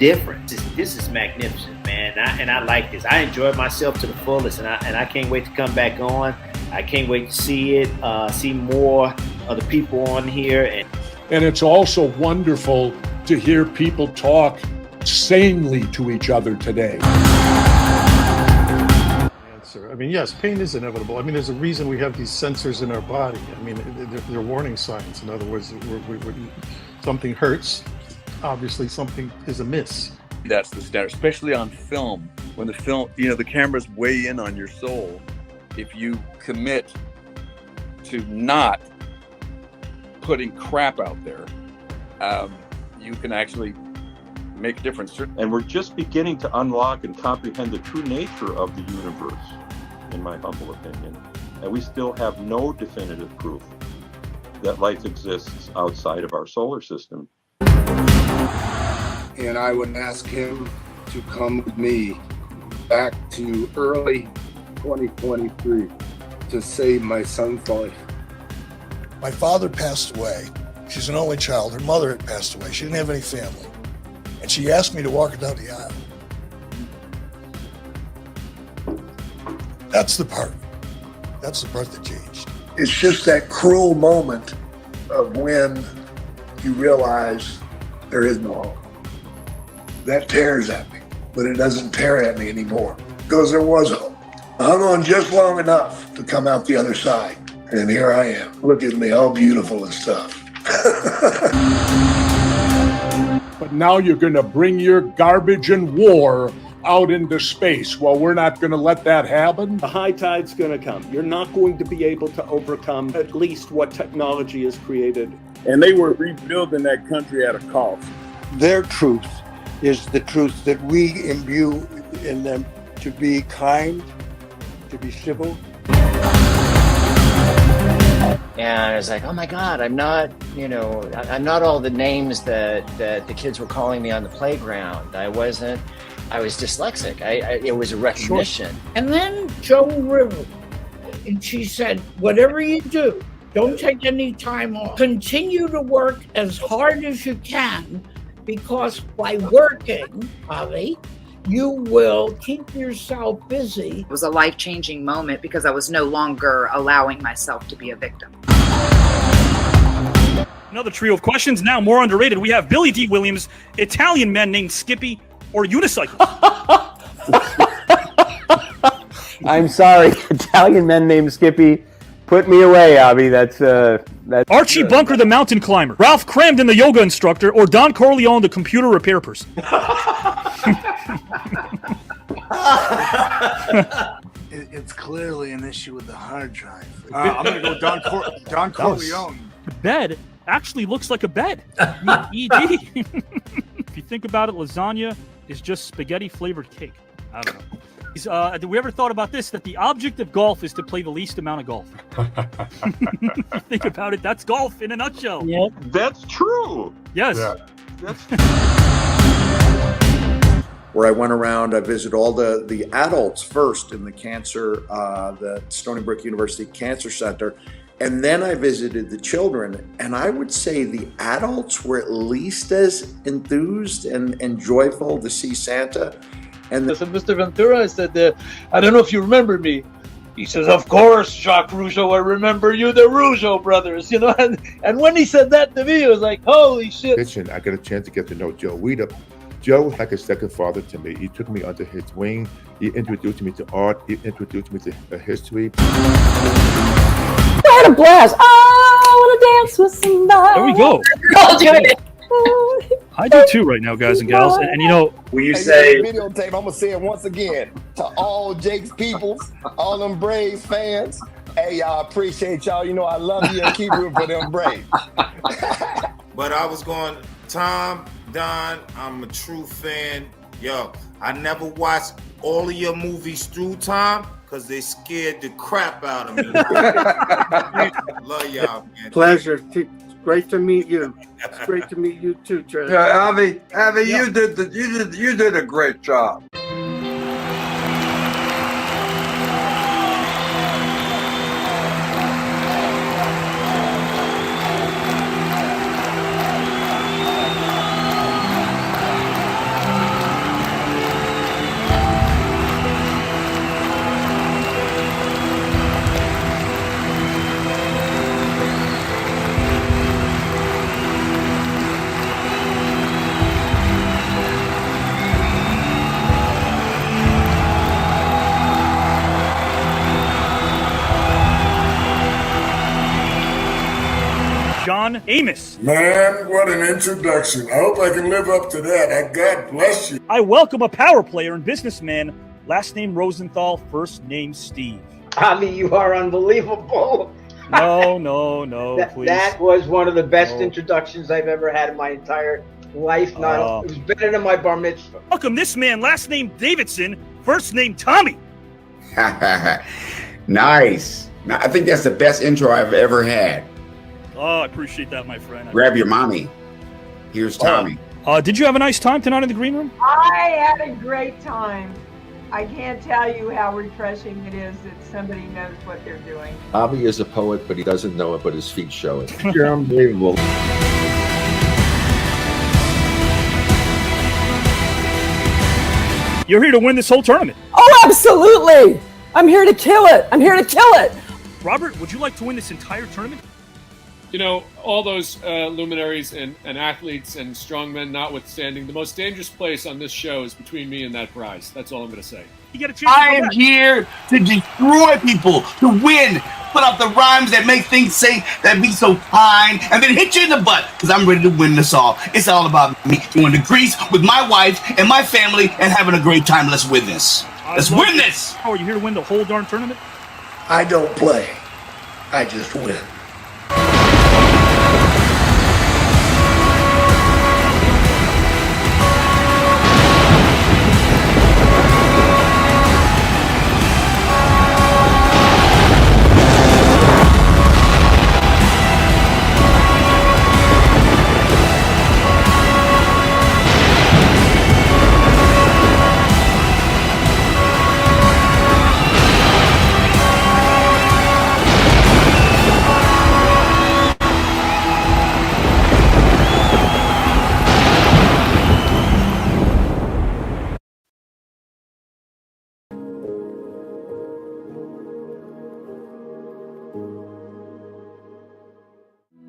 different. This is magnificent, man. And I like this. I enjoyed myself to the fullest, and I can't wait to come back on. I can't wait to see it, see more of the people on here. And it's also wonderful to hear people talk sanely to each other today. I mean, yes, pain is inevitable. I mean, there's a reason we have these sensors in our body. I mean, they're warning signs. In other words, something hurts, obviously something is amiss. That's the standard, especially on film. When the film, the cameras weigh in on your soul. If you commit to not putting crap out there, you can actually make a difference. And we're just beginning to unlock and comprehend the true nature of the universe, in my humble opinion. And we still have no definitive proof that life exists outside of our solar system. And I would ask him to come with me back to early 2023 to save my son's life. My father passed away. She's an only child. Her mother had passed away. She didn't have any family. And she asked me to walk her down the aisle. That's the part that changed. It's just that cruel moment of when you realize there is no hope. That tears at me, but it doesn't tear at me anymore because there was hope. I hung on just long enough to come out the other side. And here I am. Look at me, all beautiful and stuff. But now you're going to bring your garbage and war out into space. Well, we're not going to let that happen. The high tide's going to come. You're not going to be able to overcome at least what technology has created. And they were rebuilding that country at a cost. Their truth is the truth that we imbue in them, to be kind, to be civil. And I was like, oh my God, I'm not all the names that the kids were calling me on the playground. I was dyslexic. It was a recognition. And then Joe River, and she said, whatever you do, don't take any time off. Continue to work as hard as you can, because by working, Avi, you will keep yourself busy. It was a life-changing moment because I was no longer allowing myself to be a victim. Another trio of questions, now more underrated. We have Billy D. Williams, Italian men named Skippy, or unicycles. I'm sorry, Italian men named Skippy. Put me away, Abby. That's Archie Bunker, the mountain climber, Ralph Cramden, the yoga instructor, or Don Corleone, the computer repair person. It's clearly an issue with the hard drive. I'm going to go Don Corleone. The bed actually looks like a bed. ED. If you think about it, lasagna is just spaghetti-flavored cake. I don't know. Have we ever thought about this, that the object of golf is to play the least amount of golf? Think about it. That's golf in a nutshell. Yeah. That's true. Yes. Yeah. That's where I went around, I visited all the adults first in the the Stony Brook University Cancer Center. And then I visited the children, and I would say the adults were at least as enthused and joyful to see Santa. And so Mr. Ventura, I said, I don't know if you remember me. He says, of course, Jaque Rougeau, I remember you, the Rougeau brothers, And when he said that to me, it was like, holy shit. I got a chance to get to know Joe Weeda. Joe, like a second father to me. He took me under his wing. He introduced me to art. He introduced me to history. I had a blast. I want to dance with somebody. There we go. I'll do it. I do too right now, guys and gals. And when you say videotape, I'm gonna say it once again to all Jake's peoples, all them Braves fans. Hey, y'all, appreciate y'all. I love you and keep rooting for them Braves. But I was going, Tom, Don, I'm a true fan. Yo, I never watched all of your movies through, Tom, because they scared the crap out of me. Love y'all, man. Pleasure. Great to meet you. It's great to meet you too, Trey. Yeah, Avi, you did a great job. John Amos. Man, what an introduction. I hope I can live up to that. God bless you. I welcome a power player and businessman, last name Rosenthal, first name Steve. Tommy, you are unbelievable. No, please. That was one of the best introductions I've ever had in my entire life. It was better than my bar mitzvah. Welcome this man, last name Davison, first name Tommy. Nice. I think that's the best intro I've ever had. Oh, I appreciate that, my friend. Grab your mommy. Here's Tommy. Did you have a nice time tonight in the green room? I had a great time. I can't tell you how refreshing it is that somebody knows what they're doing. Bobby is a poet, but he doesn't know it, but his feet show it. You're unbelievable. You're here to win this whole tournament. Oh, absolutely. I'm here to kill it. I'm here to kill it. Robert, would you like to win this entire tournament? You know, all those luminaries and athletes and strongmen notwithstanding, the most dangerous place on this show is between me and that prize. That's all I'm going to say. You get a chance. I am here to destroy people, to win, put out the rhymes that make things say that be so fine, and then hit you in the butt, because I'm ready to win this all. It's all about me going to Greece with my wife and my family and having a great time. Let's win this. Let's win this. Oh, are you here to win the whole darn tournament? I don't play. I just win.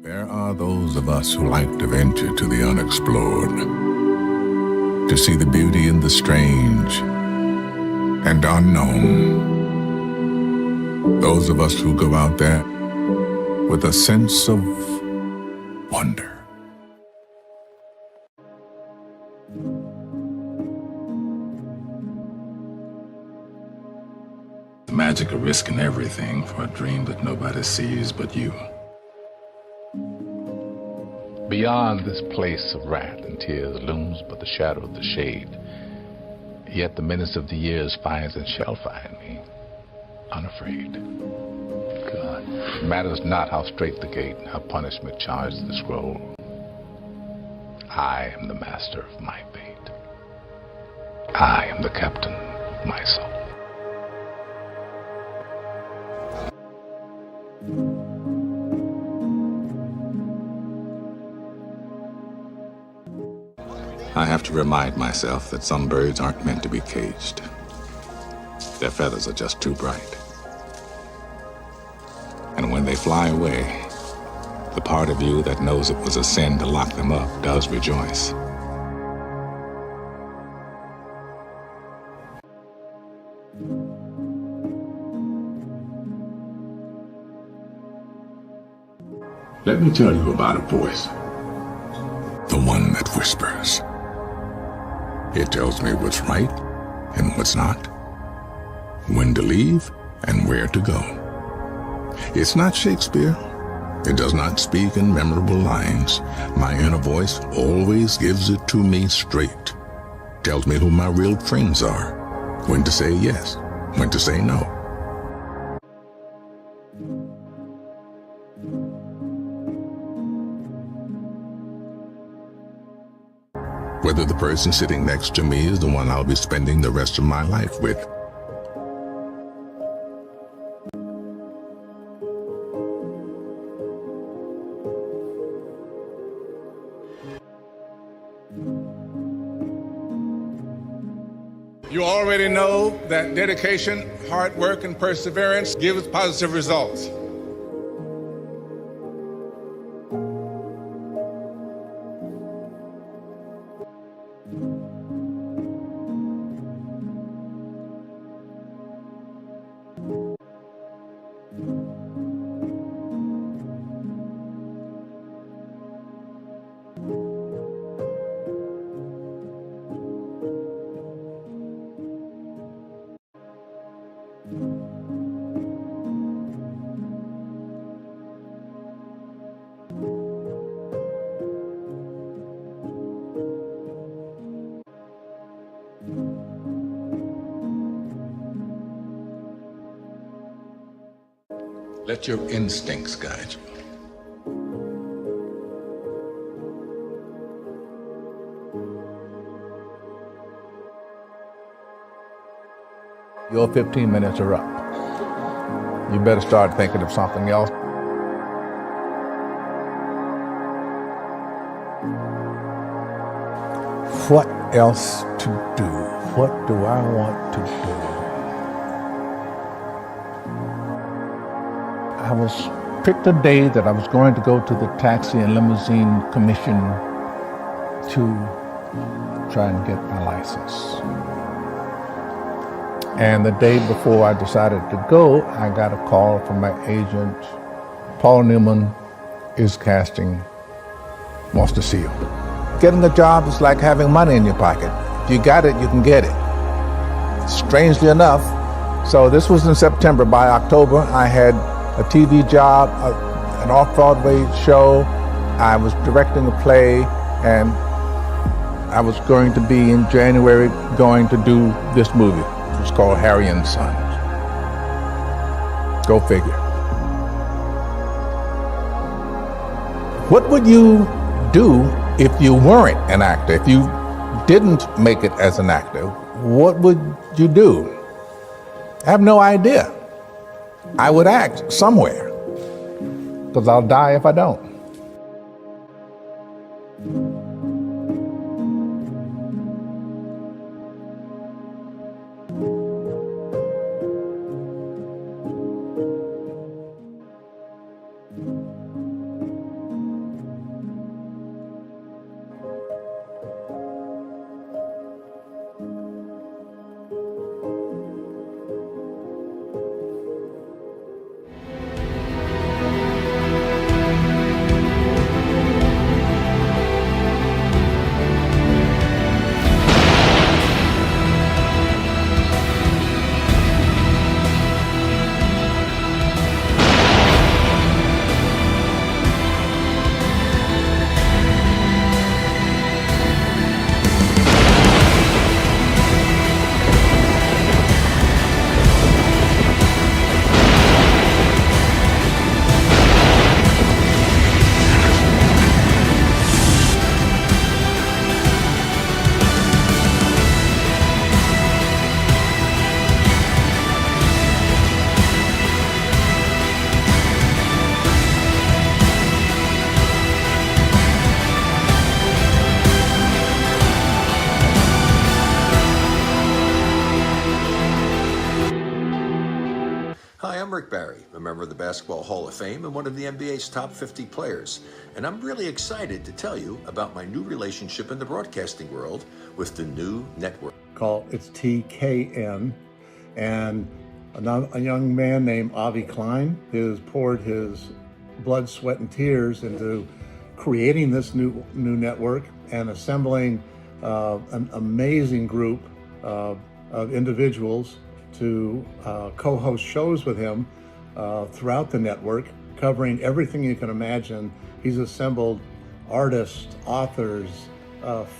There are those of us who like to venture to the unexplored, to see the beauty in the strange and unknown. Those of us who go out there with a sense of wonder. The magic of risking everything for a dream that nobody sees but you. Beyond this place of wrath and tears looms but the shadow of the shade. Yet the menace of the years finds and shall find me, unafraid. God, it matters not how strait the gate, how punishment charged the scroll. I am the master of my fate. I am the captain of my soul. I have to remind myself that some birds aren't meant to be caged. Their feathers are just too bright. And when they fly away, the part of you that knows it was a sin to lock them up does rejoice. Let me tell you about a voice. The one that whispers. It tells me what's right and what's not, when to leave and where to go. It's not Shakespeare. It does not speak in memorable lines. My inner voice always gives it to me straight. Tells me who my real friends are, when to say yes, when to say no. Whether the person sitting next to me is the one I'll be spending the rest of my life with. You already know that dedication, hard work, and perseverance gives positive results. Let your instincts guide you. Your 15 minutes are up. You better start thinking of something else. What else to do? What do I want to do? I was picked a day that I was going to go to the Taxi and Limousine Commission to try and get my license. And the day before I decided to go, I got a call from my agent. Paul Newman is casting, wants to see you. Getting a job is like having money in your pocket. If you got it, you can get it. Strangely enough, so this was in September. By October, I had a TV job, an off-Broadway show. I was directing a play, and I was going to be in January going to do this movie. It's called Harry and Sons. Go figure. What would you do if you weren't an actor? If you didn't make it as an actor, what would you do? I have no idea. I would act somewhere, because I'll die if I don't. Member of the Basketball Hall of Fame and one of the NBA's top 50 players. And I'm really excited to tell you about my new relationship in the broadcasting world with the new network. It's TKN, and a young man named Avi Klein has poured his blood, sweat, and tears into creating this new network and assembling an amazing group of individuals to co-host shows with him throughout the network, covering everything you can imagine. He's assembled artists, authors,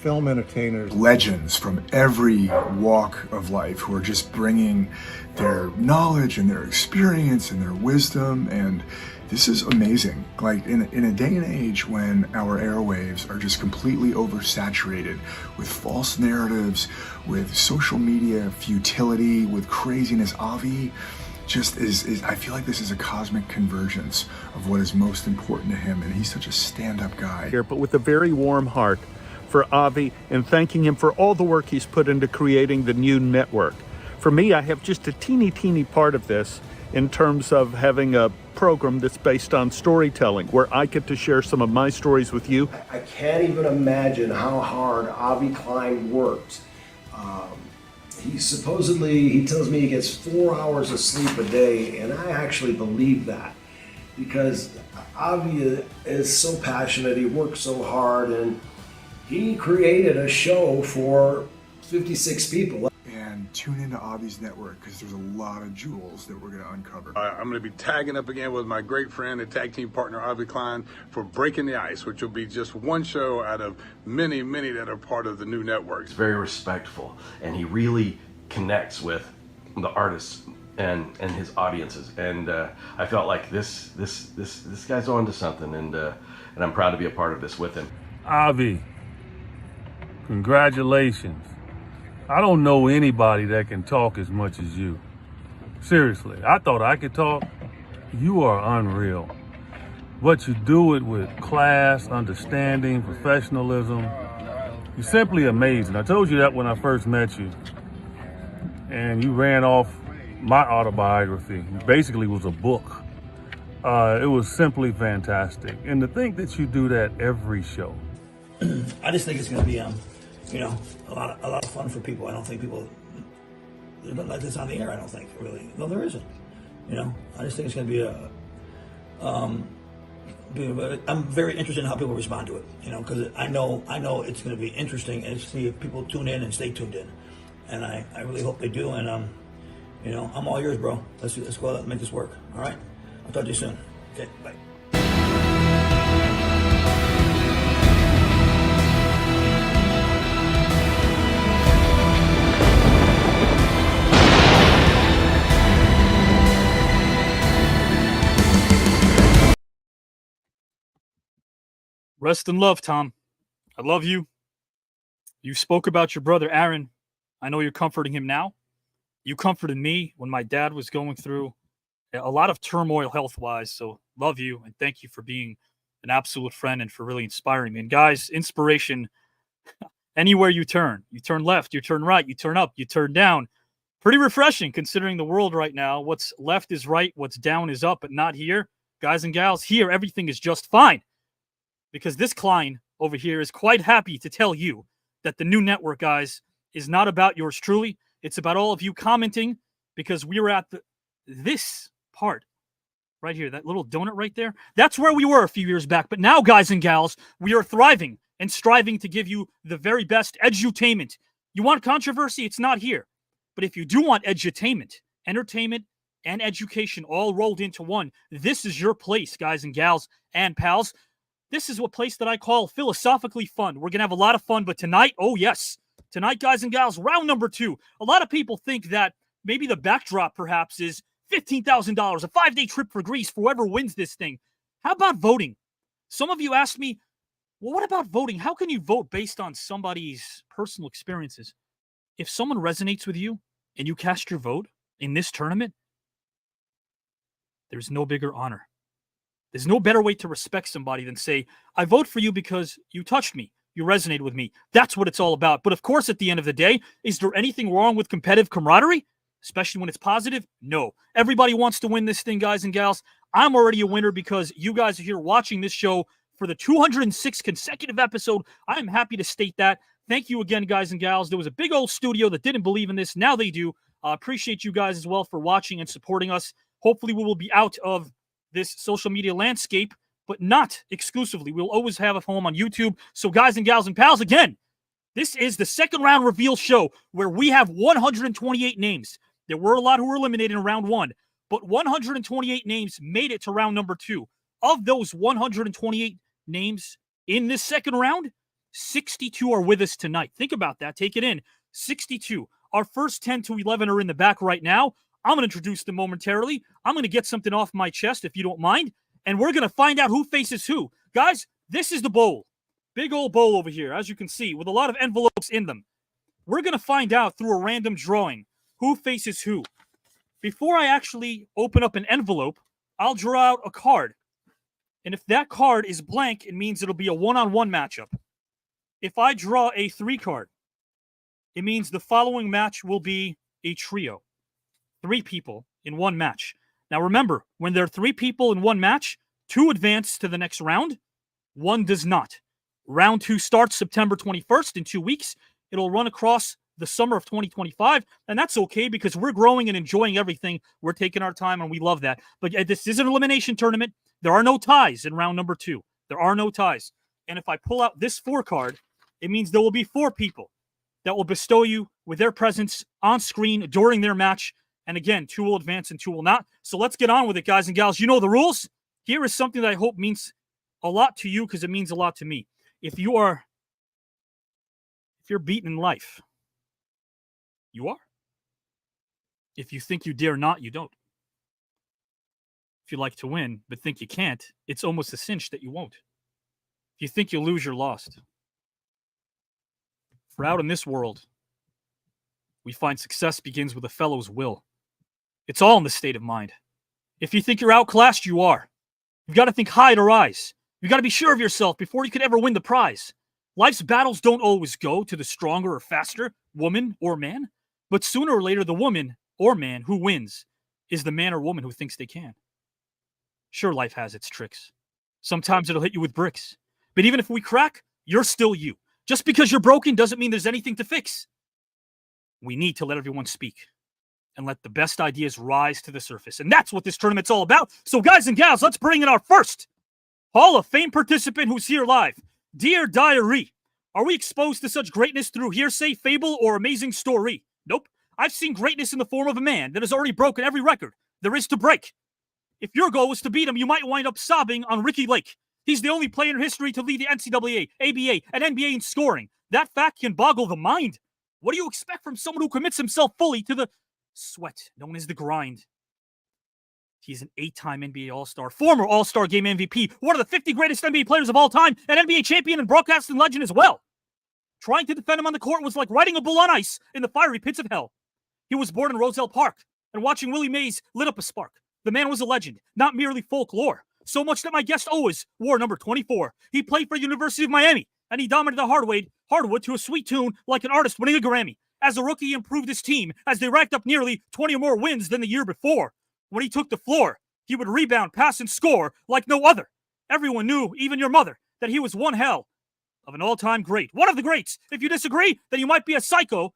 film entertainers. Legends from every walk of life who are just bringing their knowledge and their experience and their wisdom, and this is amazing. Like in a day and age when our airwaves are just completely oversaturated with false narratives, with social media futility, with craziness, Avi just is I feel like this is a cosmic convergence of what is most important to him, and he's such a stand-up guy. Here, but with a very warm heart for Avi, and thanking him for all the work he's put into creating the new network. For me, I have just a teeny part of this in terms of having a program that's based on storytelling, where I get to share some of my stories with you. I can't even imagine how hard Avi Klein worked. He tells me he gets 4 hours of sleep a day, and I actually believe that, because Avi is so passionate, he works so hard, and he created a show for 56 people. And tune into Avi's network, because there's a lot of jewels that we're going to uncover. I'm going to be tagging up again with my great friend and tag team partner Avi Klein for Breaking the Ice, which will be just one show out of many that are part of the new network. He's very respectful, and he really connects with the artists and his audiences. And I felt like this guy's on to something, and I'm proud to be a part of this with him. Avi, congratulations. I don't know anybody that can talk as much as you. Seriously, I thought I could talk. You are unreal. But you do it with class, understanding, professionalism. You're simply amazing. I told you that when I first met you. And you ran off my autobiography. It basically was a book. It was simply fantastic. And to think that you do that every show. I just think it's going to be, a lot of fun for people. I don't think people like this on the air. I don't think really. No, there isn't. I just think it's going to be I'm very interested in how people respond to it. Because I know it's going to be interesting and see if people tune in and stay tuned in. And I really hope they do. And I'm all yours, bro. Let's go out and make this work. All right. I'll talk to you soon. Okay. Bye. Rest in love, Tom. I love you. You spoke about your brother, Aaron. I know you're comforting him now. You comforted me when my dad was going through a lot of turmoil health-wise. So love you and thank you for being an absolute friend and for really inspiring me. And guys, inspiration, anywhere you turn left, you turn right, you turn up, you turn down. Pretty refreshing considering the world right now. What's left is right, what's down is up, but not here. Guys and gals, here everything is just fine. Because this Klein over here is quite happy to tell you that the new network, guys, is not about yours truly. It's about all of you commenting because we were at this part right here, that little donut right there. That's where we were a few years back. But now, guys and gals, we are thriving and striving to give you the very best edutainment. You want controversy? It's not here. But if you do want edutainment, entertainment, and education all rolled into one, this is your place, guys and gals and pals. This is a place that I call philosophically fun. We're going to have a lot of fun, but tonight, oh yes, tonight, guys and gals, round number 2. A lot of people think that maybe the backdrop perhaps is $15,000, a 5-day trip for Greece for whoever wins this thing. How about voting? Some of you asked me, well, what about voting? How can you vote based on somebody's personal experiences? If someone resonates with you and you cast your vote in this tournament, there's no bigger honor. There's no better way to respect somebody than say, I vote for you because you touched me. You resonated with me. That's what it's all about. But of course, at the end of the day, is there anything wrong with competitive camaraderie? Especially when it's positive? No. Everybody wants to win this thing, guys and gals. I'm already a winner because you guys are here watching this show for the 206th consecutive episode. I am happy to state that. Thank you again, guys and gals. There was a big old studio that didn't believe in this. Now they do. Appreciate you guys as well for watching and supporting us. Hopefully we will be out of this social media landscape, but not exclusively. We'll always have a home on YouTube. So guys and gals and pals, again, this is the second round reveal show where we have 128 names. There were a lot who were eliminated in round 1, but 128 names made it to round number 2. Of those 128 names in this second round, 62 are with us tonight. Think about that. Take it in. 62. Our first 10 to 11 are in the back right now. I'm going to introduce them momentarily. I'm going to get something off my chest, if you don't mind, and we're going to find out who faces who. Guys, this is the bowl. Big old bowl over here, as you can see, with a lot of envelopes in them. We're going to find out through a random drawing who faces who. Before I actually open up an envelope, I'll draw out a card. And if that card is blank, it means it'll be a one-on-one matchup. If I draw a 3 card, it means the following match will be a trio. 3 people in one match. Now remember, when there are 3 people in one match, 2 advance to the next round, 1 does not. Round 2 starts September 21st in 2 weeks. It'll run across the summer of 2025, and that's okay because we're growing and enjoying everything. We're taking our time, and we love that. But this is an elimination tournament. There are no ties in round number 2. There are no ties. And if I pull out this 4 card, it means there will be 4 people that will bestow you with their presence on screen during their match. And again, 2 will advance and 2 will not. So let's get on with it, guys and gals. You know the rules. Here is something that I hope means a lot to you because it means a lot to me. If you're beaten in life, you are. If you think you dare not, you don't. If you like to win, but think you can't, it's almost a cinch that you won't. If you think you'll lose, you're lost. For out in this world, we find success begins with a fellow's will. It's all in the state of mind. If you think you're outclassed, you are. You've got to think high to rise. You've got to be sure of yourself before you could ever win the prize. Life's battles don't always go to the stronger or faster woman or man, but sooner or later, the woman or man who wins is the man or woman who thinks they can. Sure, life has its tricks. Sometimes it'll hit you with bricks. But even if we crack, you're still you. Just because you're broken doesn't mean there's anything to fix. We need to let everyone speak and let the best ideas rise to the surface. And that's what this tournament's all about. So guys and gals, let's bring in our first Hall of Fame participant who's here live. Dear Diary, are we exposed to such greatness through hearsay, fable, or amazing story? Nope. I've seen greatness in the form of a man that has already broken every record there is to break. If your goal was to beat him, you might wind up sobbing on Ricky Lake. He's the only player in history to lead the NCAA, ABA, and NBA in scoring. That fact can boggle the mind. What do you expect from someone who commits himself fully to the sweat known as the grind? He's an 8-time NBA All-Star, former All-Star Game MVP, one of the 50 greatest NBA players of all time, an NBA champion and broadcasting legend as well. Trying to defend him on the court was like riding a bull on ice in the fiery pits of hell. He was born in Roselle Park, and watching Willie Mays lit up a spark. The man was a legend, not merely folklore. So much that my guest always wore number 24. He played for the University of Miami, and he dominated the hardwood to a sweet tune like an artist winning a Grammy. As a rookie, he improved his team as they racked up nearly 20 more wins than the year before. When he took the floor, he would rebound, pass, and score like no other. Everyone knew, even your mother, that he was one hell of an all-time great. One of the greats. If you disagree, then you might be a psycho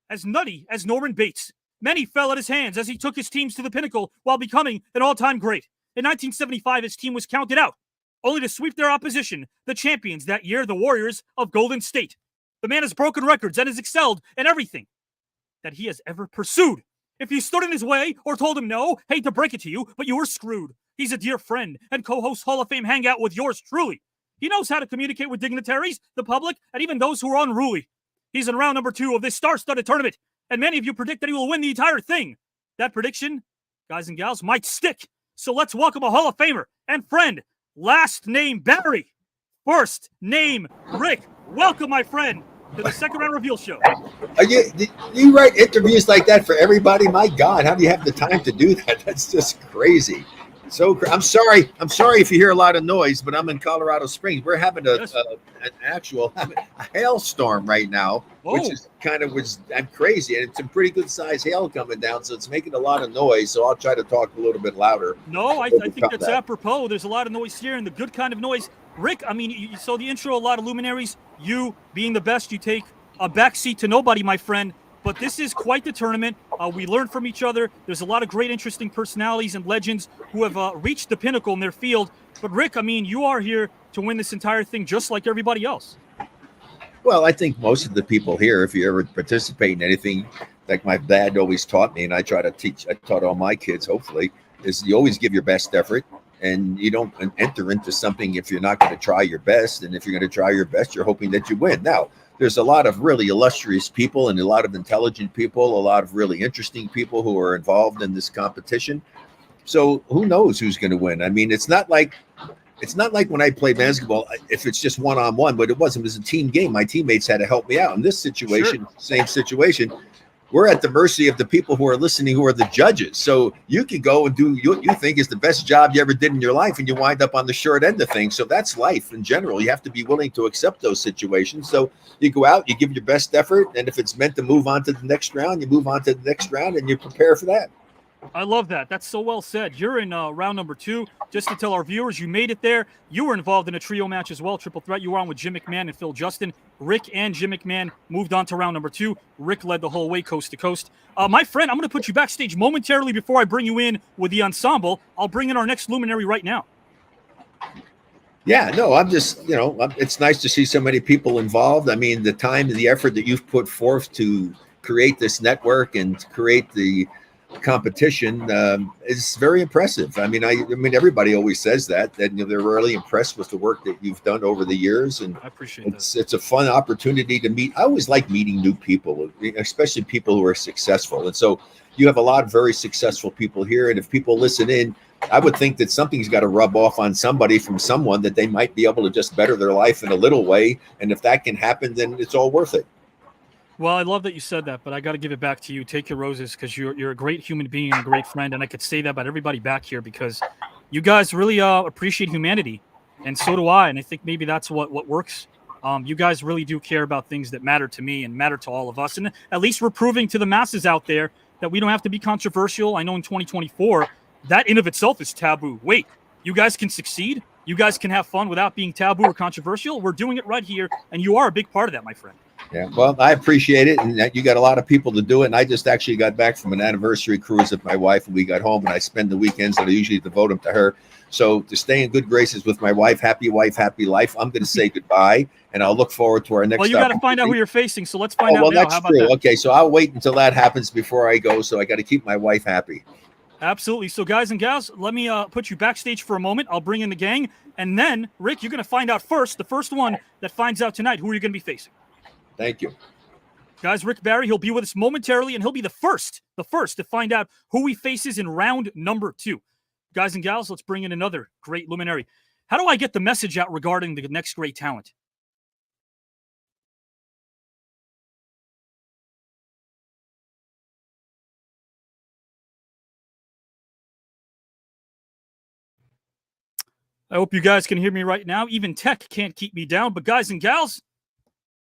as nutty as Norman Bates. Many fell at his hands as he took his teams to the pinnacle while becoming an all-time great. In 1975, his team was counted out, only to sweep their opposition, the champions that year, the Warriors of Golden State. The man has broken records and has excelled in everything that he has ever pursued. If you stood in his way or told him no, hate to break it to you, but you were screwed. He's a dear friend and co-host Hall of Fame Hangout with yours truly. He knows how to communicate with dignitaries, the public, and even those who are unruly. He's in round number 2 of this star-studded tournament, and many of you predict that he will win the entire thing. That prediction, guys and gals, might stick. So let's welcome a Hall of Famer and friend, last name Barry, first name Rick. Welcome, my friend, to the Second Round Reveal Show. You write interviews like that for everybody? My God, how do you have the time to do that? That's just crazy. I'm sorry if you hear a lot of noise, but I'm in Colorado Springs. We're having an actual hailstorm right now, which is I'm crazy, and it's a pretty good size hail coming down, so it's making a lot of noise. So I'll try to talk a little bit louder. No, I think that's apropos. There's a lot of noise here, and the good kind of noise. Rick, I mean, you saw the intro. A lot of luminaries. You being the best, you take a backseat to nobody, my friend. But this is quite the tournament. We learn from each other. There's a lot of great, interesting personalities and legends who have reached the pinnacle in their field. But Rick, I mean, you are here to win this entire thing just like everybody else. Well, I think most of the people here, if you ever participate in anything, like my dad always taught me, and I taught all my kids, hopefully, is you always give your best effort. And you don't enter into something if you're not going to try your best. And if you're going to try your best, you're hoping that you win. Now, there's a lot of really illustrious people and a lot of intelligent people, a lot of really interesting people who are involved in this competition. So who knows who's going to win? I mean, it's not like when I play basketball, if it's just one-on-one, but it wasn't. It was a team game. My teammates had to help me out. In this situation, Same situation, we're at the mercy of the people who are listening, who are the judges. So you can go and do what you think is the best job you ever did in your life, and you wind up on the short end of things. So that's life in general. You have to be willing to accept those situations. So you go out, you give your best effort, and if it's meant to move on to the next round, you move on to the next round, and you prepare for that. I love that. That's so well said. You're in round number 2. Just to tell our viewers, you made it there. You were involved in a trio match as well, triple threat. You were on with Jim McMahon and Phil Justin. Rick and Jim McMahon moved on to round number 2. Rick led the whole way coast to coast. My friend, I'm going to put you backstage momentarily before I bring you in with the ensemble. I'll bring in our next luminary right now. Yeah, no, I'm just, it's nice to see so many people involved. I mean, the time and the effort that you've put forth to create this network and to create the competition is very impressive. I mean, everybody always says that they're really impressed with the work that you've done over the years, and I appreciate that. It's a fun opportunity to meet. I always like meeting new people, especially people who are successful. And so you have a lot of very successful people here. And if people listen in, I would think that something's got to rub off on somebody from someone that they might be able to just better their life in a little way. And if that can happen, then it's all worth it. Well, I love that you said that, but I got to give it back to you. Take your roses, because you're a great human being and a great friend. And I could say that about everybody back here, because you guys really appreciate humanity. And so do I. And I think maybe that's what works. You guys really do care about things that matter to me and matter to all of us. And at least we're proving to the masses out there that we don't have to be controversial. I know in 2024, that in of itself is taboo. Wait, you guys can succeed? You guys can have fun without being taboo or controversial? We're doing it right here, and you are a big part of that, my friend. Yeah, well, I appreciate it, and you got a lot of people to do it. And I just actually got back from an anniversary cruise with my wife, and we got home, and I spend the weekends that I usually devote them to her. So to stay in good graces with my wife, happy life, I'm going to say goodbye, and I'll look forward to our next. Well, you got to find out who you're facing, so let's find out well, now. that's How about true. that? Okay, so I'll wait until that happens before I go, so I got to keep my wife happy. Absolutely. So, guys and gals, let me put you backstage for a moment. I'll bring in the gang, and then, Rick, you're going to find out first, the first one that finds out tonight, who are you going to be facing. Thank you. Guys, Rick Barry, he'll be with us momentarily, and he'll be the first to find out who he faces in round number 2. Guys and gals, let's bring in another great luminary. How do I get the message out regarding the next great talent? I hope you guys can hear me right now. Even tech can't keep me down. But guys and gals,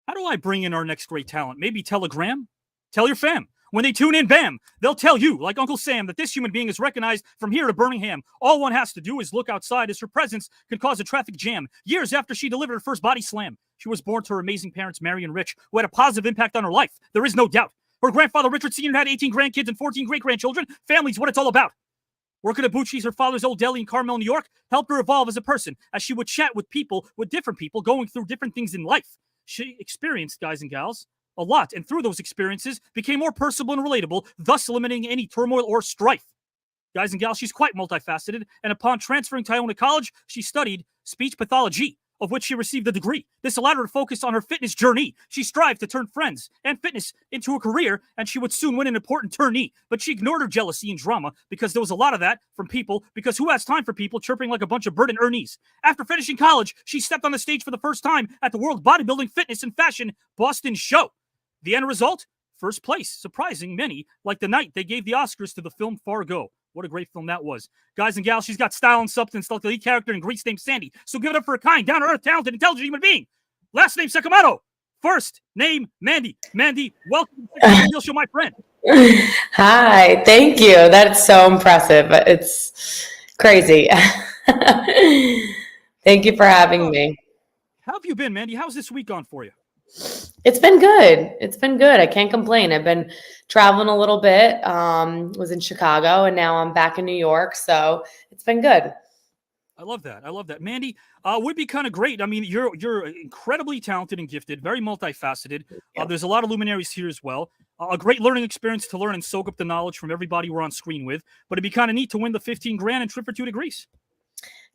how do I bring in our next great talent? Maybe Telegram? Tell your fam. When they tune in, bam, they'll tell you, like Uncle Sam, that this human being is recognized from here to Birmingham. All one has to do is look outside, as her presence can cause a traffic jam. Years after she delivered her first body slam, she was born to her amazing parents, Mary and Rich, who had a positive impact on her life. There is no doubt. Her grandfather, Richard Sr., had 18 grandkids and 14 great-grandchildren. Family's what it's all about. Working at Bucci's, her father's old deli in Carmel, New York, helped her evolve as a person as she would chat with different people going through different things in life. She experienced, guys and gals, a lot, and through those experiences became more personable and relatable, thus eliminating any turmoil or strife. Guys and gals, she's quite multifaceted, and upon transferring to Iona College, she studied speech pathology, of which she received a degree. This allowed her to focus on her fitness journey. She strived to turn friends and fitness into a career, and she would soon win an important tourney. But she ignored her jealousy and drama because there was a lot of that from people, because who has time for people chirping like a bunch of Bert and Ernies? After finishing college, she stepped on the stage for the first time at the World Bodybuilding, Fitness, and Fashion Boston show. The end result? First place, surprising many, like the night they gave the Oscars to the film Fargo. What a great film that was. Guys and gals, she's got style and substance like the lead character in Grease named Sandy. So give it up for a kind, down-to-earth, talented, intelligent human being. Last name, Sakamoto. First name, Mandy. Mandy, welcome to the Real Show, my friend. Hi, thank you. That's so impressive. It's crazy. Thank you for having me. How have you been, Mandy? How's this week gone for you? It's been good. It's been good. I can't complain. I've been traveling a little bit. Was in Chicago, and now I'm back in New York. So it's been good. I love that. I love that. Mandy, would be kind of great. I mean, you're incredibly talented and gifted, very multifaceted. There's a lot of luminaries here as well. A great learning experience to learn and soak up the knowledge from everybody we're on screen with. But it'd be kind of neat to win the 15 grand and trip or two to Greece.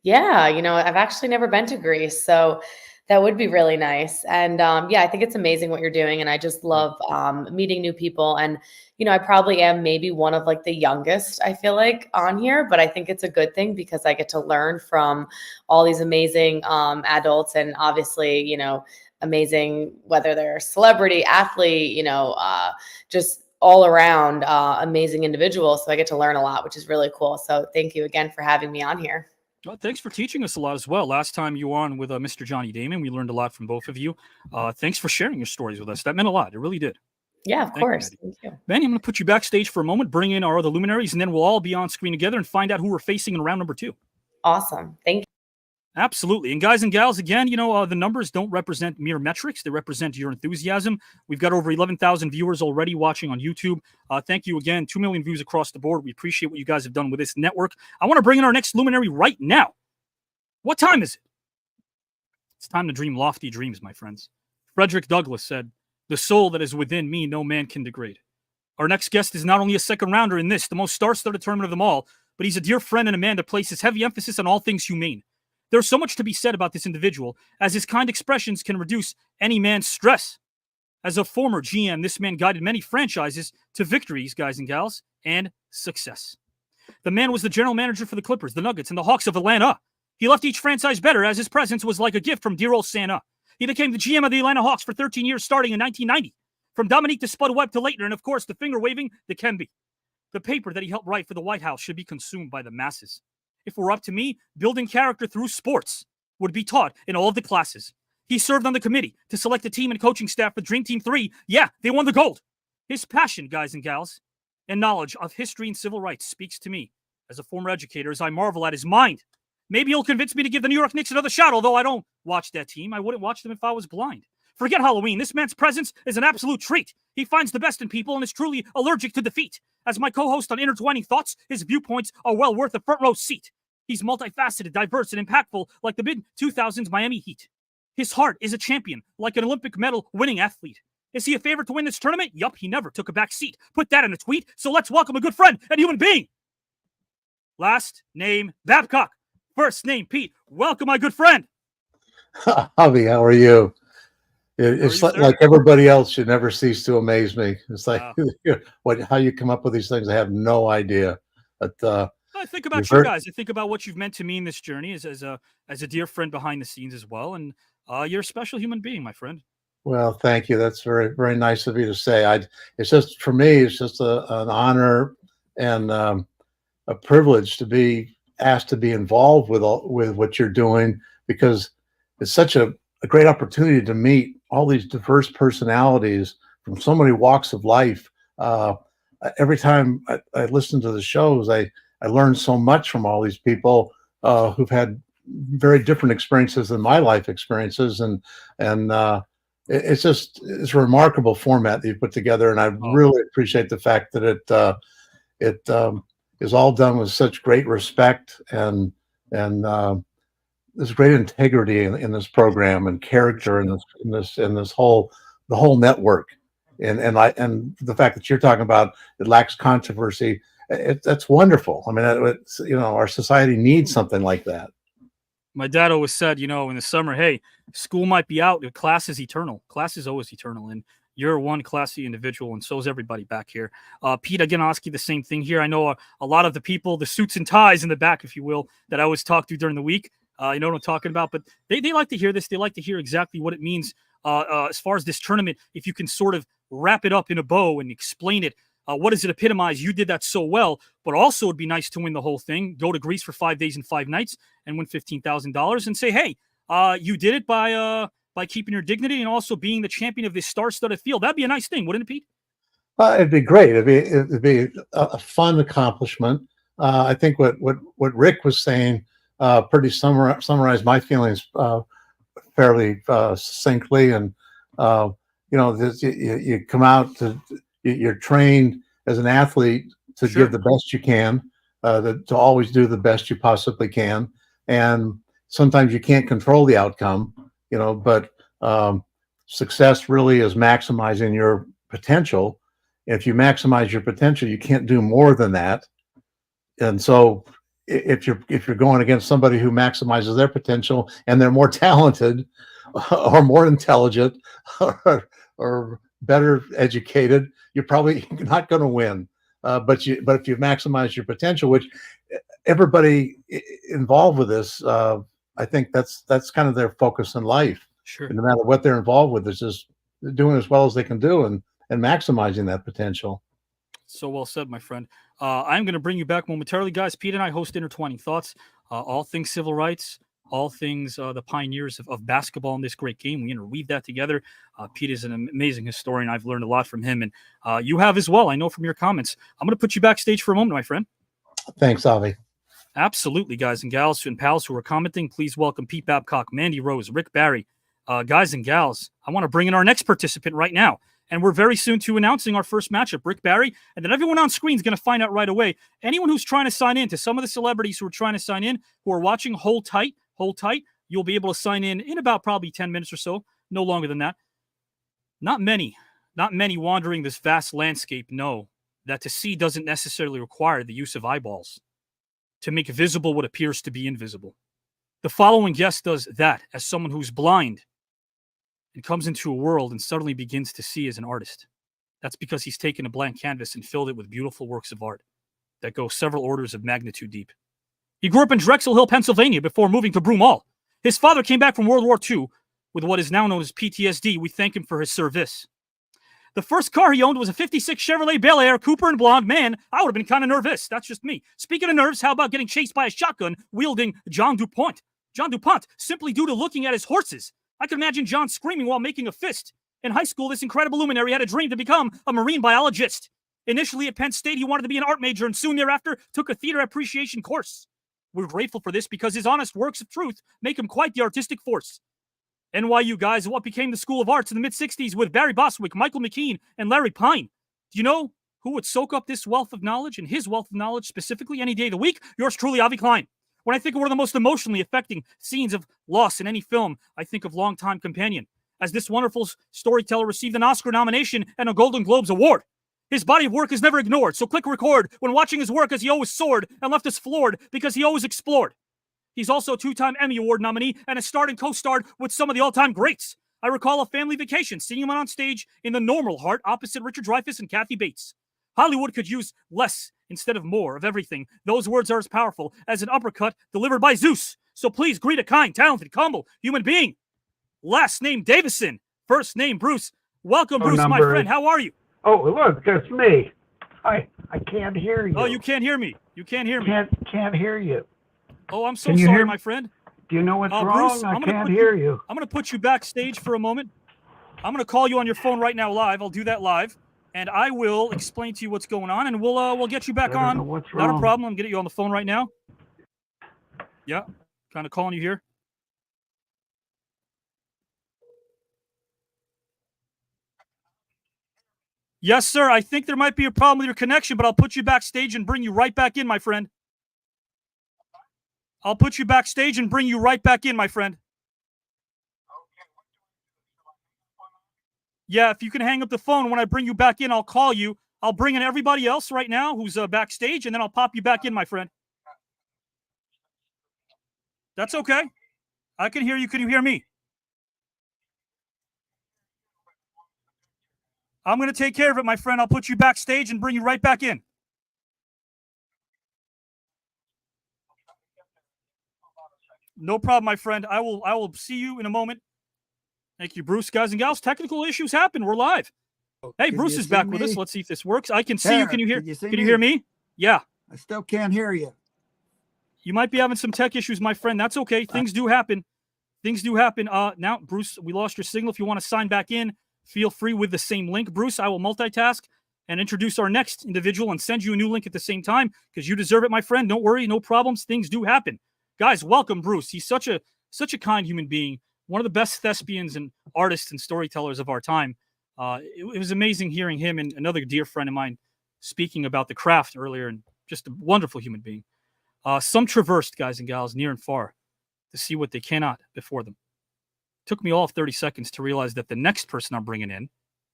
Yeah, I've actually never been to Greece, so that would be really nice. And yeah, I think it's amazing what you're doing. And I just love meeting new people. And, I probably am maybe one of like the youngest, I feel like, on here, but I think it's a good thing because I get to learn from all these amazing adults, and obviously, amazing, whether they're celebrity, athlete, just all around amazing individuals. So I get to learn a lot, which is really cool. So thank you again for having me on here. Well, thanks for teaching us a lot as well. Last time you were on with Mr. Johnny Damon, we learned a lot from both of you. Thanks for sharing your stories with us. That meant a lot. It really did. Yeah, of course. Thank you. Mandy, I'm going to put you backstage for a moment, bring in our other luminaries, and then we'll all be on screen together and find out who we're facing in round number 2. Awesome. Thank you. Absolutely. And guys and gals, again, the numbers don't represent mere metrics. They represent your enthusiasm. We've got over 11,000 viewers already watching on YouTube. Thank you again. 2 million views across the board. We appreciate what you guys have done with this network. I want to bring in our next luminary right now. What time is it? It's time to dream lofty dreams, my friends. Frederick Douglass said, "The soul that is within me, no man can degrade." Our next guest is not only a second rounder in this, the most star-studded tournament of them all, but he's a dear friend and a man that places heavy emphasis on all things humane. There's so much to be said about this individual, as his kind expressions can reduce any man's stress. As a former GM, this man guided many franchises to victories, guys and gals, and success. The man was the general manager for the Clippers, the Nuggets, and the Hawks of Atlanta. He left each franchise better, as his presence was like a gift from dear old Santa. He became the GM of the Atlanta Hawks for 13 years, starting in 1990. From Dominique to Spud Webb to Leitner, and of course, the finger-waving Dikembe. The paper that he helped write for the White House should be consumed by the masses. If it were up to me, building character through sports would be taught in all of the classes. He served on the committee to select the team and coaching staff for Dream Team 3. Yeah, they won the gold. His passion, guys and gals, and knowledge of history and civil rights speaks to me as a former educator as I marvel at his mind. Maybe he'll convince me to give the New York Knicks another shot, although I don't watch that team. I wouldn't watch them if I was blind. Forget Halloween. This man's presence is an absolute treat. He finds the best in people and is truly allergic to defeat. As my co-host on Intertwining Thoughts, his viewpoints are well worth a front row seat. He's multifaceted, diverse, and impactful like the mid-2000s Miami Heat. His heart is a champion, like an Olympic medal-winning athlete. Is he a favorite to win this tournament? Yup, he never took a back seat. Put that in a tweet, so let's welcome a good friend and human being. Last name, Babcock. First name, Pete. Welcome, my good friend. Javi, how are you? It's like everybody else, you never cease to amaze me. It's like how you come up with these things. I have no idea. But I think about you guys. I think about what you've meant to me in this journey as a dear friend behind the scenes as well. And you're a special human being, my friend. Well, thank you. That's very, very nice of you to say. It's just, for me, it's just an honor and a privilege to be asked to be involved with what you're doing, because it's such a great opportunity to meet all these diverse personalities from so many walks of life. Every time I listen to the shows, I learn so much from all these people who've had very different experiences than my life experiences, and it's a remarkable format that you put together, and I really appreciate the fact that it is all done with such great respect and there's great integrity in this program and character in this whole network, and the fact that you're talking about it lacks controversy. That's wonderful. I mean, our society needs something like that. My dad always said, in the summer, hey, school might be out, but class is eternal. Class is always eternal, and you're one classy individual, and so is everybody back here. Pete, again, I'll ask you the same thing here. I know a lot of the people, the suits and ties in the back, if you will, that I always talk to during the week, you know what I'm talking about, but they like to hear this. They like to hear exactly what it means as far as this tournament. If you can sort of wrap it up in a bow and explain it, what does it epitomize? You did that so well, but also it'd be nice to win the whole thing, go to Greece for 5 days and 5 nights and win $15,000 and say, hey, you did it by keeping your dignity and also being the champion of this star-studded field. That'd be a nice thing, wouldn't it, Pete? It'd be great. It'd be a fun accomplishment. I think what Rick was saying pretty summarized my feelings fairly succinctly. And you come out you're trained as an athlete to give the best you can, to always do the best you possibly can, and sometimes you can't control the outcome, but success really is maximizing your potential. If you maximize your potential, you can't do more than that. And so if you're going against somebody who maximizes their potential and they're more talented or more intelligent or better educated, you're probably not going to win. But if you maximize your potential, which everybody involved with this, I think that's kind of their focus in life. Sure. No matter what they're involved with, it's just doing as well as they can do and maximizing that potential. So well said, my friend. I'm going to bring you back momentarily, guys. Pete and I host Intertwining Thoughts, all things civil rights, all things the pioneers of basketball in this great game. We interweave that together. Pete is an amazing historian. I've learned a lot from him, and you have as well. I know from your comments. I'm going to put you backstage for a moment, my friend. Thanks, Avi. Absolutely, guys and gals and pals who are commenting. Please welcome Pete Babcock, Mandy Rose, Rick Barry. Guys and gals, I want to bring in our next participant right now. And we're very soon to announcing our first matchup, Rick Barry. And then everyone on screen is going to find out right away. Anyone who's trying to sign in, to some of the celebrities who are trying to sign in, who are watching, hold tight. You'll be able to sign in about probably 10 minutes or so, no longer than that. Not many wandering this vast landscape know that to see doesn't necessarily require the use of eyeballs to make visible what appears to be invisible. The following guest does that as someone who's blind and comes into a world and suddenly begins to see as an artist. That's because he's taken a blank canvas and filled it with beautiful works of art that go several orders of magnitude deep. He grew up in Drexel Hill, Pennsylvania before moving to Broomall. His father came back from World War II with what is now known as PTSD. We thank him for his service. The first car he owned was a 56 Chevrolet Bel Air, Cooper and blonde. Man, I would have been kind of nervous. That's just me. Speaking of nerves, how about getting chased by a shotgun wielding John DuPont? John DuPont, simply due to looking at his horses. I could imagine John screaming while making a fist. In high school, this incredible luminary had a dream to become a marine biologist. Initially at Penn State, he wanted to be an art major and soon thereafter took a theater appreciation course. We're grateful for this because his honest works of truth make him quite the artistic force. NYU, guys, what became the School of Arts in the mid-'60s with Barry Bostwick, Michael McKean, and Larry Pine. Do you know who would soak up this wealth of knowledge and his wealth of knowledge specifically any day of the week? Yours truly, Avi Klein. When I think of one of the most emotionally affecting scenes of loss in any film, I think of Longtime Companion, as this wonderful storyteller received an Oscar nomination and a Golden Globes award. His body of work is never ignored, so click record when watching his work as he always soared and left us floored because he always explored. He's also a 2-time Emmy Award nominee and has starred and co-starred with some of the all-time greats. I recall A Family Vacation, seeing him on stage in The Normal Heart opposite Richard Dreyfuss and Kathy Bates. Hollywood could use less instead of more of everything. Those words are as powerful as an uppercut delivered by Zeus. So please greet a kind, talented, humble human being. Last name Davison, first name Bruce. Welcome, Bruce, my friend. How are you? Oh, look, that's me. I can't hear you. Oh, you can't hear me. You can't hear me. Can't hear you. Oh, I'm so sorry, my friend. Do you know what's wrong? Bruce, I can't hear you. I'm going to put you backstage for a moment. I'm going to call you on your phone right now live. I'll do that live. And I will explain to you what's going on, and we'll get you back on. What's Not wrong? a problem. I'm getting you on the phone right now. Yeah, kind of calling you here. Yes, sir. I think there might be a problem with your connection, but I'll put you backstage and bring you right back in, my friend. I'll put you backstage and bring you right back in, my friend. Yeah, if you can hang up the phone, when I bring you back in, I'll call you. I'll bring in everybody else right now who's backstage, and then I'll pop you back in, my friend. That's okay. I can hear you. Can you hear me? I'm going to take care of it, my friend. I'll put you backstage and bring you right back in. No problem, my friend. I will see you in a moment. Thank you, Bruce. Guys and gals, technical issues happen. We're live. Hey, Bruce is back with us. Let's see if this works. I can see you. Can you hear? Can you hear me? Yeah. I still can't hear you. You might be having some tech issues, my friend. That's okay. Things do happen. Things do happen. Now, Bruce, we lost your signal. If you want to sign back in, feel free with the same link. Bruce, I will multitask and introduce our next individual and send you a new link at the same time because you deserve it, my friend. Don't worry. No problems. Things do happen. Guys, welcome, Bruce. He's such a kind human being, one of the best thespians and artists and storytellers of our time. It was amazing hearing him and another dear friend of mine speaking about the craft earlier, and just a wonderful human being. Some traversed, guys and gals, near and far, to see what they cannot before them. Took me all of 30 seconds to realize that the next person I'm bringing in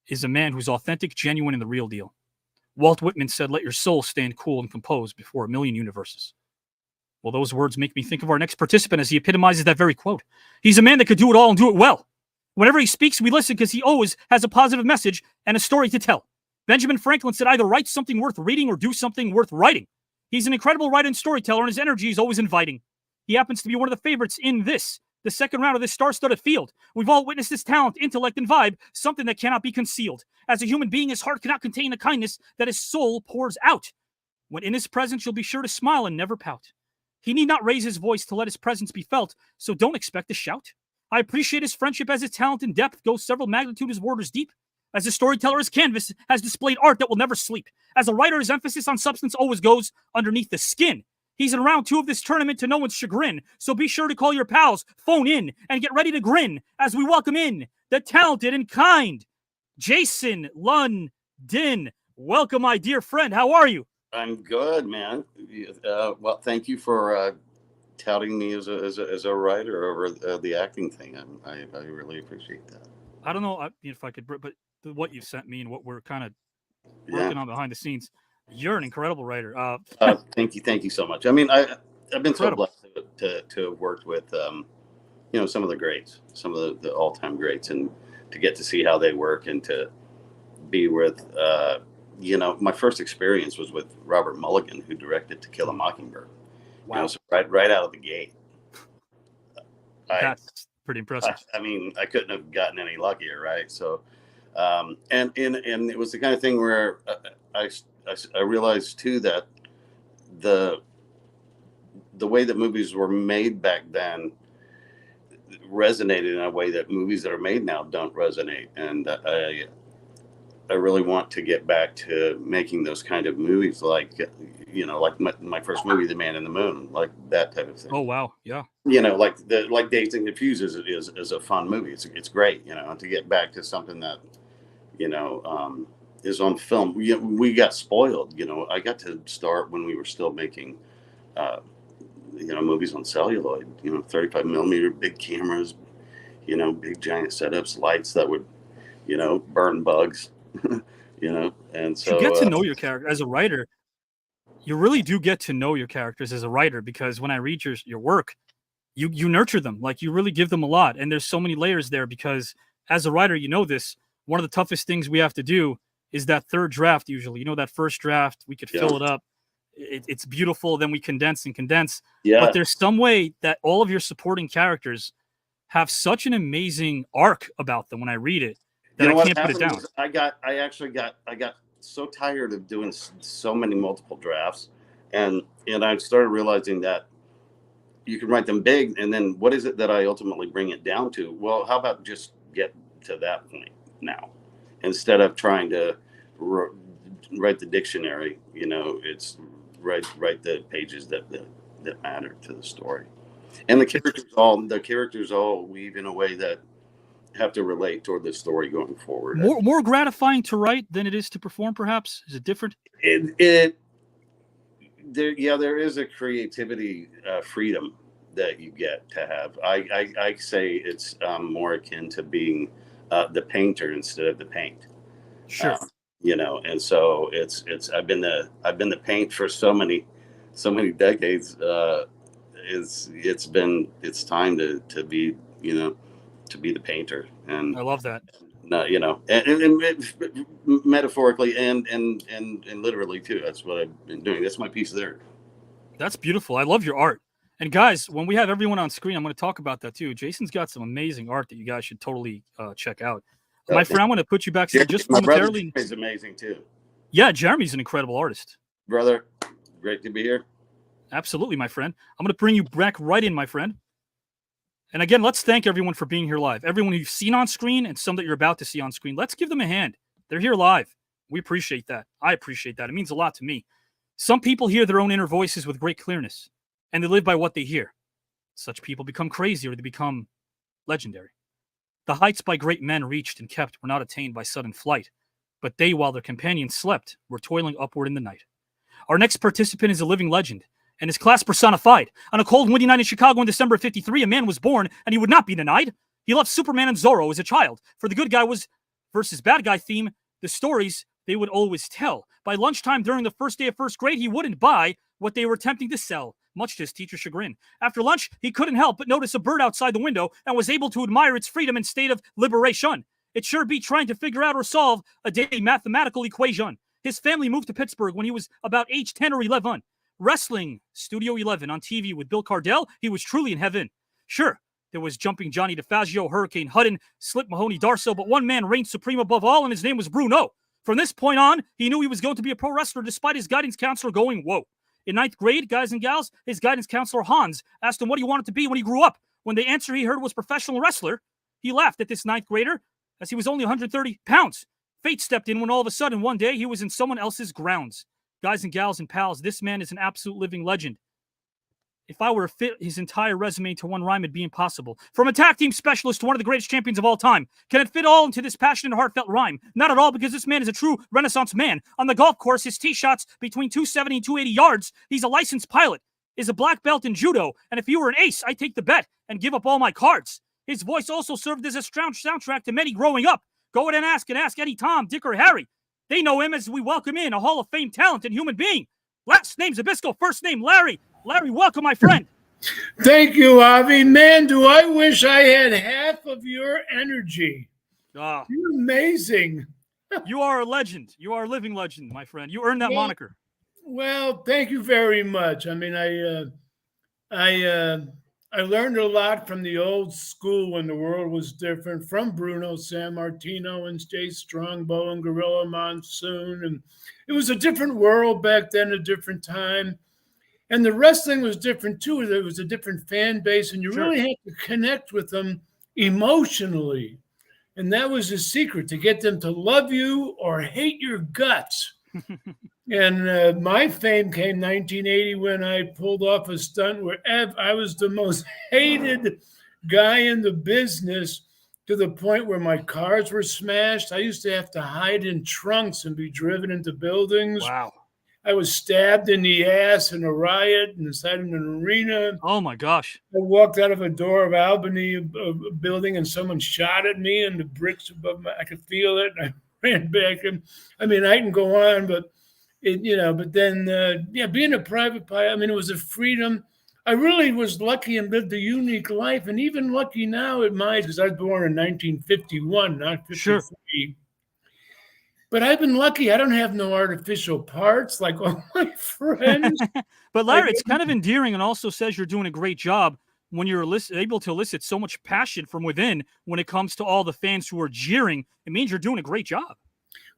is a man who's authentic, genuine, and the real deal. Walt Whitman said, "Let your soul stand cool and composed before a million universes." Well, those words make me think of our next participant as he epitomizes that very quote. He's a man that could do it all and do it well. Whenever he speaks, we listen because he always has a positive message and a story to tell. Benjamin Franklin said, either write something worth reading or do something worth writing. He's an incredible writer and storyteller, and his energy is always inviting. He happens to be one of the favorites in the second round of this star-studded field. We've all witnessed his talent, intellect, and vibe, something that cannot be concealed. As a human being, his heart cannot contain the kindness that his soul pours out. When in his presence, you'll be sure to smile and never pout. He need not raise his voice to let his presence be felt, so don't expect a shout. I appreciate his friendship as his talent and depth goes several magnitudes waters deep. As a storyteller, his canvas has displayed art that will never sleep. As a writer, his emphasis on substance always goes underneath the skin. He's in round 2 of this tournament to no one's chagrin, so be sure to call your pals, phone in, and get ready to grin as we welcome in the talented and kind Jason London. Welcome, my dear friend. How are you? I'm good, man. Well, thank you for touting me as a writer over the acting thing. I really appreciate that. I don't know if I could, but what you sent me and what we're kind of working on behind the scenes, you're an incredible writer. Thank you so much. I mean, I've been so blessed to have worked with some of the greats, some of the all-time greats, and get to see how they work and to be with, my first experience was with Robert Mulligan, who directed To Kill a Mockingbird. Wow. So right out of the gate. That's pretty impressive. I mean, I couldn't have gotten any luckier, right? So, and it was the kind of thing where I realized too that the way that movies were made back then resonated in a way that movies that are made now don't resonate, and I really want to get back to making those kind of movies, like my first movie, The Man in the Moon, like that type of thing. Oh wow, yeah. Like Dazed and Confused is a fun movie. It's great, and to get back to something that is on film. We got spoiled. I got to start when we were still making movies on celluloid. 35 millimeter, big cameras, big giant setups, lights that would burn bugs. And so you get to know your character as a writer. You really do get to know your characters as a writer, because when I read your work, you nurture them. Like, you really give them a lot, and there's so many layers there, because as a writer, this, one of the toughest things we have to do is that third draft. Usually, that first draft, we could fill it up. It's beautiful. Then we condense. Yeah. But there's some way that all of your supporting characters have such an amazing arc about them when I read it that I can't put it down. I got so tired of doing so many multiple drafts, and I started realizing that you can write them big, and then what is it that I ultimately bring it down to? Well, how about just get to that point now, instead of trying to write the dictionary? It's write the pages that matter to the story, and the characters all weave in a way that have to relate toward the story going forward. More gratifying to write than it is to perform, perhaps? Is it different? There is a creativity freedom that you get to have. I say it's more akin to being the painter instead of the paint. Sure. And so it's I've been the paint for so many decades. It's time to be to be the painter. And I love that. And metaphorically and literally too. That's what I've been doing. That's my piece there. That's beautiful. I love your art. And guys, when we have everyone on screen, I'm going to talk about that too. Jason's got some amazing art that you guys should totally check out. My friend, I'm going to put you backstage just momentarily. My brother is amazing too. Yeah, Jeremy's an incredible artist. Brother, great to be here. Absolutely, my friend. I'm going to bring you back right in, my friend. And again, let's thank everyone for being here live. Everyone you've seen on screen and some that you're about to see on screen. Let's give them a hand. They're here live. We appreciate that. I appreciate that. It means a lot to me. Some people hear their own inner voices with great clearness, and they live by what they hear. Such people become crazy, or they become legendary. The heights by great men reached and kept were not attained by sudden flight, but they, while their companions slept, were toiling upward in the night. Our next participant is a living legend, and his class personified. On a cold, windy night in Chicago in December of '53, a man was born, and he would not be denied. He loved Superman and Zorro as a child. For the good guy was versus bad guy theme, the stories they would always tell. By lunchtime during the first day of first grade, he wouldn't buy what they were attempting to sell, much to his teacher's chagrin. After lunch, he couldn't help but notice a bird outside the window and was able to admire its freedom and state of liberation. It sure beat trying to figure out or solve a daily mathematical equation. His family moved to Pittsburgh when he was about age 10 or 11. Wrestling, Studio 11 on TV with Bill Cardell, he was truly in heaven. Sure, there was Jumping Johnny DeFazio, Hurricane Hutton, Slip Mahoney Darso, but one man reigned supreme above all, and his name was Bruno. From this point on, he knew he was going to be a pro wrestler despite his guidance counselor going, whoa. In 9th grade, guys and gals, his guidance counselor Hans asked him what he wanted to be when he grew up. When the answer he heard was professional wrestler, he laughed at this 9th grader as he was only 130 pounds. Fate stepped in when all of a sudden one day he was in someone else's grounds. Guys and gals and pals, this man is an absolute living legend. If I were to fit his entire resume into one rhyme, it'd be impossible. From a tag team specialist to one of the greatest champions of all time, can it fit all into this passionate, heartfelt rhyme? Not at all, because this man is a true Renaissance man. On the golf course, his tee shots between 270 and 280 yards. He's a licensed pilot, is a black belt in judo, and if you were an ace, I'd take the bet and give up all my cards. His voice also served as a soundtrack to many growing up. Go ahead and ask any Tom, Dick, or Harry. They know him as we welcome in a Hall of Fame talent and human being. Last name Zbyszko, first name Larry. Larry, welcome, my friend. Thank you, Avi. Man, do I wish I had half of your energy. Ah, You're amazing. You are a legend. You are a living legend, my friend. You earned that moniker. Well, thank you very much. I mean, I learned a lot from the old school when the world was different, from Bruno Sammartino and Jay Strongbow and Gorilla Monsoon. And it was a different world back then, a different time. And the wrestling was different too. There was a different fan base, and you really had to connect with them emotionally. And that was the secret, to get them to love you or hate your guts. And my fame came 1980 when I pulled off a stunt where I was the most hated guy in the business, to the point where my cars were smashed. I used to have to hide in trunks and be driven into buildings. Wow. I was stabbed in the ass in a riot inside of an arena. Oh, my gosh. I walked out of a door of Albany a building, and someone shot at me, and the bricks above I could feel it. And I ran back. And I mean, I can go on, but but then, being a private pilot, I mean, it was a freedom. I really was lucky and lived a unique life, and even lucky now at my age, because I was born in 1951, not 53. Sure. But I've been lucky. I don't have no artificial parts like all my friends. But Larry, it's kind of endearing, and also says you're doing a great job when you're able to elicit so much passion from within when it comes to all the fans who are jeering. It means you're doing a great job.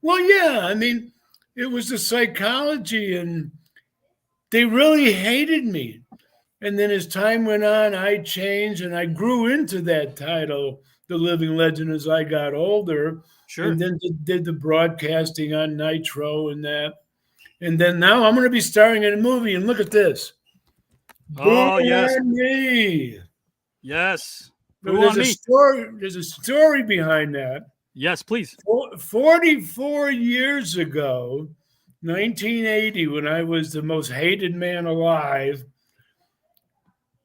Well, yeah. I mean, it was the psychology, and they really hated me. And then as time went on, I changed, and I grew into that title, the living legend, as I got older. Sure. And then did the broadcasting on Nitro and that. And then now I'm going to be starring in a movie, and look at this. Oh, yes. Me. Yes. There's a story behind that. Yes, please. 44 years ago, 1980, when I was the most hated man alive,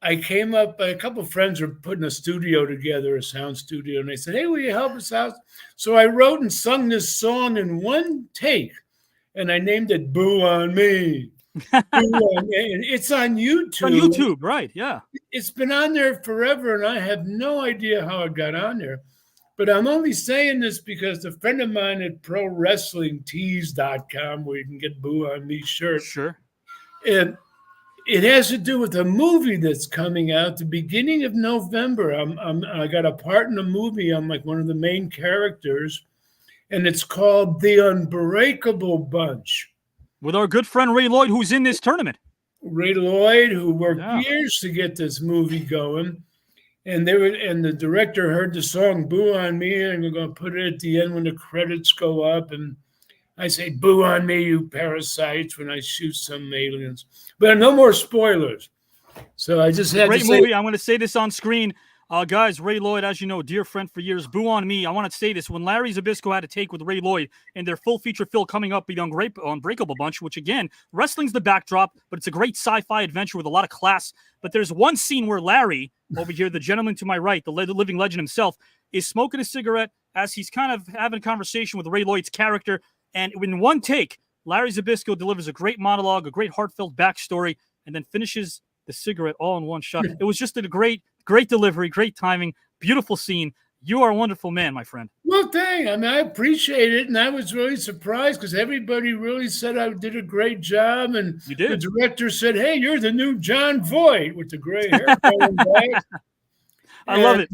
I came up, a couple of friends were putting a studio together, a sound studio, and they said, hey, will you help us out? So I wrote and sung this song in one take, and I named it Boo on Me. Boo on Me. And it's on YouTube. It's on YouTube, right, yeah. It's been on there forever, and I have no idea how it got on there. But I'm only saying this because a friend of mine at ProWrestlingTees.com, where you can get Boo on Me shirts. Sure. And it has to do with a movie that's coming out the beginning of November. I got a part in the movie. I'm like one of the main characters, and it's called The Unbreakable Bunch. With our good friend Ray Lloyd, who's in this tournament. Ray Lloyd, who worked years to get this movie going. And the director heard the song Boo on Me, and we're going to put it at the end when the credits go up. And I say, boo on me, you parasites, when I shoot some aliens. But no more spoilers. So I just had great to say. Movie. I'm going to say this on screen. Guys, Ray Lloyd, as you know, dear friend for years, Boo on Me. I want to say this. When Larry Zbyszko had to take with Ray Lloyd and their full feature film coming up, The Unbreakable Bunch, which again, wrestling's the backdrop, but it's a great sci-fi adventure with a lot of class. But there's one scene where Larry, over here, the gentleman to my right, the living legend himself, is smoking a cigarette as he's kind of having a conversation with Ray Lloyd's character. And in one take, Larry Zbyszko delivers a great monologue, a great heartfelt backstory, and then finishes the cigarette all in one shot. It was just a great delivery, great timing, beautiful scene. You are a wonderful man, my friend. Well, I mean, I appreciate it, and I was really surprised because everybody really said I did a great job, and you did. The director said, hey, you're the new John Voight with the gray hair going back. I love it.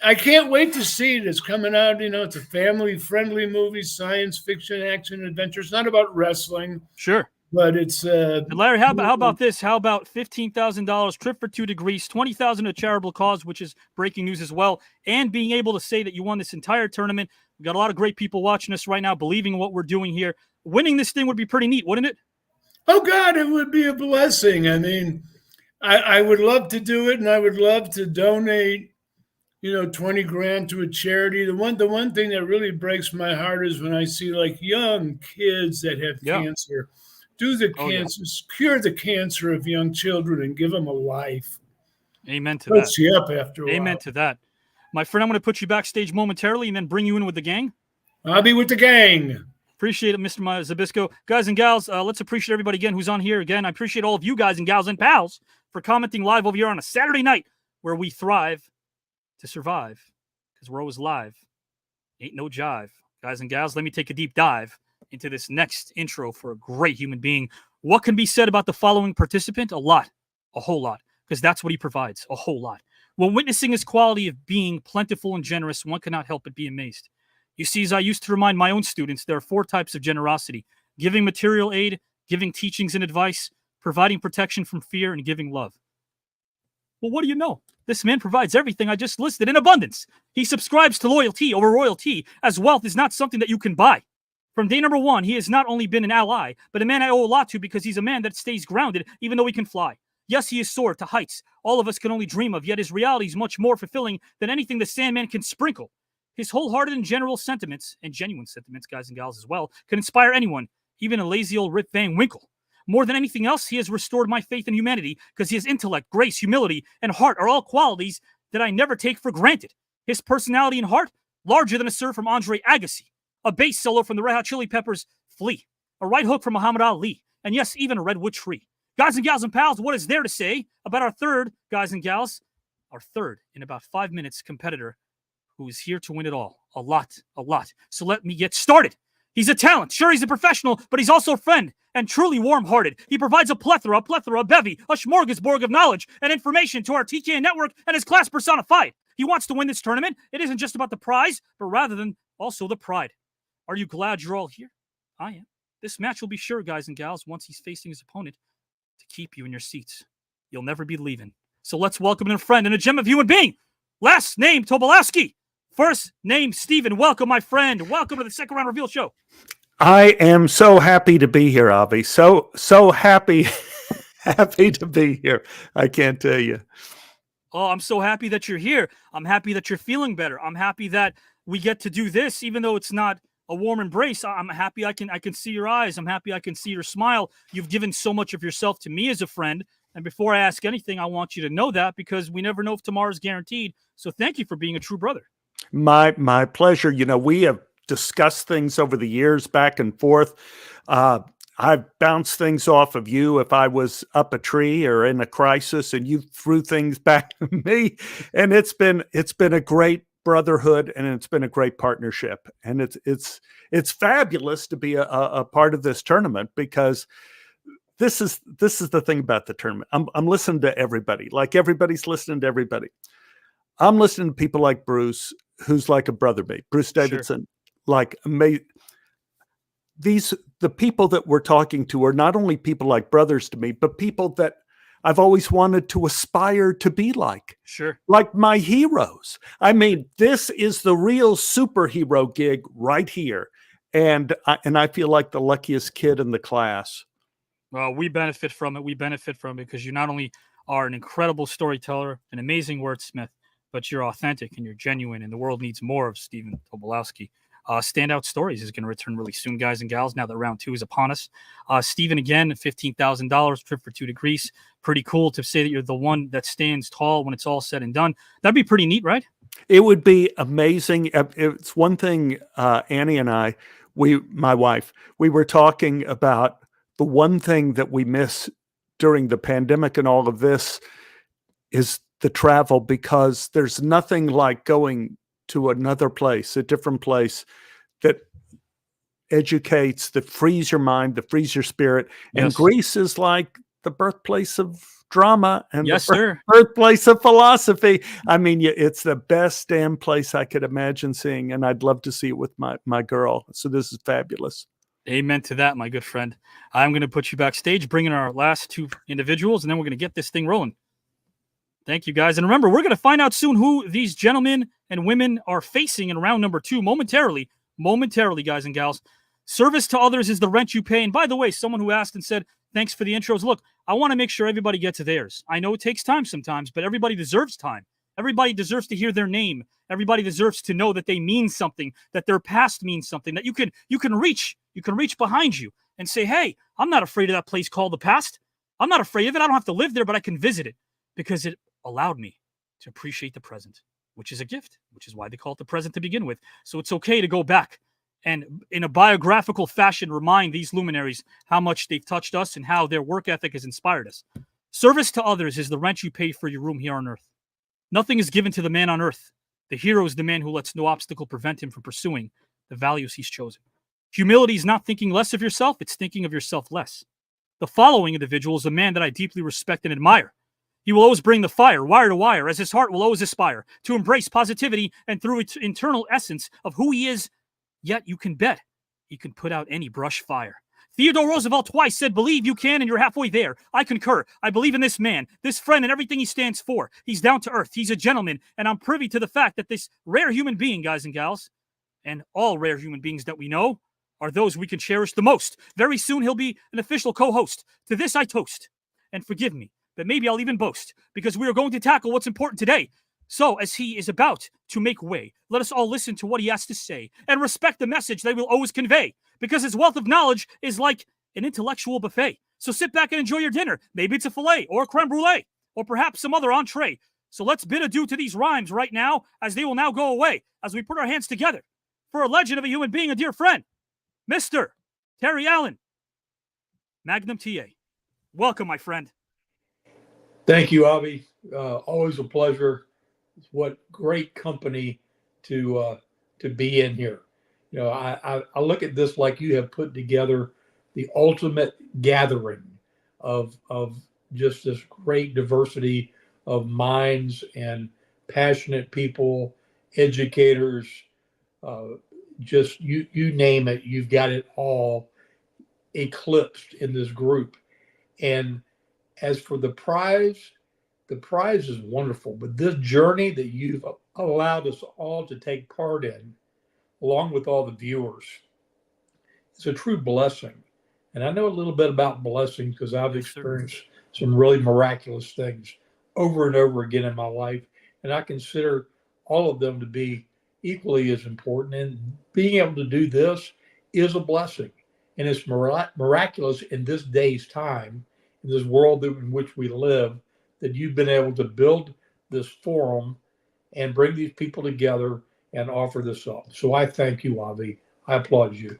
I can't wait to see it. It's coming out. It's a family-friendly movie, science fiction, action, adventure. It's not about wrestling. Sure. But it's and Larry, how about this? How about $15,000 trip for 2 to Greece, $20,000 to charitable cause, which is breaking news as well, and being able to say that you won this entire tournament. We got a lot of great people watching us right now, believing in what we're doing here. Winning this thing would be pretty neat, wouldn't it? Oh God, it would be a blessing. I mean, I would love to do it, and I would love to donate, $20,000 to a charity. The one thing that really breaks my heart is when I see like young kids that have cancer. Do the cancer, cure the cancer of young children and give them a life. Amen to Puts that. you up after a while. Amen to that. My friend, I'm going to put you backstage momentarily and then bring you in with the gang. I'll be with the gang. Appreciate it, Mr. Zbyszko. Guys and gals, let's appreciate everybody again who's on here. Again, I appreciate all of you guys and gals and pals for commenting live over here on a Saturday night where we thrive to survive because we're always live Ain't no jive. Guys and gals, let me take a deep dive into this next intro for a great human being. What can be said about the following participant? A lot, a whole lot, because that's what he provides, a whole lot. When witnessing his quality of being plentiful and generous, one cannot help but be amazed. You see, as I used to remind my own students, there are 4 types of generosity: giving material aid, giving teachings and advice, providing protection from fear, and giving love. Well, what do you know? This man provides everything I just listed in abundance. He subscribes to loyalty over royalty, as wealth is not something that you can buy. From day number 1, he has not only been an ally, but a man I owe a lot to because he's a man that stays grounded even though he can fly. Yes, he is soared to heights all of us can only dream of, yet his reality is much more fulfilling than anything the Sandman can sprinkle. His wholehearted and general sentiments, and genuine sentiments, guys and gals as well, can inspire anyone, even a lazy old Rip Van Winkle. More than anything else, he has restored my faith in humanity because his intellect, grace, humility, and heart are all qualities that I never take for granted. His personality and heart, larger than a serve from Andre Agassi, a bass solo from the Red Hot Chili Peppers' Flea, a right hook from Muhammad Ali, and yes, even a redwood tree. Guys and gals and pals, what is there to say about our third, guys and gals, our third in about 5 minutes competitor who is here to win it all? A lot. So let me get started. He's a talent. Sure, he's a professional, but he's also a friend and truly warm-hearted. He provides a plethora, a bevy, a smorgasbord of knowledge and information to our TKN network and his class personified. He wants to win this tournament. It isn't just about the prize, but rather than also the pride. Are you glad you're all here? I am. This match will be sure, guys and gals, once he's facing his opponent, to keep you in your seats. You'll never be leaving. So let's welcome in a friend and a gem of human being. Last name, Tobolowsky. First name, Steven. Welcome, my friend. Welcome to the second round reveal show. I am so happy to be here, Avi. So happy, happy to be here. I can't tell you. Oh, I'm so happy that you're here. I'm happy that you're feeling better. I'm happy that we get to do this, even though it's not a warm embrace. I'm happy I can see your eyes. I'm happy I can see your smile. You've given so much of yourself to me as a friend. And before I ask anything, I want you to know that because we never know if tomorrow's guaranteed. So thank you for being a true brother. My pleasure. You know, we have discussed things over the years back and forth. I've bounced things off of you if I was up a tree or in a crisis, and you threw things back to me. And it's been a great brotherhood, and it's been a great partnership. And it's fabulous to be a part of this tournament because this is the thing about the tournament. I'm listening to everybody, like everybody's listening to everybody. I'm listening to people like Bruce, who's like a brother mate. Bruce Davison, like the people that we're talking to are not only people like brothers to me, but people that I've always wanted to aspire to be like. Sure. Like my heroes. I mean, this is the real superhero gig right here. And I feel like the luckiest kid in the class. Well, we benefit from it. We benefit from it because you not only are an incredible storyteller, an amazing wordsmith, but you're authentic and you're genuine, and the world needs more of Steven Tobolowsky. Standout Stories is going to return really soon, guys and gals, now that round 2 is upon us. Steven, again, $15,000, trip for 2 to Greece. Pretty cool to say that you're the one that stands tall when it's all said and done. That'd be pretty neat, right? It would be amazing. It's one thing, Annie and I, my wife, we were talking about the one thing that we miss during the pandemic and all of this is the travel, because there's nothing like going to another place, a different place that educates, that frees your mind, that frees your spirit. Yes. And Greece is like the birthplace of drama and yes, the sir. birthplace of philosophy. I mean, it's the best damn place I could imagine seeing, and I'd love to see it with my girl. So this is fabulous. Amen to that, my good friend. I'm going to put you backstage, bring in our last 2 individuals, and then we're going to get this thing rolling. Thank you, guys. And remember, we're going to find out soon who these gentlemen and women are facing in round number 2 momentarily, guys and gals. Service to others is the rent you pay. And by the way, someone who asked and said, thanks for the intros. Look, I want to make sure everybody gets theirs. I know it takes time sometimes, but everybody deserves time. Everybody deserves to hear their name. Everybody deserves to know that they mean something, that their past means something, that you can reach behind you and say, hey, I'm not afraid of that place called the past. I'm not afraid of it. I don't have to live there, but I can visit it because it allowed me to appreciate the present, which is a gift, which is why they call it the present to begin with. So it's okay to go back and in a biographical fashion remind these luminaries how much they've touched us and how their work ethic has inspired us. Service to others is the rent you pay for your room here on earth. Nothing is given to the man on earth The hero is the man who lets no obstacle prevent him from pursuing the values he's chosen. Humility is not thinking less of yourself, it's thinking of yourself less. The following individual is a man that I deeply respect and admire. He will always bring the fire, wire to wire, as his heart will always aspire to embrace positivity and through its internal essence of who he is, yet you can bet he can put out any brush fire. Theodore Roosevelt twice said, believe you can, and you're halfway there. I concur. I believe in this man, this friend, and everything he stands for. He's down to earth. He's a gentleman, and I'm privy to the fact that this rare human being, guys and gals, and all rare human beings that we know, are those we can cherish the most. Very soon he'll be an official co-host. To this I toast. And forgive me, but maybe I'll even boast, because we are going to tackle what's important today. So, as he is about to make way, let us all listen to what he has to say and respect the message they will always convey, because his wealth of knowledge is like an intellectual buffet. So sit back and enjoy your dinner. Maybe it's a filet or a creme brulee or perhaps some other entree. So let's bid adieu to these rhymes right now, as they will now go away as we put our hands together for a legend of a human being, a dear friend, Mr. Terry Allen, Magnum TA. Welcome, my friend. Thank you, Avi. Always a pleasure. What great company to be in here. You know, I look at this like you have put together the ultimate gathering of just this great diversity of minds and passionate people, educators, just you name it, you've got it all eclipsed in this group. And as for the prize is wonderful, but this journey that you've allowed us all to take part in, along with all the viewers, it's a true blessing. And I know a little bit about blessings because I've experienced some really miraculous things over and over again in my life. And I consider all of them to be equally as important. And being able to do this is a blessing. And it's miraculous in this day's time, in this world in which we live, that you've been able to build this forum and bring these people together and offer this up. So I thank you, Avi. I applaud you.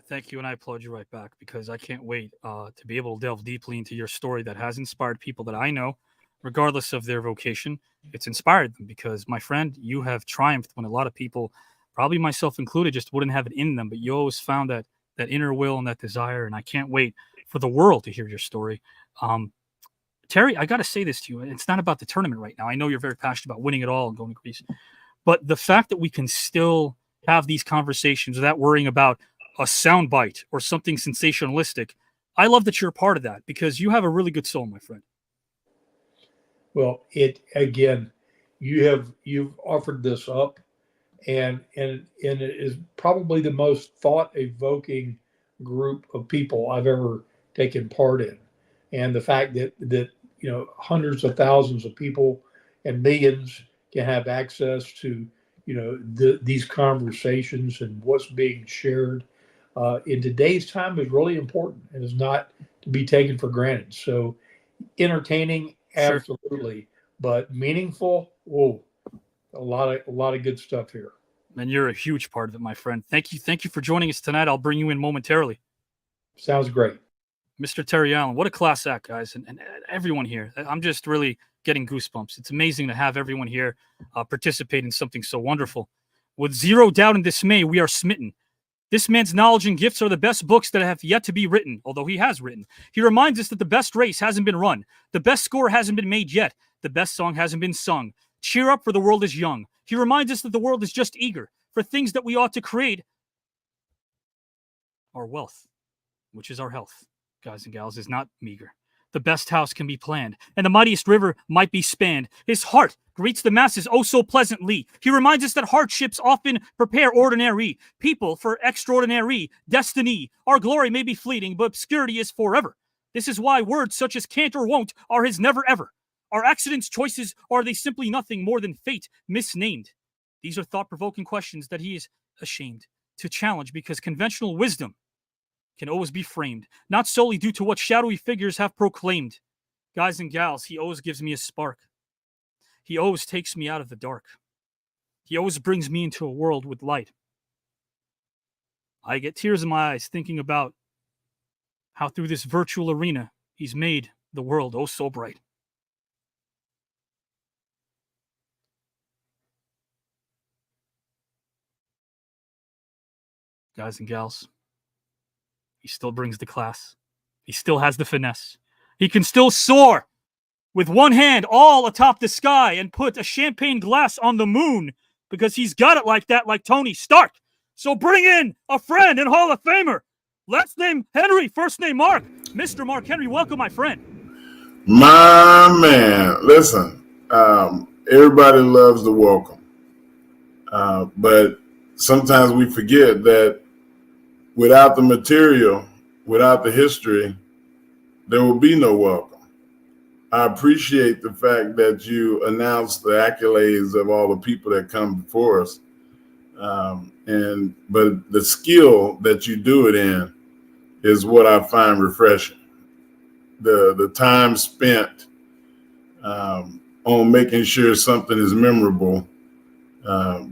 Thank you, and I applaud you right back, because I can't wait to be able to delve deeply into your story that has inspired people that I know, regardless of their vocation. It's inspired them because, my friend, you have triumphed when a lot of people, probably myself included, just wouldn't have it in them, but you always found that inner will and that desire, and I can't wait for the world to hear your story. Terry, I got to say this to you. It's not about the tournament right now. I know you're very passionate about winning it all and going to Greece. But the fact that we can still have these conversations without worrying about a soundbite or something sensationalistic, I love that you're a part of that, because you have a really good soul, my friend. Well, you've offered this up, and it is probably the most thought-evoking group of people I've ever taken part in. And the fact that you know, hundreds of thousands of people and millions can have access to, you know, these conversations and what's being shared in today's time is really important and is not to be taken for granted. So entertaining, absolutely, but meaningful. Whoa, a lot of good stuff here. And you're a huge part of it, my friend. Thank you for joining us tonight. I'll bring you in momentarily. Sounds great. Mr. Terry Allen, what a class act, guys, and everyone here. I'm just really getting goosebumps. It's amazing to have everyone here participate in something so wonderful. With zero doubt and dismay, we are smitten. This man's knowledge and gifts are the best books that have yet to be written, although he has written. He reminds us that the best race hasn't been run. The best score hasn't been made yet. The best song hasn't been sung. Cheer up, for the world is young. He reminds us that the world is just eager for things that we ought to create. Our wealth, which is our health, guys and gals, is not meager. The best house can be planned, and the mightiest river might be spanned. His heart greets the masses oh so pleasantly. He reminds us that hardships often prepare ordinary people for extraordinary destiny. Our glory may be fleeting, but obscurity is forever. This is why words such as can't or won't are his never ever. Are accidents choices, or are they simply nothing more than fate misnamed? These are thought-provoking questions that he is ashamed to challenge, because conventional wisdom can always be framed, not solely due to what shadowy figures have proclaimed. Guys and gals, he always gives me a spark. He always takes me out of the dark. He always brings me into a world with light. I get tears in my eyes thinking about how through this virtual arena, he's made the world oh so bright. guys and gals, he still brings the class. He still has the finesse. He can still soar with one hand all atop the sky and put a champagne glass on the moon because he's got it like that, like Tony Stark. So bring in a friend and Hall of Famer. Last name Henry, first name Mark. Mr. Mark Henry, welcome, my friend. My man, listen, everybody loves the welcome. But sometimes we forget that without the material, without the history, there will be no welcome. I appreciate the fact that you announced the accolades of all the people that come before us. But the skill that you do it in is what I find refreshing. The time spent on making sure something is memorable,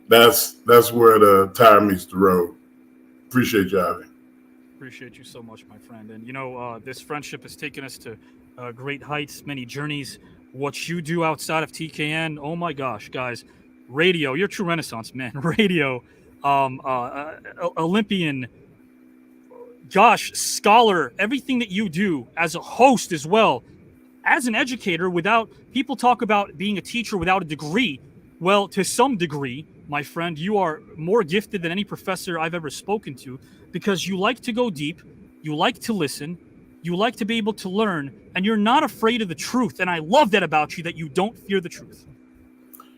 that's where the tire meets the road. Appreciate you, Ivy. Appreciate you so much, my friend. And, this friendship has taken us to great heights, many journeys. What you do outside of TKN, oh my gosh, guys. Radio, you're a true renaissance man. Radio, Olympian, gosh, scholar, everything that you do as a host as well, as an educator. Without people talk about being a teacher without a degree. Well, to some degree, my friend, you are more gifted than any professor I've ever spoken to because you like to go deep, you like to listen, you like to be able to learn, and you're not afraid of the truth. And I love that about you, that you don't fear the truth.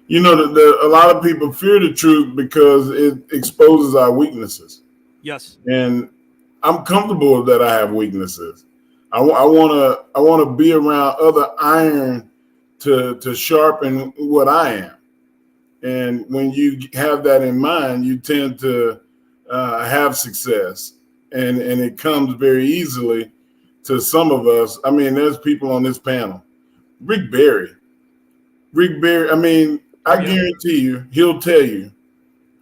You know, a lot of people fear the truth because it exposes our weaknesses. Yes. And I'm comfortable that I have weaknesses. I want to be around other iron to sharpen what I am. And when you have that in mind, you tend to have success. And it comes very easily to some of us. I mean, there's people on this panel. Rick Barry, I mean, I guarantee you, he'll tell you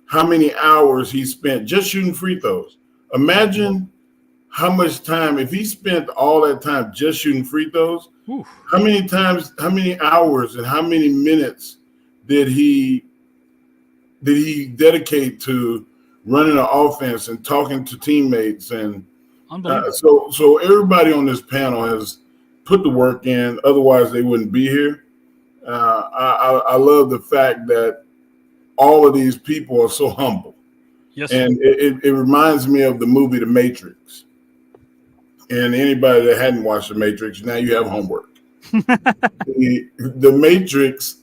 how many hours he spent just shooting free throws. Imagine how much time, if he spent all that time just shooting free throws, how many hours and how many minutes did he dedicate to running an offense and talking to teammates? And so everybody on this panel has put the work in, otherwise they wouldn't be here. I love the fact that all of these people are so humble. Yes. And it reminds me of the movie The Matrix. And anybody that hadn't watched The Matrix, now you have homework. The Matrix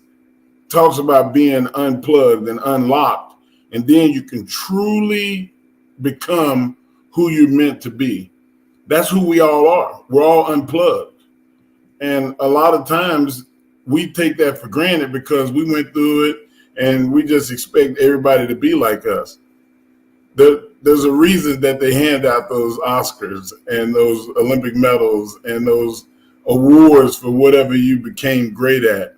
talks about being unplugged and unlocked, and then you can truly become who you're meant to be. That's who we all are. We're all unplugged. And a lot of times we take that for granted because we went through it and we just expect everybody to be like us. There's a reason that they hand out those Oscars and those Olympic medals and those awards for whatever you became great at.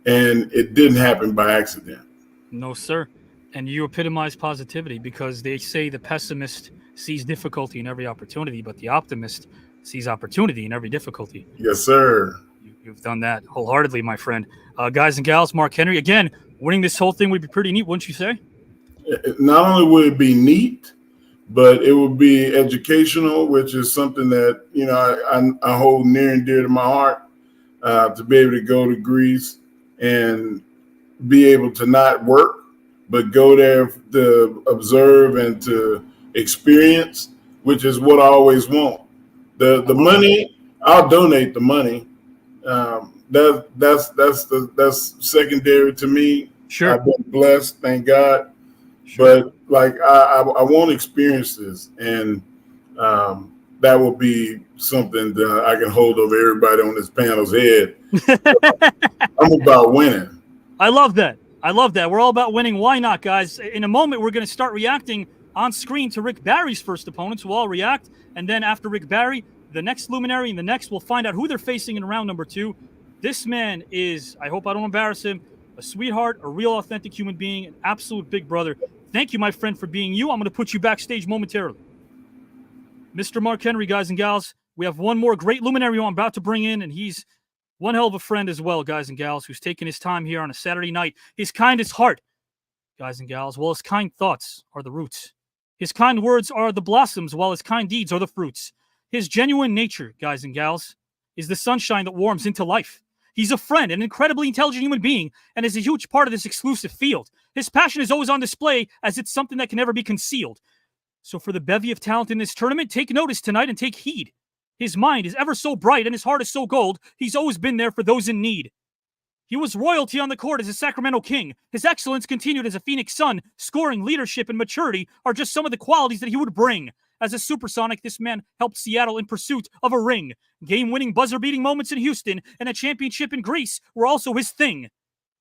And it didn't happen by accident. No, sir. And you epitomize positivity because they say the pessimist sees difficulty in every opportunity, but the optimist sees opportunity in every difficulty. Yes, sir. You've done that wholeheartedly, my friend. Guys and gals, Mark Henry, again, winning this whole thing would be pretty neat, wouldn't you say? Not only would it be neat, but it would be educational, which is something that, you know, I hold near and dear to my heart, to be able to go to Greece and be able to not work, but go there to observe and to experience, which is what I always want. The money, I'll donate the money. That's secondary to me. Sure. I've been blessed, thank God. Sure. But like I want experiences, and that will be something that I can hold over everybody on this panel's head. I'm about winning. I love that. We're all about winning. Why not, guys? In a moment, we're going to start reacting on screen to Rick Barry's first opponents. We'll all react. And then after Rick Barry, the next luminary and the next, we'll find out who they're facing in round number 2. This man is, I hope I don't embarrass him, a sweetheart, a real authentic human being, an absolute big brother. Thank you, my friend, for being you. I'm going to put you backstage momentarily. Mr. Mark Henry, guys and gals, we have one more great luminary I'm about to bring in, and he's one hell of a friend as well, guys and gals, who's taken his time here on a Saturday night. His kindest heart, guys and gals, well, his kind thoughts are the roots. His kind words are the blossoms, while his kind deeds are the fruits. His genuine nature, guys and gals, is the sunshine that warms into life. He's a friend, an incredibly intelligent human being, and is a huge part of this exclusive field. His passion is always on display, as it's something that can never be concealed. So for the bevy of talent in this tournament, take notice tonight and take heed. His mind is ever so bright and his heart is so gold, he's always been there for those in need. He was royalty on the court as a Sacramento King. His excellence continued as a Phoenix Sun. Scoring, leadership, and maturity are just some of the qualities that he would bring. As a supersonic, this man helped Seattle in pursuit of a ring. Game-winning, buzzer-beating moments in Houston and a championship in Greece were also his thing.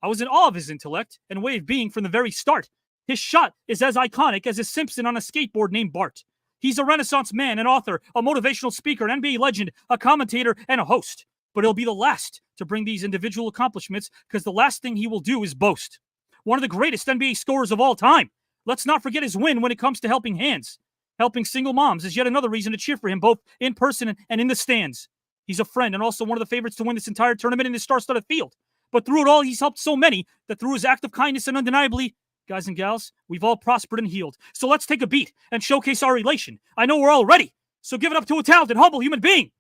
I was in awe of his intellect and way of being from the very start. His shot is as iconic as a Simpson on a skateboard named Bart. He's a Renaissance man, an author, a motivational speaker, an NBA legend, a commentator, and a host. But he'll be the last to bring these individual accomplishments because the last thing he will do is boast. One of the greatest NBA scorers of all time. Let's not forget his win when it comes to helping hands. Helping single moms is yet another reason to cheer for him, both in person and in the stands. He's a friend and also one of the favorites to win this entire tournament in this star-studded field. But through it all, he's helped so many that through his act of kindness and undeniably, guys and gals, we've all prospered and healed. So let's take a beat and showcase our elation. I know we're all ready, so give it up to a talented, humble human being.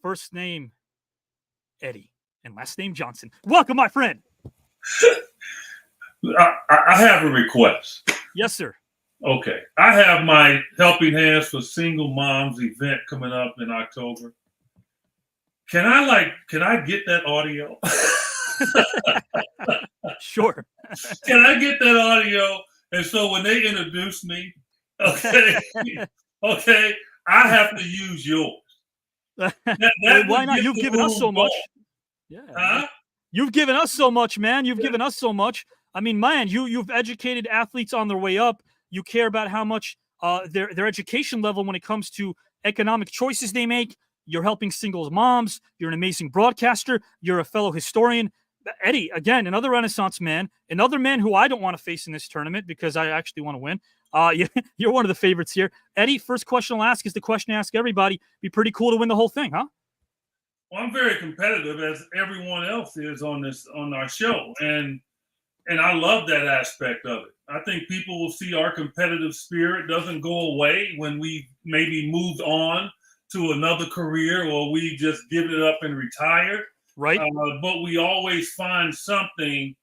First name, Eddie, and last name, Johnson. Welcome, my friend. I have a request. Yes, sir. Okay. I have my Helping Hands for Single Moms event coming up in October. Can I get that audio? Sure. Can I get that audio? And so when they introduce me, okay, I have to use yours. Why not? You've given us so much. Yeah. Huh? You've given us so much, man. You've given us so much. I mean, man, you've educated athletes on their way up. You care about how much their education level when it comes to economic choices they make. You're helping singles moms. You're an amazing broadcaster. You're a fellow historian. Eddie, again, another Renaissance man, another man who I don't want to face in this tournament because I actually want to win. You're one of the favorites here. Eddie, first question I'll ask is the question I ask everybody. Be pretty cool to win the whole thing, huh? Well, I'm very competitive, as everyone else is on our show, and I love that aspect of it. I think people will see our competitive spirit doesn't go away when we maybe moved on to another career or we just give it up and retire. Right. But we always find something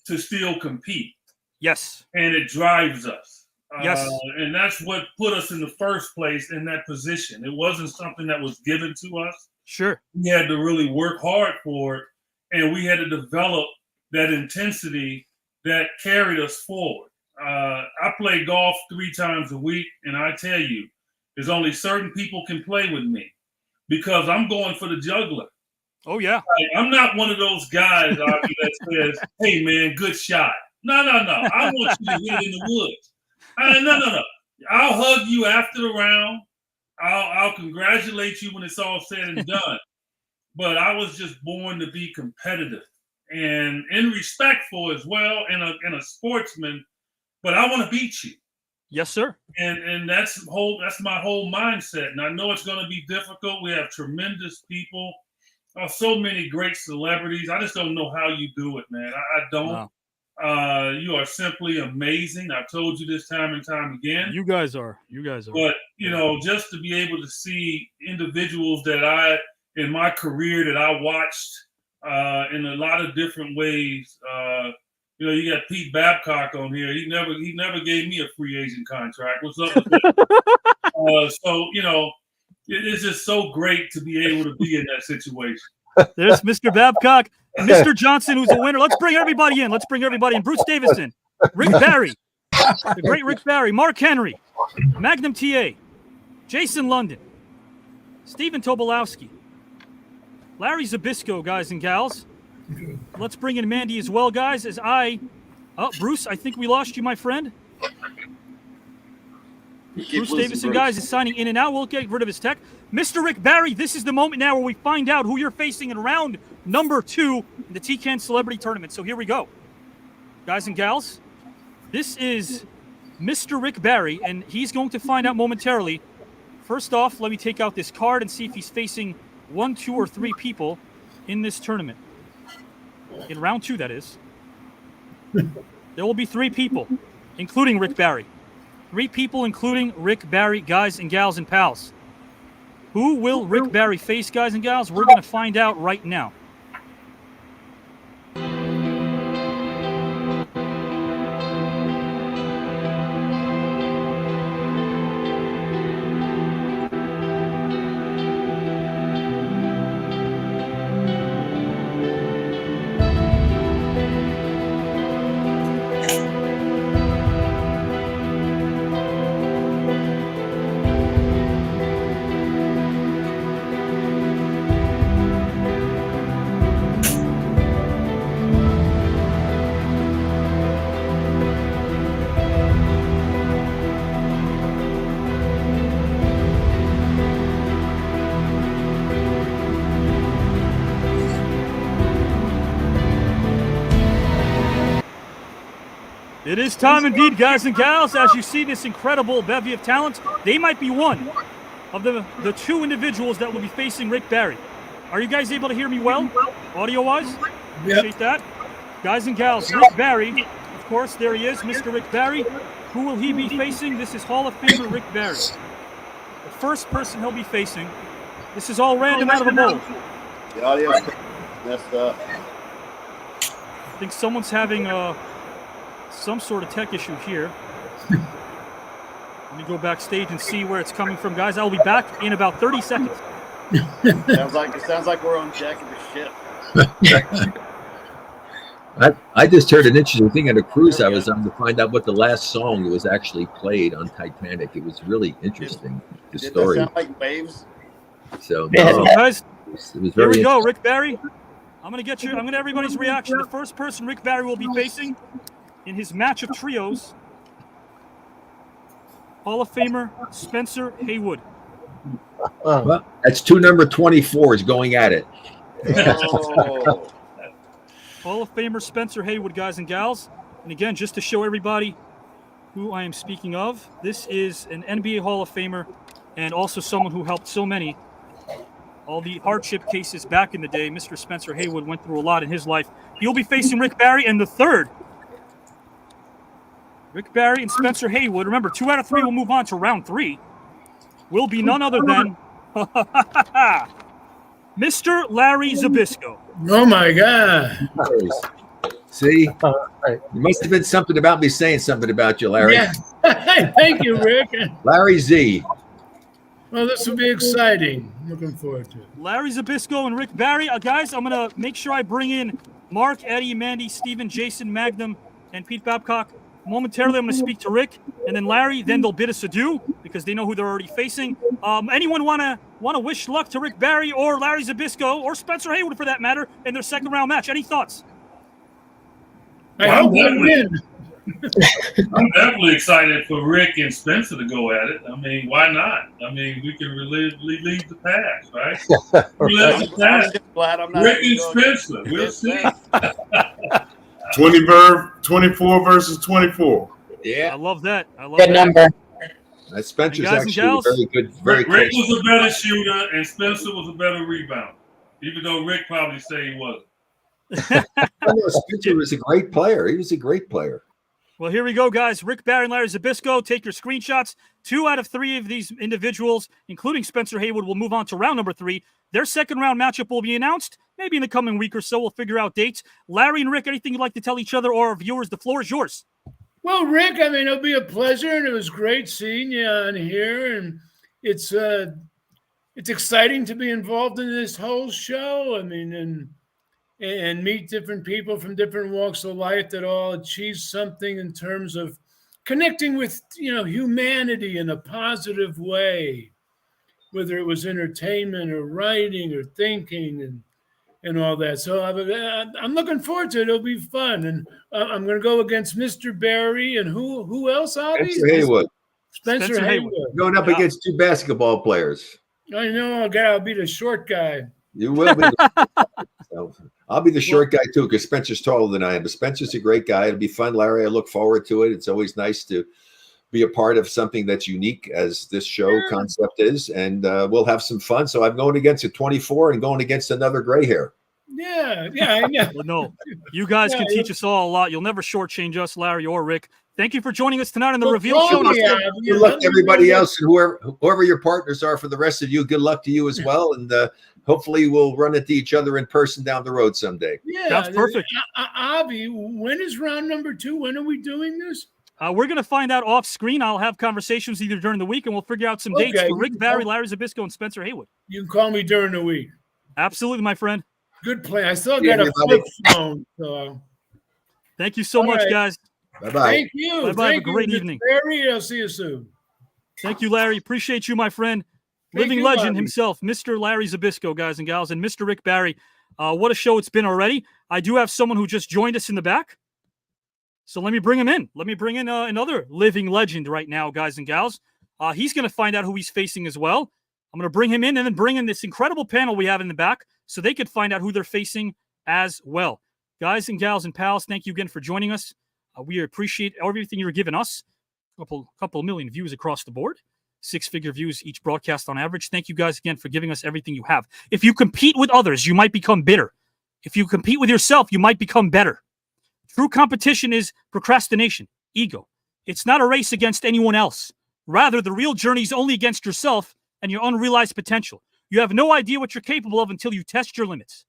to still compete. Yes. And it drives us. Yes. And that's what put us in the first place in that position. It wasn't something that was given to us. Sure. We had to really work hard for it. And we had to develop that intensity that carried us forward. I play golf 3 times a week. And I tell you, there's only certain people can play with me because I'm going for the juggler. Oh, yeah. I'm not one of those guys that says, hey, man, good shot. No. I want you to hit it in the woods. No. I'll hug you after the round. I'll congratulate you when it's all said and done. But I was just born to be competitive and respectful as well, and a sportsman. But I want to beat you. Yes, sir. And that's my whole mindset. And I know it's going to be difficult. We have tremendous people. So many great celebrities. I just don't know how you do it, man. I don't. Wow. You are simply amazing. I've told you this time and time again. You guys are. But, just to be able to see individuals that in my career that I watched in a lot of different ways. You got Pete Babcock on here. He never gave me a free agent contract. What's up with that? It's just so great to be able to be in that situation. There's Mr. Babcock, Mr. Johnson, who's a winner. Let's bring everybody in. Bruce Davison, Rick Barry, the great Rick Barry, Mark Henry, Magnum TA, Jason London, Stephen Tobolowsky, Larry Zbyszko, guys and gals. Let's bring in Mandy as well, guys, Bruce, I think we lost you, my friend. Bruce Davison, guys, is signing in and out. We'll get rid of his tech. Mr. Rick Barry, this is the moment now where we find out who you're facing in round number 2 in the TCAN Celebrity Tournament. So here we go. Guys and gals, this is Mr. Rick Barry, and he's going to find out momentarily. First off, let me take out this card and see if he's facing 1, 2, or 3 people in this tournament. In round 2, that is. There will be 3 people, including Rick Barry. 3 people, including Rick Barry, guys and gals and pals. Who will Rick Barry face, guys and gals? We're going to find out right now. It is time indeed, guys and gals. As you see this incredible bevy of talent, they might be one of the 2 individuals that will be facing Rick Barry. Are you guys able to hear me well, audio-wise? Appreciate that. Guys and gals, Rick Barry, of course, there he is, Mr. Rick Barry. Who will he be facing? This is Hall of Famer Rick Barry. The first person he'll be facing. This is all random out of a bowl. The audio's messed up. I think someone's having some sort of tech issue here. Let me go backstage and see where it's coming from, guys. I'll be back in about 30 seconds. sounds like we're on Jack and the ship. I just heard an interesting thing on a cruise I was on to find out what the last song that was actually played on Titanic. It was really interesting, the story. Did that sound like waves? So, guys, it was very here we go, interesting. Rick Barry. I'm going to get everybody's reaction. The first person Rick Barry will be facing in his match of trios, Hall of Famer Spencer Haywood. Well, that's 2 number 24s going at it. Oh. Hall of Famer Spencer Haywood, guys and gals. And again, just to show everybody who I am speaking of, this is an NBA Hall of Famer and also someone who helped so many. All the hardship cases back in the day, Mr. Spencer Haywood went through a lot in his life. He'll be facing Rick Barry, and the third, Rick Barry and Spencer Haywood. Remember, 2 out of 3 will move on to round 3. Will be none other than Mr. Larry Zbyszko. Oh my God! See, it must have been something about me saying something about you, Larry. Yeah. Thank you, Rick. Larry Z. Well, this will be exciting. Looking forward to it. Larry Zbyszko and Rick Barry. Guys, I'm going to make sure I bring in Mark, Eddie, Mandy, Steven, Jason, Magnum, and Pete Babcock. Momentarily, I'm going to speak to Rick, and then Larry. Then they'll bid us adieu because they know who they're already facing. Anyone want to wish luck to Rick Barry or Larry Zbyszko or Spencer Haywood for that matter in their second round match? Any thoughts? I win. I'm definitely excited for Rick and Spencer to go at it. I mean, why not? I mean, we can relive the past, right? Relive the past. Glad I'm not Rick and Spencer. We'll see. 24 versus 24. Yeah, I love that. I love Good that. number. Spencer's guys and actually gals, very good. Very Rick close. was a better shooter and Spencer was a better rebounder, even though Rick probably say he wasn't. Spencer was a great player. He was a great player. Well, here we go, guys. Rick Barry and Larry Zbyszko, take your screenshots. 2 out of 3 of these individuals, including Spencer Haywood, will move on to round number 3. Their second round matchup will be announced maybe in the coming week or so. We'll figure out dates. Larry and Rick, anything you'd like to tell each other or our viewers? The floor is yours. Well, Rick, I mean, it'll be a pleasure, and it was great seeing you on here, and it's exciting to be involved in this whole show. I mean, and meet different people from different walks of life that all achieve something in terms of connecting with, humanity in a positive way, whether it was entertainment or writing or thinking and all that. So I'm looking forward to it. It'll be fun. And I'm going to go against Mr. Barry and who else, Avi? Spencer Haywood. Spencer Haywood. Going up against 2 basketball players. I know. I'll be the short guy. You will be. So, I'll be the short guy too, because Spencer's taller than I am. But Spencer's a great guy. It'll be fun, Larry. I look forward to it. It's always nice to be a part of something that's unique as this show concept is, and we'll have some fun. So I'm going against a 24 and going against another gray hair. Yeah, I know. Well, no, you guys can teach us all a lot. You'll never shortchange us, Larry or Rick. Thank you for joining us tonight on the Well, Reveal call Show. me, Abby, Good and luck let to me know everybody what- else and whoever your partners are. For the rest of you, good luck to you as well. And hopefully we'll run into each other in person down the road someday. Yeah, Sounds perfect. Avi, when is round number 2? When are we doing this? We're going to find out off screen. I'll have conversations either during the week, and we'll figure out some dates Okay, for you Rick can Barry, call- Larry Zbyszko, and Spencer Haywood. You can call me during the week. Absolutely, my friend. Good plan. I still Yeah, got a flip everybody. phone. So. Thank you so All much, right. guys. Bye-bye. Thank you. Bye-bye. Have a Thank you, great Mr. evening. Barry. I'll see you soon. Thank you, Larry. Appreciate you, my friend. Thank Living you, legend Larry. himself, Mr. Larry Zbyszko, guys and gals, and Mr. Rick Barry. What a show it's been already. I do have someone who just joined us in the back. So let me bring him in. Let me bring in another living legend right now, guys and gals. He's going to find out who he's facing as well. I'm going to bring him in and then bring in this incredible panel we have in the back so they could find out who they're facing as well. Guys and gals and pals, thank you again for joining us. We appreciate everything you're giving us. A couple million views across the board. 6-figure views each broadcast on average. Thank you guys again for giving us everything you have. If you compete with others, you might become bitter. If you compete with yourself, you might become better. True competition is procrastination, ego. It's not a race against anyone else. Rather, the real journey is only against yourself and your unrealized potential. You have no idea what you're capable of until you test your limits.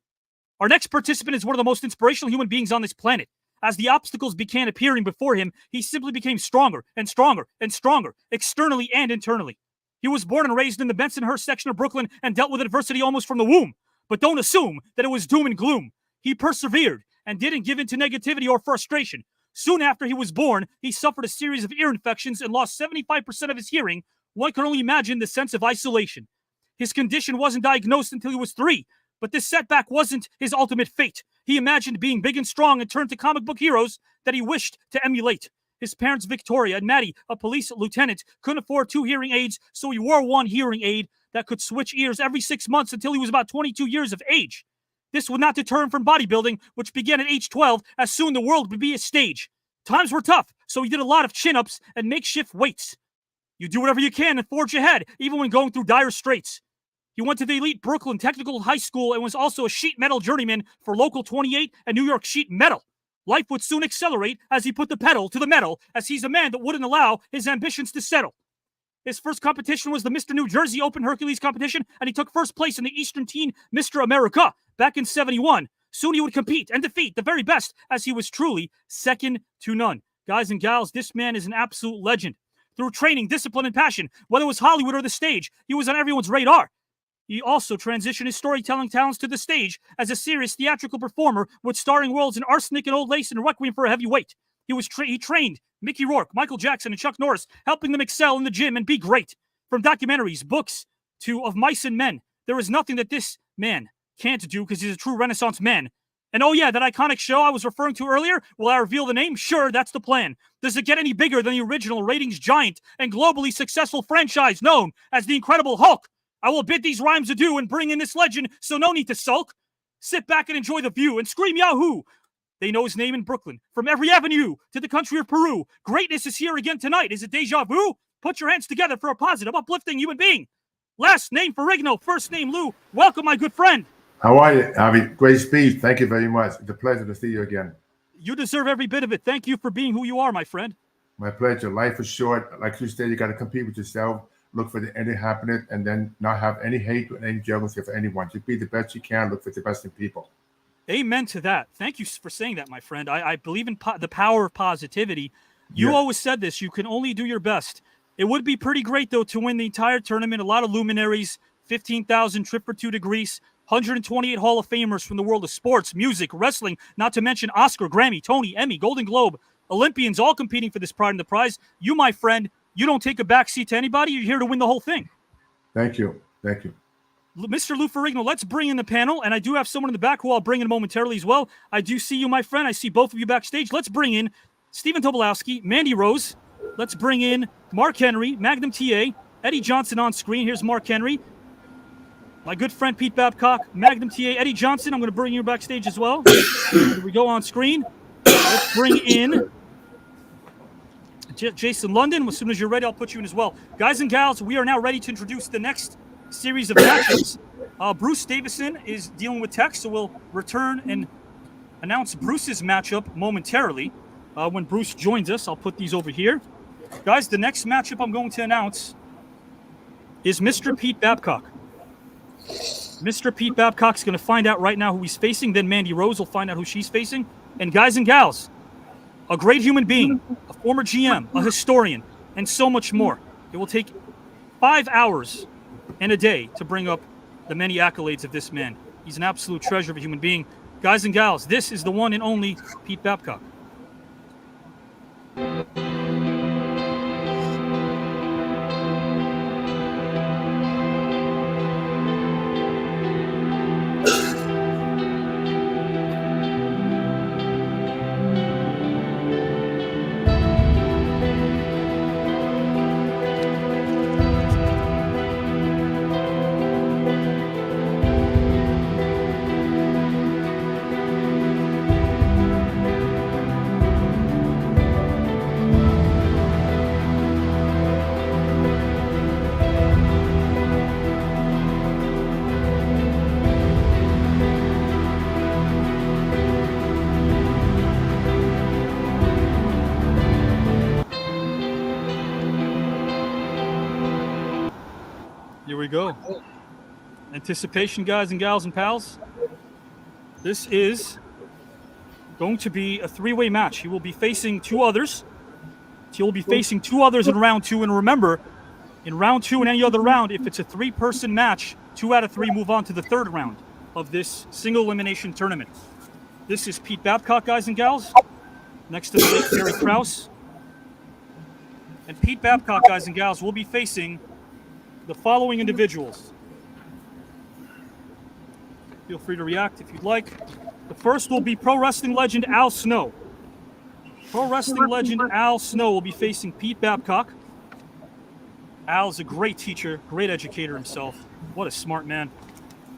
Our next participant is one of the most inspirational human beings on this planet. As the obstacles began appearing before him, he simply became stronger and stronger and stronger, externally and internally. He was born and raised in the Bensonhurst section of Brooklyn and dealt with adversity almost from the womb. But don't assume that it was doom and gloom. He persevered and didn't give in to negativity or frustration. Soon after he was born, he suffered a series of ear infections and lost 75% of his hearing. One can only imagine the sense of isolation. His condition wasn't diagnosed until he was 3, but this setback wasn't his ultimate fate. He imagined being big and strong and turned to comic book heroes that he wished to emulate. His parents, Victoria and Maddie, a police lieutenant, couldn't afford 2 hearing aids, so he wore 1 hearing aid that could switch ears every 6 months until he was about 22 years of age. This would not deter him from bodybuilding, which began at age 12, as soon the world would be a stage. Times were tough, so he did a lot of chin-ups and makeshift weights. You do whatever you can and forge ahead, even when going through dire straits. He went to the elite Brooklyn Technical High School and was also a sheet metal journeyman for Local 28 and New York Sheet Metal. Life would soon accelerate as he put the pedal to the metal, as he's a man that wouldn't allow his ambitions to settle. His first competition was the Mr. New Jersey Open Hercules competition, and he took first place in the Eastern Teen Mr. America back in '71. Soon he would compete and defeat the very best, as he was truly second to none. Guys and gals, this man is an absolute legend. Through training, discipline, and passion, whether it was Hollywood or the stage, he was on everyone's radar. He also transitioned his storytelling talents to the stage as a serious theatrical performer with starring roles in Arsenic and Old Lace and Requiem for a Heavyweight. He trained Mickey Rourke, Michael Jackson, and Chuck Norris, helping them excel in the gym and be great. From documentaries, books, to Of Mice and Men, there is nothing that this man can't do because he's a true Renaissance man. And oh yeah, that iconic show I was referring to earlier, will I reveal the name? Sure, that's the plan. Does it get any bigger than the original ratings giant and globally successful franchise known as The Incredible Hulk? I will bid these rhymes adieu and bring in this legend, so no need to sulk. Sit back and enjoy the view and scream Yahoo! They know his name in Brooklyn. From every avenue to the country of Peru, greatness is here again tonight. Is it deja vu? Put your hands together for a positive, uplifting human being. Last name Ferrigno, first name Lou. Welcome, my good friend. How are you, Avi? Great speech. Thank you very much. It's a pleasure to see you again. You deserve every bit of it. Thank you for being who you are, my friend. My pleasure. Life is short. Like you said, you got to compete with yourself, look for the any happiness, and then not have any hate or any jealousy for anyone. Just be the best you can. Look for the best in people. Amen to that. Thank you for saying that, my friend. I believe in the power of positivity. You always said this. You can only do your best. It would be pretty great, though, to win the entire tournament. A lot of luminaries, 15,000 trip for 2 to Greece, 128 Hall of Famers from the world of sports, music, wrestling, not to mention Oscar, Grammy, Tony, Emmy, Golden Globe, Olympians, all competing for this pride and the prize. You, my friend, you don't take a backseat to anybody. You're here to win the whole thing. Thank you. Thank you. Mr. Lou Ferrigno, let's bring in the panel, and I do have someone in the back who I'll bring in momentarily as well. I do see you, my friend. I see both of you backstage. Let's bring in Stephen Tobolowsky, Mandy Rose. Let's bring in Mark Henry, Magnum TA, Eddie Johnson on screen. Here's Mark Henry. My good friend Pete Babcock, Magnum TA, Eddie Johnson. I'm going to bring you backstage as well. Here we go on screen. Let's bring in Jason London. As soon as you're ready, I'll put you in as well. Guys and gals, we are now ready to introduce the next series of matchups. Bruce Davison is dealing with tech, so we'll return and announce Bruce's matchup momentarily. when Bruce joins us. I'll put these over here. Guys, the next matchup I'm going to announce is Mr. Pete Babcock. Mr. Pete Babcock's going to find out right now who he's facing. Then Mandy Rose will find out who she's facing. And guys and gals, a great human being, a former GM, a historian, and so much more. It will take 5 hours and a day to bring up the many accolades of this man. He's an absolute treasure of a human being. Guys and gals, this is the one and only Pete Babcock. Here we go. Anticipation, guys and gals and pals. This is going to be a three-way match. He will be facing two others. He will be facing two others in round two. And remember, in round two and any other round, if it's a three-person match, 2 out of 3 move on to the third round of this single elimination tournament. This is Pete Babcock, guys and gals, next to the late Gary Krause. And Pete Babcock, guys and gals, will be facing the following individuals. Feel free to react if you'd like. The first will be pro wrestling legend Al Snow. Pro wrestling legend Al Snow will be facing Pete Babcock. Al's a great teacher, great educator himself. What a smart man.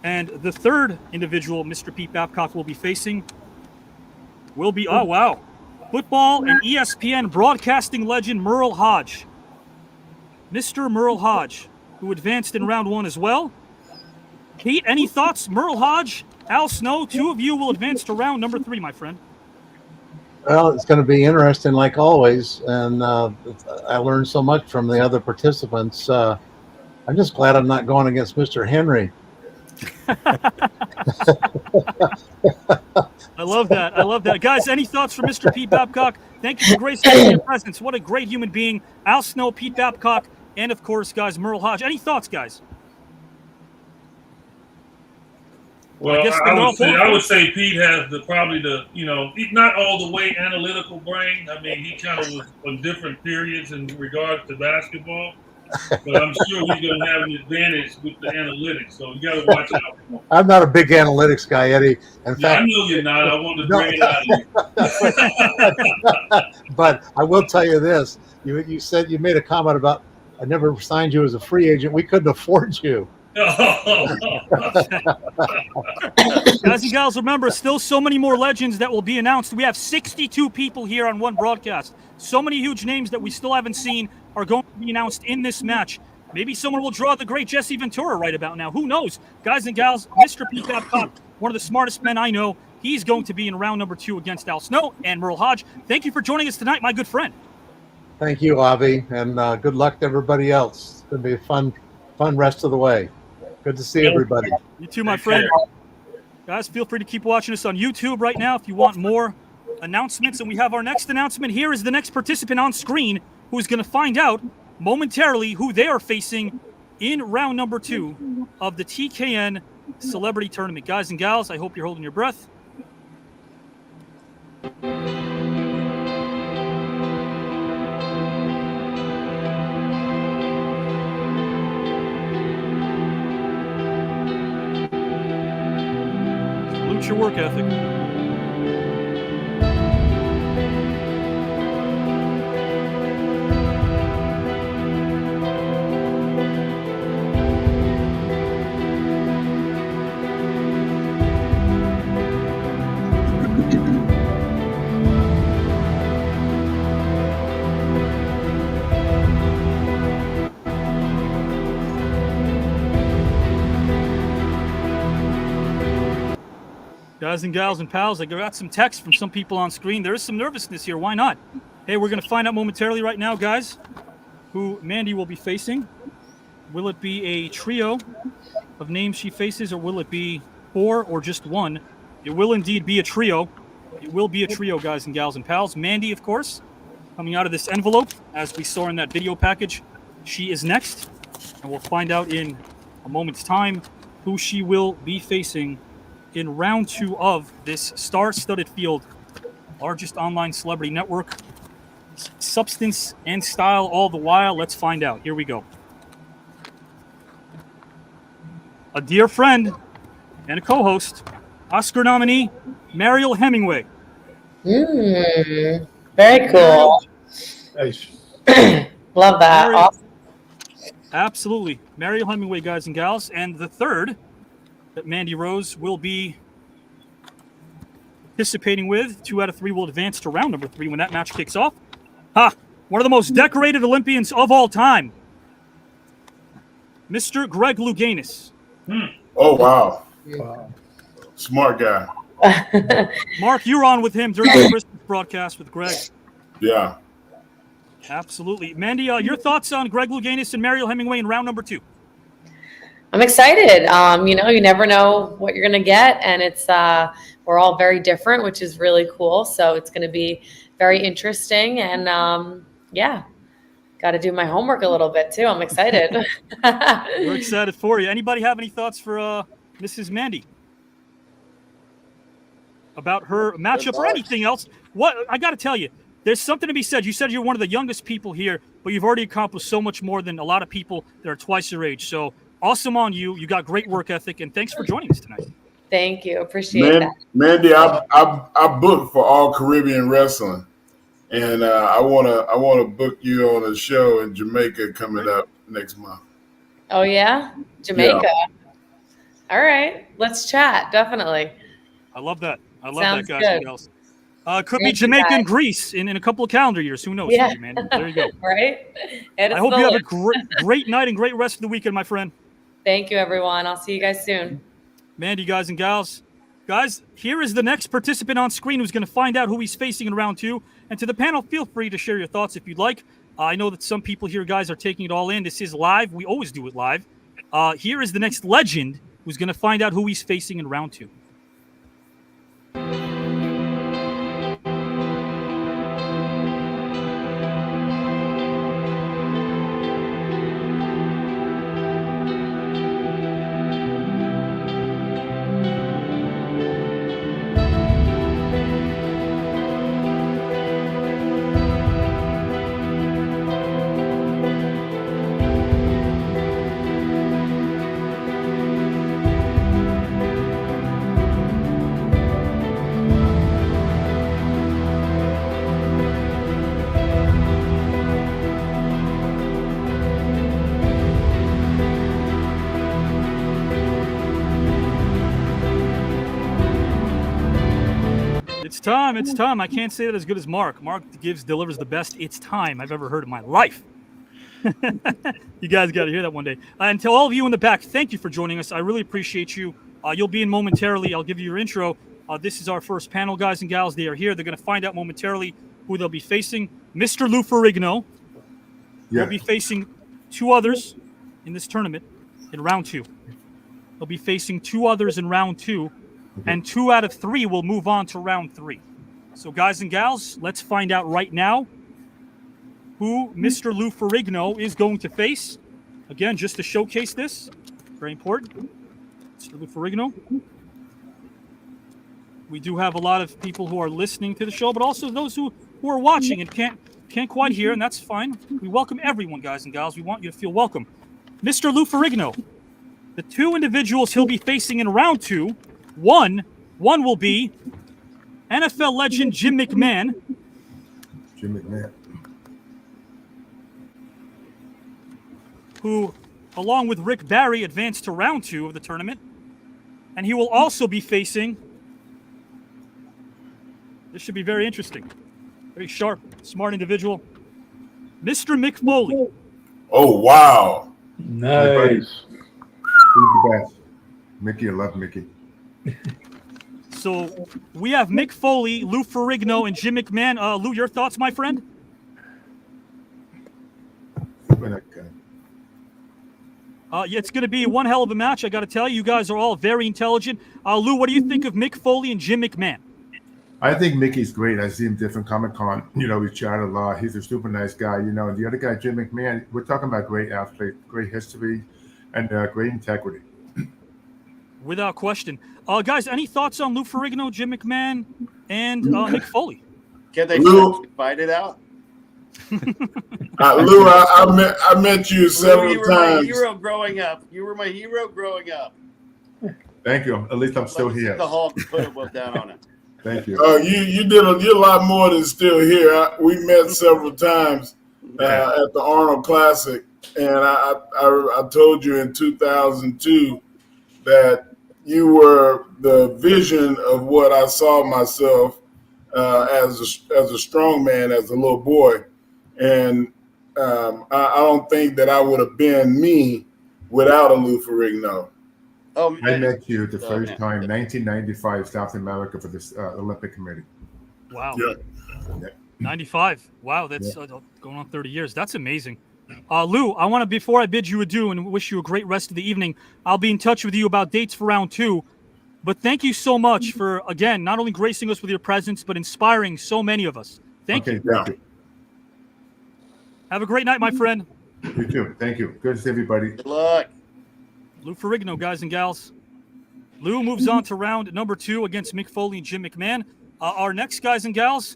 And the third individual Mr. Pete Babcock will be facing will be, oh wow, football and ESPN broadcasting legend Merle Hodge. Mr. Merle Hodge, who advanced in round 1 as well. Pete, any thoughts? Merle Hodge, Al Snow, 2 of you will advance to round number 3, my friend. Well, it's going to be interesting like always, and I learned so much from the other participants. I'm just glad I'm not going against Mr. Henry. I love that. I love that. Guys, any thoughts from Mr. Pete Babcock? Thank you for gracing your presence. What a great human being. Al Snow, Pete Babcock, and of course, guys, Merle Hodge. Any thoughts, guys? Well, I would say Pete has probably not all the way analytical brain. I mean, he kind of was on different periods in regards to basketball, but I'm sure he's going to have an advantage with the analytics. So you got to watch out for him. I'm not a big analytics guy, Eddie. In fact, I know you're not. I wanted to bring it out of you. But I will tell you this: you said you made a comment about I never signed you as a free agent. We couldn't afford you. Guys and gals, remember, still so many more legends that will be announced. We have 62 people here on one broadcast. So many huge names that we still haven't seen are going to be announced in this match. Maybe someone will draw the great Jesse Ventura right about now. Who knows? Guys and gals, Mr. Pete Babcock, one of the smartest men I know. He's going to be in round number 2 against Al Snow and Merle Hodge. Thank you for joining us tonight, my good friend. Thank you, Avi, and good luck to everybody else. It's going to be a fun rest of the way. Good to see everybody. You too, my friend. Guys, feel free to keep watching us on YouTube right now if you want more announcements. And we have our next announcement. Here is the next participant on screen who is going to find out momentarily who they are facing in round number 2 of the TKN Celebrity Tournament. Guys and gals, I hope you're holding your breath. Your work ethic. Guys and gals and pals, I got some text from some people on screen. There is some nervousness here. Why not? Hey, we're going to find out momentarily right now, guys, who Mandy will be facing. Will it be a trio of names she faces, or will it be 4 or just 1? It will indeed be a trio. It will be a trio, guys and gals and pals. Mandy, of course, coming out of this envelope, as we saw in that video package. She is next, and we'll find out in a moment's time who she will be facing in round 2 of this star-studded field, largest online celebrity network. Substance and style all the while. Let's find out. Here we go. A dear friend and a co-host, Oscar nominee, Mariel Hemingway. Very cool. Nice. Love that. Awesome. Absolutely. Mariel Hemingway, guys and gals. And the third that Mandy Rose will be participating with, 2 out of 3 will advance to round number 3 when that match kicks off. One of the most decorated Olympians of all time, Mr. Greg Louganis. Oh, wow. Smart guy. Mark, you were on with him during the Christmas broadcast with Greg. Yeah. Absolutely. Mandy, your thoughts on Greg Louganis and Mariel Hemingway in round number 2? I'm excited. You never know what you're going to get, and it's we're all very different, which is really cool. So it's going to be very interesting, and got to do my homework a little bit too. I'm excited. We're excited for you. Anybody have any thoughts for Mrs. Mandy about her matchup or anything else? What I got to tell you, there's something to be said. You said you're one of the youngest people here, but you've already accomplished so much more than a lot of people that are twice your age. So awesome on you. You got great work ethic, and thanks for joining us tonight. Thank you. Appreciate that. Mandy, I booked for All Caribbean Wrestling, and I wanna book you on a show in Jamaica coming up next month. Oh yeah, Jamaica. Yeah. All right, let's chat. Definitely. I love that. I love Sounds that, guys good. and girls. Could be Thank you, Jamaica and guys. Greece in a couple of calendar years. Who knows? Yeah. Man? There you go. Right. I hope you have a great night and great rest of the weekend, my friend. Thank you, everyone. I'll see you guys soon. Mandy, guys and gals. Guys, here is the next participant on screen who's going to find out who he's facing in round 2. And to the panel, feel free to share your thoughts if you'd like. I know that some people here, guys, are taking it all in. This is live. We always do it live. Here is the next legend who's going to find out who he's facing in round 2. It's time. I can't say that as good as Mark. Mark delivers the best "it's time" I've ever heard in my life. You guys got to hear that one day. And to all of you in the back, thank you for joining us. I really appreciate you. You'll be in momentarily. I'll give you your intro. This is our first panel, guys and gals. They are here. They're going to find out momentarily who they'll be facing. Mr. Lou Ferrigno will be facing 2 others in this tournament in round 2. They'll be facing 2 others in round 2, and 2 out of 3 will move on to round 3. So, guys and gals, let's find out right now who Mr. Lou Ferrigno is going to face. Again, just to showcase this, very important. Mr. Lou Ferrigno. We do have a lot of people who are listening to the show, but also those who are watching and can't quite hear, and that's fine. We welcome everyone, guys and gals. We want you to feel welcome. Mr. Lou Ferrigno, the 2 individuals he'll be facing in round 2, one will be NFL legend Jim McMahon. Who, along with Rick Barry, advanced to round 2 of the tournament. And he will also be facing, this should be very interesting, very sharp, smart individual, Mr. Mick Foley. Oh, wow. Nice. He's the best. Mickey, I love Mickey. So we have Mick Foley, Lou Ferrigno, and Jim McMahon. Lou, your thoughts, my friend? It's going to be one hell of a match. I got to tell you, you guys are all very intelligent. Lou, what do you think of Mick Foley and Jim McMahon? I think Mickey's great. I see him different Comic-Con. You know, we chat a lot. He's a super nice guy. You know, and the other guy, Jim McMahon, we're talking about great athlete, great history, and great integrity. Without question. Guys, any thoughts on Lou Ferrigno, Jim McMahon, and Mick Foley? Can they fight it out? Lou, I met you several Lou, times. You were my hero growing up. You were my hero growing up. Thank you. At least I'm still here. The Hulk put a whip down on it. Thank you. You did a lot more than still here. We met several times at the Arnold Classic, and I told you in 2002 that you were the vision of what I saw myself as a strong man, as a little boy, and I don't think that I would have been me without a Lou Ferrigno. Oh, I met you the first time, 1995, South America for this Olympic Committee. Wow. Yeah. 95. Wow, that's going on 30 years. That's amazing. Lou, I want to, before I bid you adieu and wish you a great rest of the evening, I'll be in touch with you about dates for round 2. But thank you so much for, again, not only gracing us with your presence, but inspiring so many of us. Thank you. Thank you. Have a great night, my friend. You too. Thank you. Good to see everybody. Good luck. Lou Ferrigno, guys and gals. Lou moves on to round number 2 against Mick Foley and Jim McMahon. Our next, guys and gals,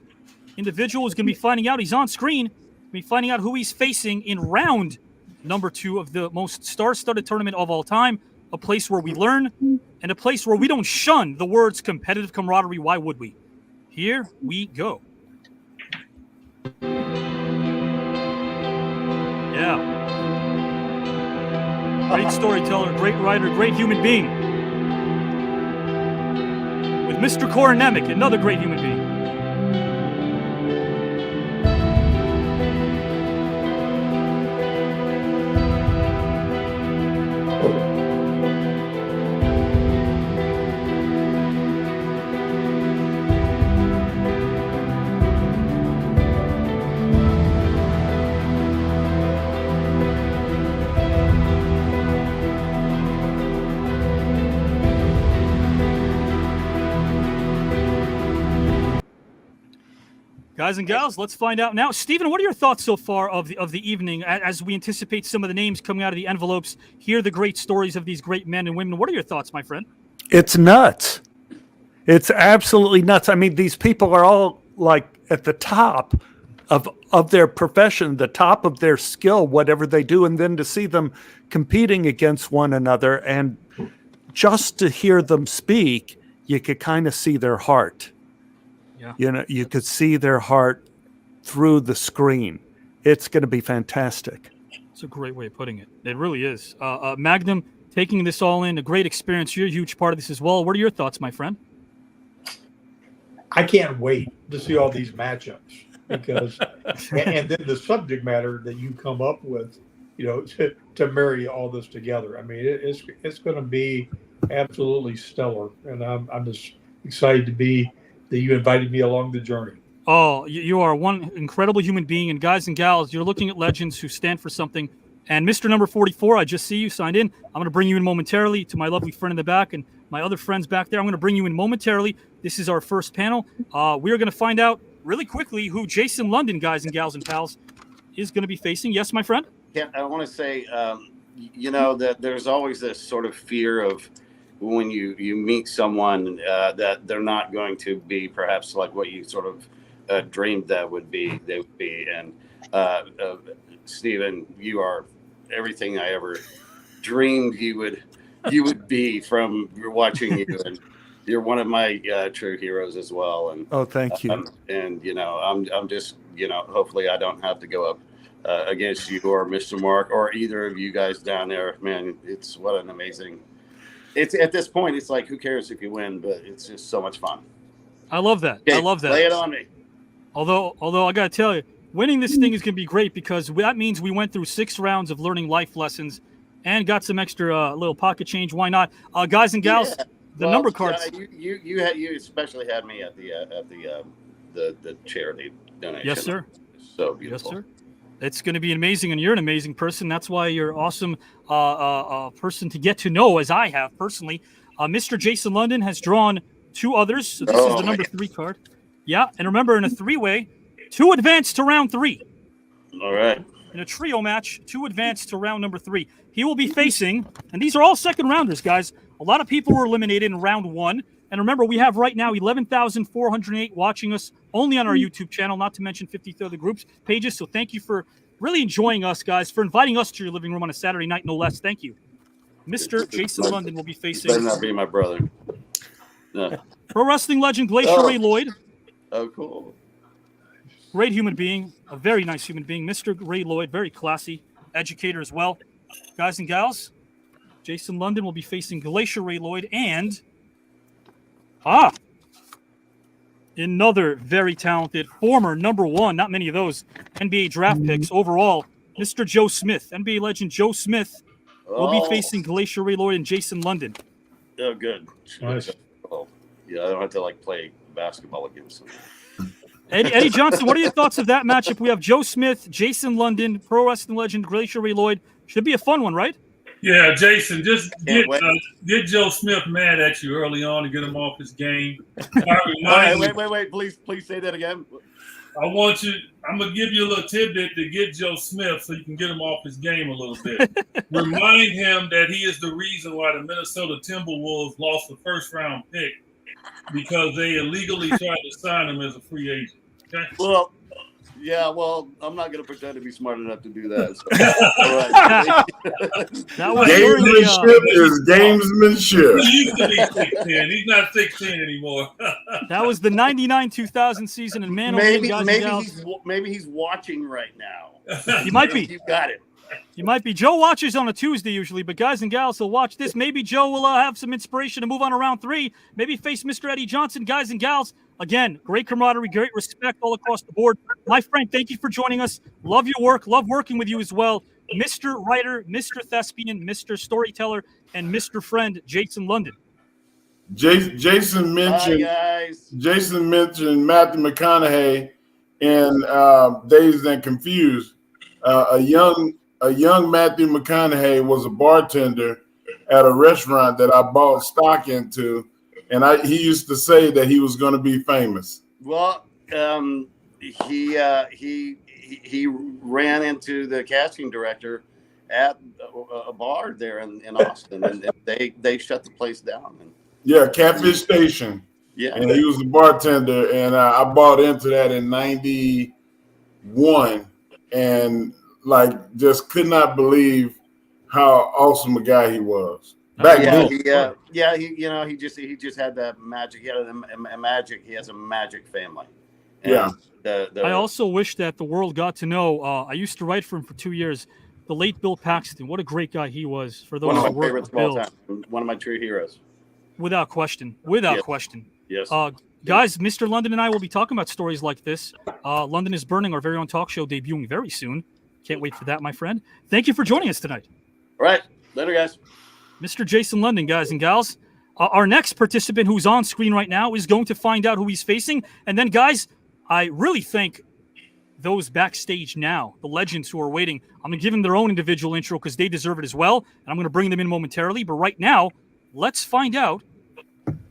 individual is going to be finding out. He's on screen. Be finding out who he's facing in round number 2 of the most star-studded tournament of all time. A place where we learn and a place where we don't shun the words competitive camaraderie. Why would we? Here we go. Yeah. Great storyteller, great writer, great human being. With Mr. Corin Nemec, another great human being. Guys and gals, let's find out now. Stephen, what are your thoughts so far of the evening as we anticipate some of the names coming out of the envelopes, hear the great stories of these great men and women? What are your thoughts, my friend? It's nuts. It's absolutely nuts. I mean, these people are all like at the top of their profession, the top of their skill, whatever they do, and then to see them competing against one another and just to hear them speak, you could kind of see their heart. Yeah. You know, you could see their heart through the screen. It's going to be fantastic. It's a great way of putting it. It really is. Magnum, taking this all in, a great experience. You're a huge part of this as well. What are your thoughts, my friend? I can't wait to see all these matchups because, and then the subject matter that you come up with, you know, to marry all this together. I mean, it's going to be absolutely stellar, and I'm just excited to be that you invited me along the journey. Oh, you are one incredible human being. And guys and gals, you're looking at legends who stand for something. And Mr. Number 44, I just see you signed in. I'm going to bring you in momentarily to my lovely friend in the back and my other friends back there. I'm going to bring you in momentarily. This is our first panel. We're going to find out really quickly who Jason London, guys and gals and pals, is going to be facing. Yes, my friend? Yeah, I want to say, you know, that there's always this sort of fear of when you meet someone that they're not going to be perhaps like what you sort of dreamed that they would be. And Stephen, you are everything I ever dreamed you would be from watching you, and you're one of my true heroes as well. And oh, thank you. And you know, I'm just, you know, hopefully I don't have to go up against you or Mr. Mark or either of you guys down there. Man, it's what an amazing. It's at this point, it's like, who cares if you win, but it's just so much fun. I love that. Okay, I love that. Lay it on me. Although I got to tell you, winning this thing is going to be great because that means we went through 6 rounds of learning life lessons and got some extra little pocket change. Why not? Guys and gals, the number cards. You especially had me at the charity donation. Yes, sir. So beautiful. Yes, sir. It's going to be amazing, and you're an amazing person. That's why you're an awesome person to get to know, as I have personally. Mr. Jason London has drawn 2 others. So this is the number 3 card. Yeah, and remember, in a 3-way, 2 advance to round 3. All right. In a trio match, 2 advance to round number 3. He will be facing, and these are all second rounders, guys. A lot of people were eliminated in round 1. And remember, we have right now 11,408 watching us only on our YouTube channel, not to mention 53 other groups pages. So thank you for really enjoying us, guys, for inviting us to your living room on a Saturday night, no less. Thank you. Mr. Jason London will be facing... Better not be my brother. No. Pro wrestling legend Glacier Ray Lloyd. Oh, cool. Great human being, a very nice human being. Mr. Ray Lloyd, very classy, educator as well. Guys and gals, Jason London will be facing Glacier Ray Lloyd and... another very talented former number 1, not many of those NBA draft picks overall, Mr. Joe Smith. NBA legend Joe Smith will be facing Glacier Ray Lloyd and Jason London. Oh, good. Nice. Oh, yeah, I don't have to play basketball against them. Eddie Johnson, what are your thoughts of that matchup? We have Joe Smith, Jason London, pro wrestling legend Glacier Ray Lloyd. Should be a fun one, right? Yeah, Jason, just get Joe Smith mad at you early on to get him off his game. Wait. Please say that again. I'm going to give you a little tidbit to get Joe Smith so you can get him off his game a little bit. Remind him that he is the reason why the Minnesota Timberwolves lost the first-round pick because they illegally tried to sign him as a free agent. Okay? Well, I'm not going to pretend to be smart enough to do that. So. All right. Gamesmanship is gamesmanship. He used to be 6'10". He's not 6'10" anymore. That was the 99-2000 season, and man, maybe he's watching right now. He might be. You got it. He might be. Joe watches on a Tuesday usually, but guys and gals, he'll watch this. Maybe Joe will have some inspiration to move on to round 3. Maybe face Mr. Eddie Johnson. Guys and gals, again, great camaraderie, great respect all across the board. My friend, thank you for joining us. Love your work. Love working with you as well. Mr. Writer, Mr. Thespian, Mr. Storyteller, and Mr. Friend, Jason London. Jason mentioned Matthew McConaughey in Dazed and Confused. A young Matthew McConaughey was a bartender at a restaurant that I bought stock into, and he used to say that he was going to be famous. Well, he ran into the casting director at a bar there in Austin, and they shut the place down. Yeah, Catfish Station. Yeah, and he was a bartender, and I bought into that in '91, and just could not believe how awesome a guy he was. He just had that magic. He had a magic. He has a magic family. And I also wish that the world got to know. I used to write for him for 2 years. The late Bill Paxton. What a great guy he was. For those one of who my worked favorites with of all Bill. time. One of my true heroes. Without question. Yes. Guys, Mr. London and I will be talking about stories like this. London is Burning, our very own talk show, debuting very soon. Can't wait for that, my friend. Thank you for joining us tonight. All right. Later, guys. Mr. Jason London, guys and gals. Our next participant who's on screen right now is going to find out who he's facing. And then, guys, I really thank those backstage now, the legends who are waiting. I'm going to give them their own individual intro because they deserve it as well. And I'm going to bring them in momentarily. But right now, let's find out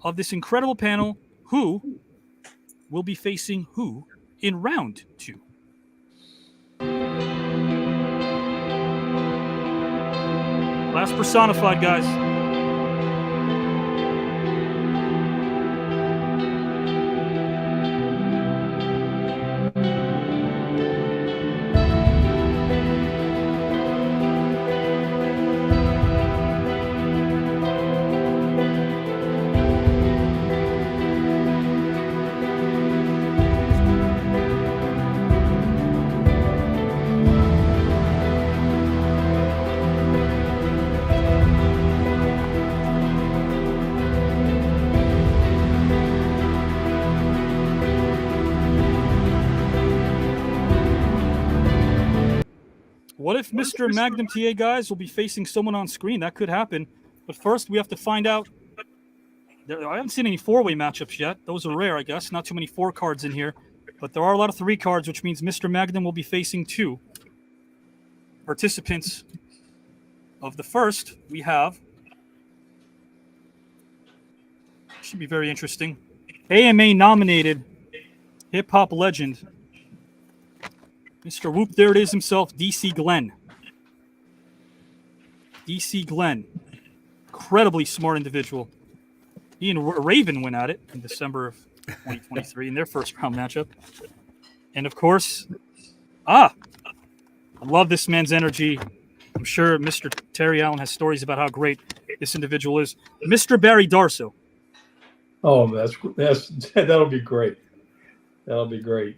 of this incredible panel who will be facing who in round 2. Last personified, guys. What if Mr. Magnum TA, guys, will be facing someone on screen? That could happen. But first, we have to find out I haven't seen any 4-way matchups yet. Those are rare, I guess. Not too many 4 cards in here. But there are a lot of 3 cards, which means Mr. Magnum will be facing 2 participants. Of the first, we have, should be very interesting, AMA nominated hip-hop legend, Mr. Whoop, there it is himself, DC Glenn. DC Glenn, incredibly smart individual. He and Raven went at it in December of 2023 in their first round matchup. And of course, I love this man's energy. I'm sure Mr. Terry Allen has stories about how great this individual is. Mr. Barry Darso. Oh, that'll be great. That'll be great.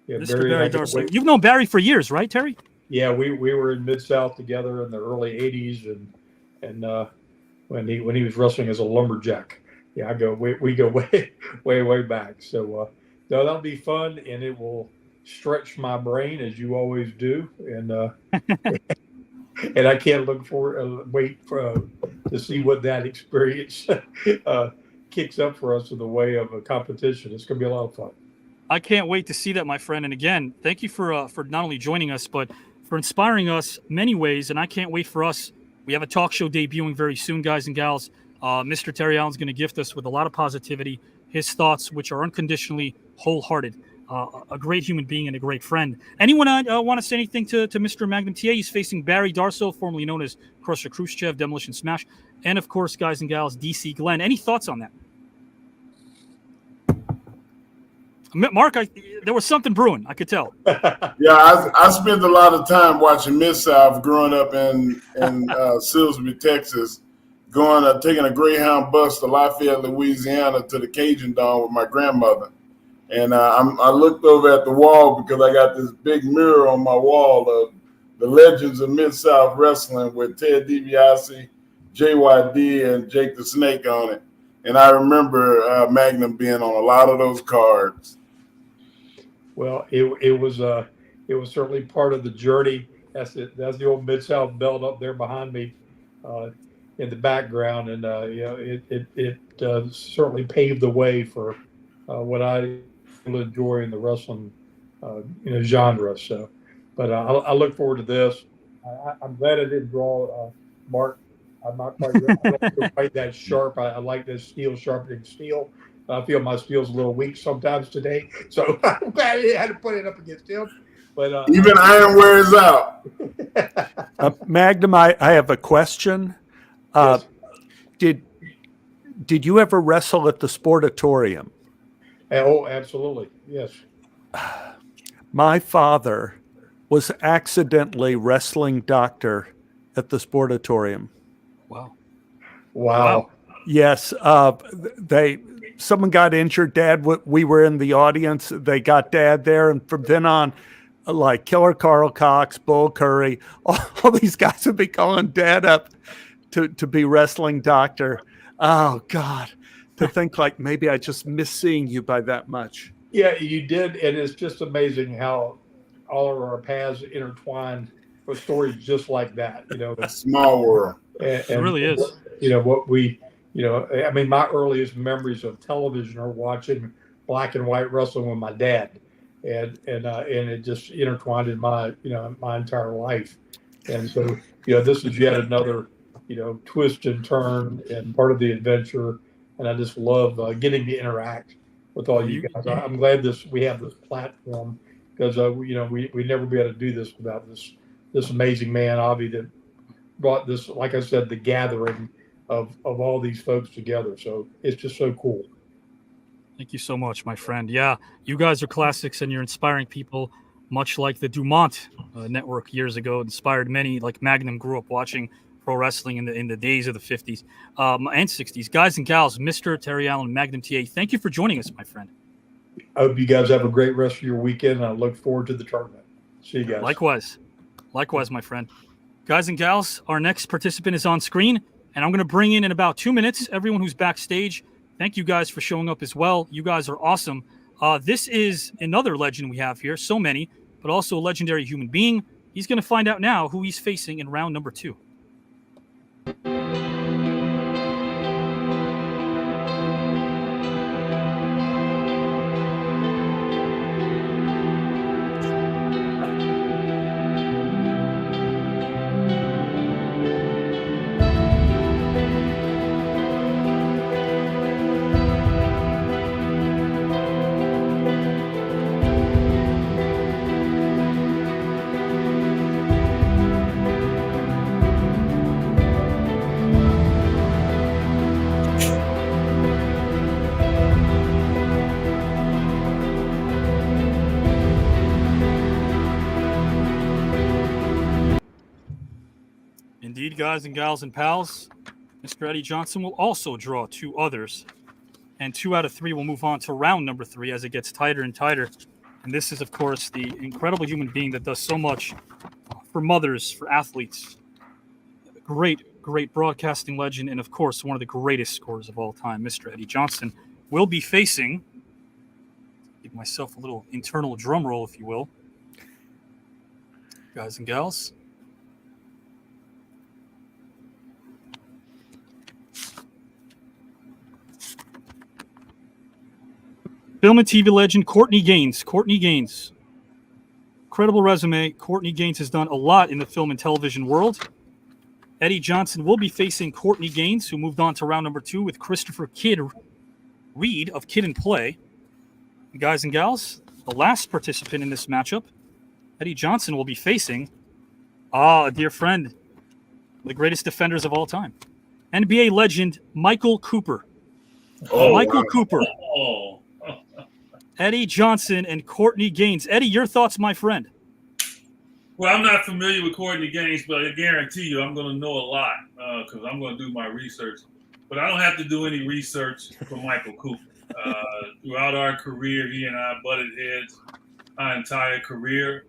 Yeah, Mr. Barry Darso. You've known Barry for years, right, Terry? Yeah, we were in Mid-South together in the early '80s, and when he was wrestling as a lumberjack. Yeah, we go way back. So no, that'll be fun, and it will stretch my brain as you always do, and and I can't wait to see what that experience kicks up for us in the way of a competition. It's going to be a lot of fun. I can't wait to see that, my friend. And again, thank you for not only joining us, but for inspiring us many ways. And I can't wait for us. We have a talk show debuting very soon, guys and gals. Mr. Terry Allen's going to gift us with a lot of positivity, his thoughts, which are unconditionally wholehearted. A great human being and a great friend. Anyone want to say anything to Mr. Magnum TA? He's facing Barry Darso, formerly known as Crusher Khrushchev, Demolition Smash, and of course, guys and gals, DC Glenn. Any thoughts on that? Mark, there was something brewing. I could tell. Yeah, I spent a lot of time watching Mid-South growing up in Silsbee, Texas, taking a Greyhound bus to Lafayette, Louisiana to the Cajun Dome with my grandmother. And I looked over at the wall because I got this big mirror on my wall of the legends of Mid-South Wrestling with Ted DiBiase, JYD, and Jake the Snake on it. And I remember Magnum being on a lot of those cards. Well, it was certainly part of the journey. That's the old Mid-South belt up there behind me in the background, and it certainly paved the way for what I enjoy in the wrestling genre. So, but I look forward to this. I'm glad I didn't draw Mark. I'm not quite that sharp. I like this steel sharpening steel. I feel my steel's a little weak sometimes today, so I'm glad I had to put it up against him. But even iron wears out. Magnum, I have a question. Yes. Did you ever wrestle at the Sportatorium? Oh, absolutely, yes. My father was accidentally wrestling doctor at the Sportatorium. Wow. Yes, someone got injured. Dad, we were in the audience. They got Dad there, and from then on, like Killer Carl Cox, Bull Curry, all these guys would be calling Dad up to be wrestling doctor. Oh God, to think like maybe I just missed seeing you by that much. Yeah, you did, and it's just amazing how all of our paths intertwined with stories just like that. A small world. It really is. I mean, my earliest memories of television are watching black and white wrestling with my dad, and it just intertwined in my entire life. And so, this is yet another, twist and turn and part of the adventure. And I just love getting to interact with all you guys. I'm glad we have this platform because we never be able to do this without this amazing man, Avi, that brought this, like I said, the gathering of all these folks together. So it's just so cool. Thank you so much, my friend. Yeah, you guys are classics and you're inspiring people, much like the Dumont network years ago inspired many, like Magnum grew up watching pro wrestling in the days of the 50s and 60s. Guys and gals, Mr. Terry Allen, Magnum TA, thank you for joining us, my friend. I hope you guys have a great rest of your weekend, and I look forward to the tournament. See you guys. Likewise, my friend. Guys and gals, our next participant is on screen, and I'm going to bring in about 2 minutes everyone who's backstage. Thank you guys for showing up as well. You guys are awesome. This is another legend we have here, so many, but also a legendary human being. He's going to find out now who he's facing in round number 2. Indeed, guys and gals and pals, Mr. Eddie Johnson will also draw 2 others. And 2 out of 3 will move on to round number 3 as it gets tighter and tighter. And this is, of course, the incredible human being that does so much for mothers, for athletes. Great, great broadcasting legend, and, of course, one of the greatest scorers of all time, Mr. Eddie Johnson, will be facing, give myself a little internal drum roll, if you will, guys and gals. Film and TV legend Courtney Gaines. Courtney Gaines. Incredible resume. Courtney Gaines has done a lot in the film and television world. Eddie Johnson will be facing Courtney Gaines, who moved on to round number 2 with Christopher Kid Reed of Kid and Play. And guys and gals, the last participant in this matchup, Eddie Johnson will be facing a dear friend, the greatest defenders of all time, NBA legend Michael Cooper. Michael Cooper. Eddie Johnson and Courtney Gaines. Eddie, your thoughts, my friend? Well, I'm not familiar with Courtney Gaines, but I guarantee you I'm going to know a lot because I'm going to do my research. But I don't have to do any research for Michael Cooper. Throughout our career, he and I butted heads our entire career.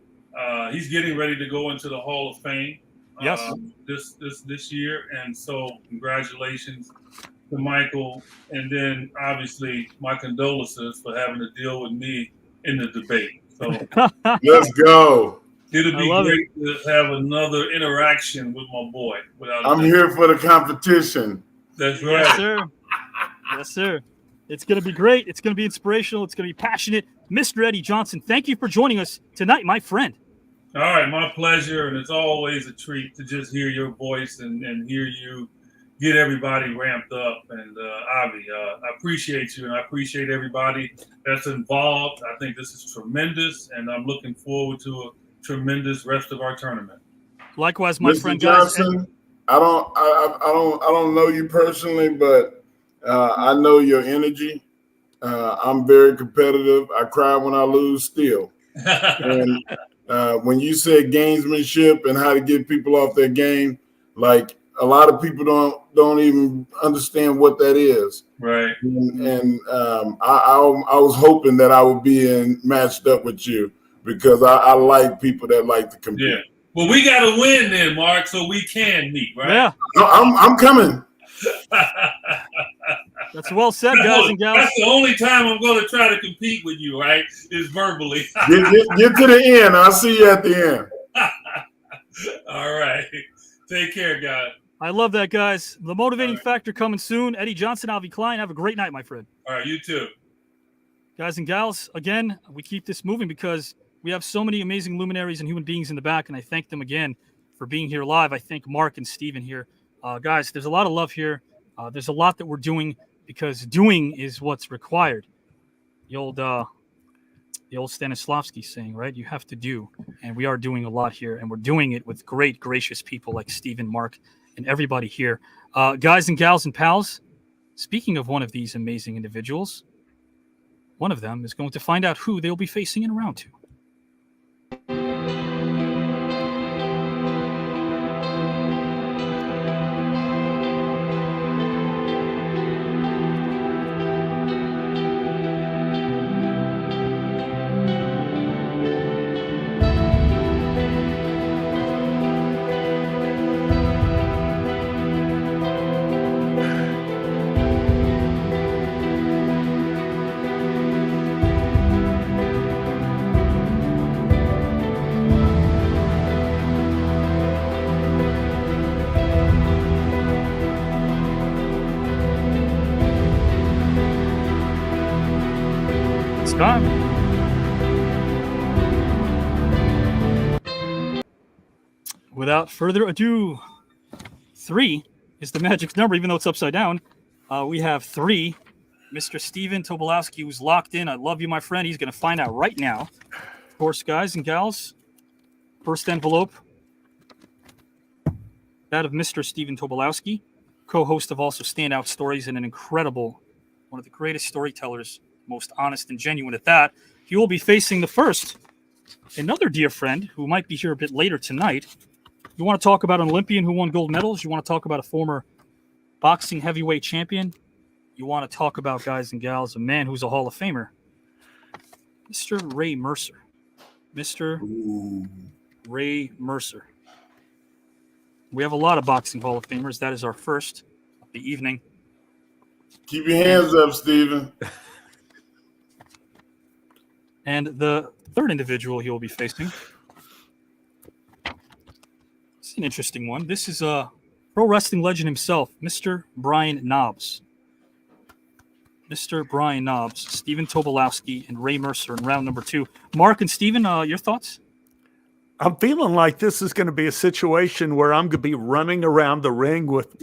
He's getting ready to go into the Hall of Fame this year, and so congratulations to Michael, and then obviously my condolences for having to deal with me in the debate. So let's go. It'll be great to have another interaction with my boy. I'm here for the competition. That's right. Yes, sir. Yes, sir. It's going to be great. It's going to be inspirational. It's going to be passionate. Mr. Eddie Johnson, thank you for joining us tonight, my friend. All right, my pleasure, and it's always a treat to just hear your voice and hear you get everybody ramped up. And Avi, I appreciate you, and I appreciate everybody that's involved. I think this is tremendous, and I'm looking forward to a tremendous rest of our tournament. Likewise, my Mr. friend Johnson, guys. I don't know you personally, but I know your energy. I'm very competitive. I cry when I lose still. And when you said gamesmanship and how to get people off their game, like a lot of people don't even understand what that is. Right. And I was hoping that I would be matched up with you because I like people that like to compete. Yeah. Well, we got to win then, Mark, so we can meet, right? Yeah. I'm coming. That's well said, guys and gals. That's the only time I'm going to try to compete with you, right? Is verbally. Get to the end. I'll see you at the end. All right. Take care, guys. I love that, guys. The motivating factor coming soon. Eddie Johnson, Avi Klein. Have a great night, my friend. All right, you too. Guys and gals, again, we keep this moving because we have so many amazing luminaries and human beings in the back, and I thank them again for being here live. I thank Mark and Steven here. Guys, there's a lot of love here. There's a lot that we're doing because doing is what's required. The old Stanislavski saying, right? You have to do, and we are doing a lot here, and we're doing it with great, gracious people like Steven, Mark, and everybody here. Guys and gals and pals, speaking of one of these amazing individuals, one of them is going to find out who they'll be facing in round 2. Time. Without further ado, 3 is the magic number, even though it's upside down. We have 3. Mr. Steven Tobolowsky, who's locked in. I love you, my friend. He's going to find out right now. Of course, guys and gals, first envelope, that of Mr. Steven Tobolowsky, co-host of Also Standout Stories and an incredible, one of the greatest storytellers, most honest and genuine at that. He will be facing the first, another dear friend who might be here a bit later tonight, You want to talk about an Olympian who won gold medals? You want to talk about a former boxing heavyweight champion? You want to talk about, guys and gals, a man who's a Hall of Famer, Mr. Ray Mercer. Mr. Ray Mercer. We have a lot of boxing Hall of Famers. That is our first of the evening. Keep your hands up, Steven. And the third individual he will be facing. It's an interesting one. This is a pro wrestling legend himself, Mr. Brian Knobbs. Mr. Brian Knobbs, Stephen Tobolowsky, and Ray Mercer in round number 2. Mark and Stephen, your thoughts? I'm feeling like this is going to be a situation where I'm going to be running around the ring with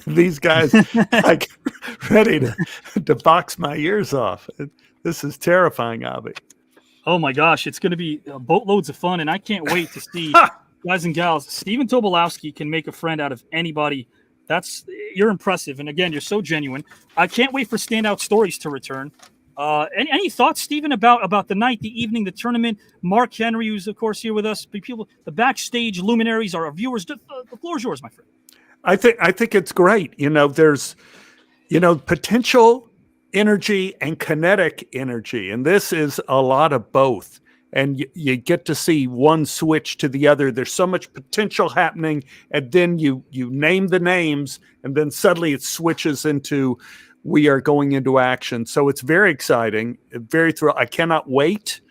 these guys like ready to box my ears off. This is terrifying, Avi. Oh my gosh, it's going to be boatloads of fun, and I can't wait to see, guys and gals, Stephen Tobolowsky can make a friend out of anybody. You're impressive, and again, you're so genuine. I can't wait for standout stories to return. Any thoughts, Stephen, about the night, the evening, the tournament? Mark Henry, who's of course here with us. People, the backstage luminaries, our viewers. The floor is yours, my friend. I think it's great. There's potential energy and kinetic energy, and this is a lot of both. And you get to see one switch to the other. There's so much potential happening, and then you name the names, and then suddenly it switches into we are going into action. So it's very exciting, very thrilling. I cannot wait,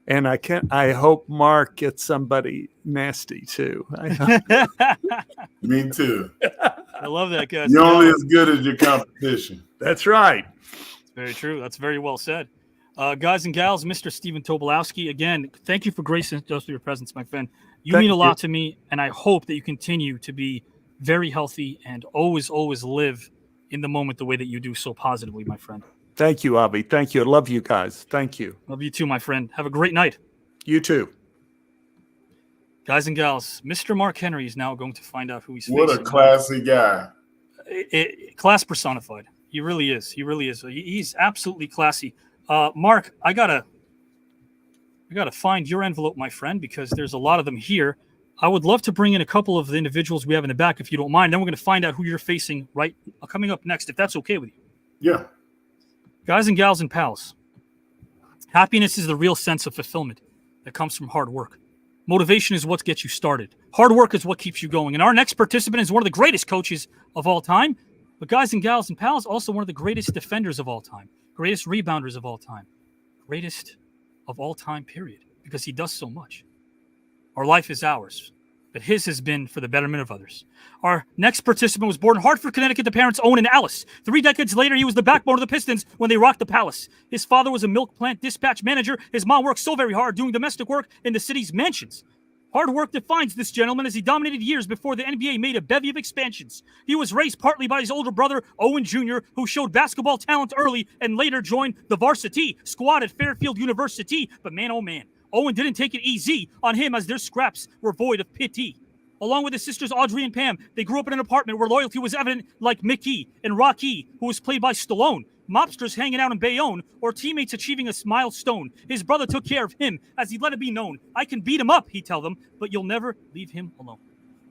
and I hope Mark gets somebody nasty too. Me too. I love that, guys. You're only as good as your competition. That's right. It's very true. That's very well said. Guys and gals, Mr. Stephen Tobolowsky, again, thank you for gracing us with your presence, my friend. You mean a lot to me, and I hope that you continue to be very healthy and always live in the moment the way that you do so positively, my friend. Thank you, Avi. Thank you. I love you guys. Thank you. Love you too, my friend. Have a great night. You too. Guys and gals, Mr. Mark Henry is now going to find out who he's facing. What a classy guy. Class personified. He really is. He really is. He's absolutely classy. Mark, I gotta find your envelope, my friend, because there's a lot of them here. I would love to bring in a couple of the individuals we have in the back, if you don't mind. Then we're going to find out who you're facing coming up next, if that's okay with you. Yeah. Guys and gals and pals, happiness is the real sense of fulfillment that comes from hard work. Motivation is what gets you started. Hard work is what keeps you going. And our next participant is one of the greatest coaches of all time. But guys and gals and pals, also one of the greatest defenders of all time. Greatest rebounders of all time. Greatest of all time, period. Because he does so much. Our life is ours, but his has been for the betterment of others. Our next participant was born in Hartford, Connecticut to parents Owen and Alice. 3 decades later, he was the backbone of the Pistons when they rocked the Palace. His father was a milk plant dispatch manager. His mom worked so very hard doing domestic work in the city's mansions. Hard work defines this gentleman as he dominated years before the NBA made a bevy of expansions. He was raised partly by his older brother, Owen Jr., who showed basketball talent early and later joined the varsity squad at Fairfield University. But man, oh man, Owen didn't take it easy on him as their scraps were void of pity. Along with his sisters Audrey and Pam, they grew up in an apartment where loyalty was evident, like Mickey and Rocky, who was played by Stallone, mobsters hanging out in Bayonne, or teammates achieving a milestone. His brother took care of him as he let it be known. I can beat him up, he'd tell them, but you'll never leave him alone.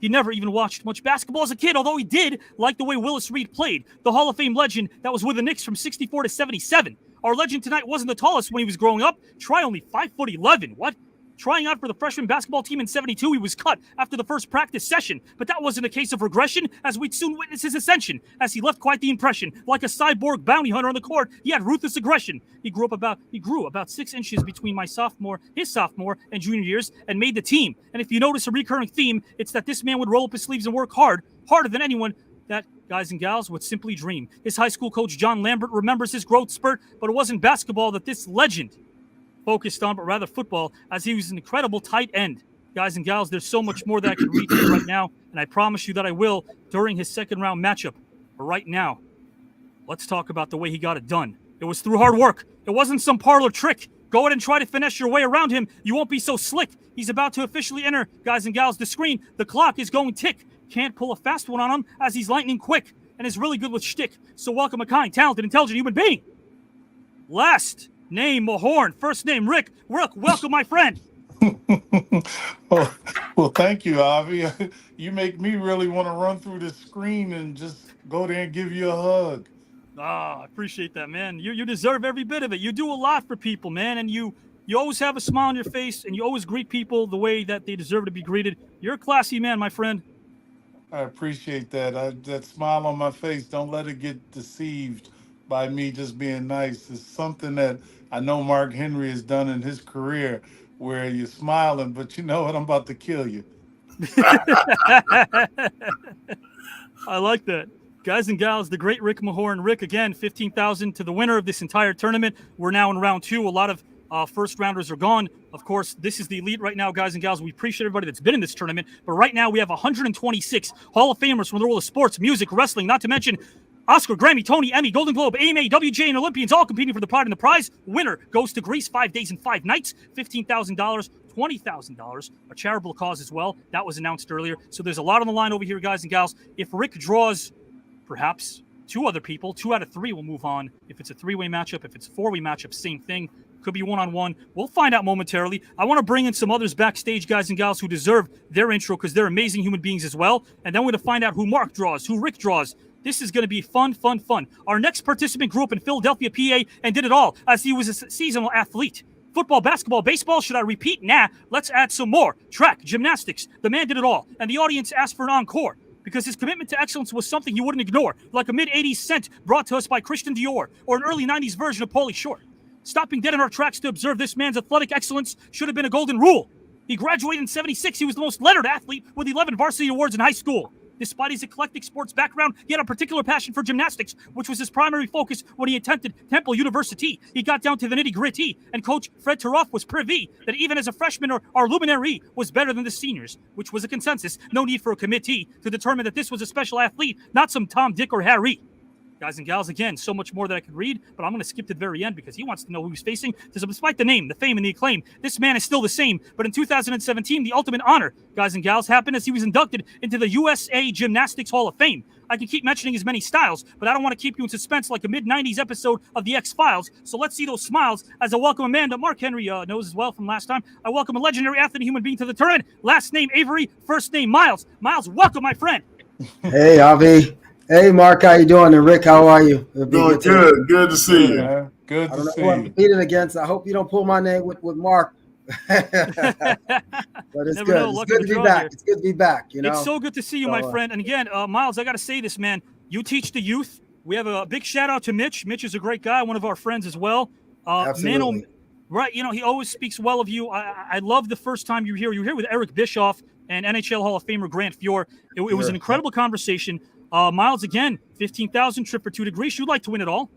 He never even watched much basketball as a kid, although he did like the way Willis Reed played, the Hall of Fame legend that was with the Knicks from 64 to 77. Our legend tonight wasn't the tallest when he was growing up. Try only 5'11". What? Trying out for the freshman basketball team in 72, he was cut after the first practice session. But that wasn't a case of regression, as we'd soon witness his ascension, as he left quite the impression. Like a cyborg bounty hunter on the court, he had ruthless aggression. He grew about 6 inches between his sophomore and junior years, and made the team. And if you notice a recurring theme, it's that this man would roll up his sleeves and work hard, harder than anyone that, guys and gals, would simply dream. His high school coach, John Lambert, remembers his growth spurt, but it wasn't basketball that this legend focused on, but rather football, as he was an incredible tight end. Guys and gals, there's so much more that I can read to you right now, and I promise you that I will during his second round matchup. But right now, let's talk about the way he got it done. It was through hard work. It wasn't some parlor trick. Go ahead and try to finesse your way around him. You won't be so slick. He's about to officially enter, guys and gals, the screen. The clock is going tick. Can't pull a fast one on him, as he's lightning quick and is really good with shtick. So welcome a kind, talented, intelligent human being. Last name Mahorn, first name Rick. Welcome, my friend. Well, Well, thank you, Avi. You make me really want to run through the screen and just go there and give you a hug. I appreciate that, man. You deserve every bit of it. You do a lot for people, man, and you always have a smile on your face, and you always greet people the way that they deserve to be greeted. You're a classy man, my friend. I appreciate that. That smile on my face, don't let it get deceived by me just being nice. It's something that I know Mark Henry has done in his career where you're smiling, but you know what? I'm about to kill you. I like that. Guys and gals, the great Rick Mahorn. Rick, again, $15,000 to the winner of this entire tournament. We're now in round 2. A lot of first rounders are gone. Of course, this is the elite right now, guys and gals. We appreciate everybody that's been in this tournament. But right now, we have 126 Hall of Famers from the world of sports, music, wrestling, not to mention Oscar, Grammy, Tony, Emmy, Golden Globe, AMA, WJ, and Olympians all competing for the pride and the prize. Winner goes to Greece, 5 days and 5 nights, $15,000, $20,000, a charitable cause as well. That was announced earlier. So there's a lot on the line over here, guys and gals. If Rick draws perhaps 2 other people, 2 out of 3 will move on. If it's a 3-way matchup, if it's a 4-way matchup, same thing. Could be one-on-one. We'll find out momentarily. I want to bring in some others backstage, guys and gals, who deserve their intro because they're amazing human beings as well. And then we're going to find out who Mark draws, who Rick draws. This is going to be fun, fun, fun. Our next participant grew up in Philadelphia, PA, and did it all as he was a seasonal athlete. Football, basketball, baseball, should I repeat? Nah, let's add some more. Track, gymnastics, the man did it all. And the audience asked for an encore because his commitment to excellence was something you wouldn't ignore, like a mid-'80s scent brought to us by Christian Dior or an early 90s version of Pauly Shore. Stopping dead in our tracks to observe this man's athletic excellence should have been a golden rule. He graduated in '76. He was the most lettered athlete with 11 varsity awards in high school. Despite his eclectic sports background, he had a particular passion for gymnastics, which was his primary focus when he attended Temple University. He got down to the nitty-gritty, and Coach Fred Turoff was privy that even as a freshman, our luminary was better than the seniors, which was a consensus. No need for a committee to determine that this was a special athlete, not some Tom, Dick, or Harry. Guys and gals, again, so much more that I could read, but I'm going to skip to the very end because he wants to know who he's facing. Because despite the name, the fame, and the acclaim, this man is still the same. But in 2017, the ultimate honor, guys and gals, happened as he was inducted into the USA Gymnastics Hall of Fame. I can keep mentioning his many styles, but I don't want to keep you in suspense like a mid-'90s episode of The X-Files. So let's see those smiles as I welcome a man that Mark Henry knows as well from last time. I welcome a legendary athlete and human being to the tournament. Last name Avery, first name Miles. Miles, welcome, my friend. Hey, Avi. Hey, Mark, how you doing? And Rick, how are you? Doing good. Good to see you. Man. Good to see who I'm you. competing against. I hope you don't pull my name with Mark. But it's Never good. know. It's good to be back. It's good to be back. You know, it's so good to see you, my friend. And again, Miles, I got to say this, man. You teach the youth. We have a big shout out to Mitch. Mitch is a great guy, one of our friends as well. Absolutely. Right, you know, he always speaks well of you. I love the first time you were here. You were here with Eric Bischoff and NHL Hall of Famer Grant Fior. It was an incredible conversation. Miles, again, 15,000 trip for 2 to Greece. You'd like to win it all.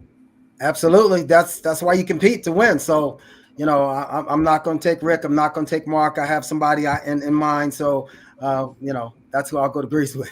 Absolutely. That's why you compete, to win. So, you know, I'm not going to take Rick. I'm not going to take Mark. I have somebody in mind. So, you know, that's who I'll go to Greece with.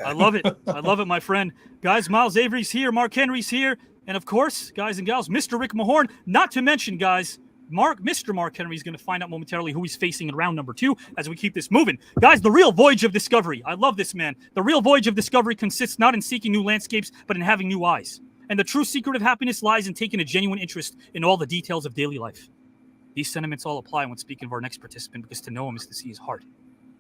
I love it. I love it, my friend. Guys, Miles Avery's here. Mark Henry's here. And, of course, guys and gals, Mr. Rick Mahorn. Not to mention, guys, Mr. Mark Henry is going to find out momentarily who he's facing in round number 2 as we keep this moving. Guys, the real voyage of discovery. I love this, man. The real voyage of discovery consists not in seeking new landscapes, but in having new eyes. And the true secret of happiness lies in taking a genuine interest in all the details of daily life. These sentiments all apply when speaking of our next participant, because to know him is to see his heart.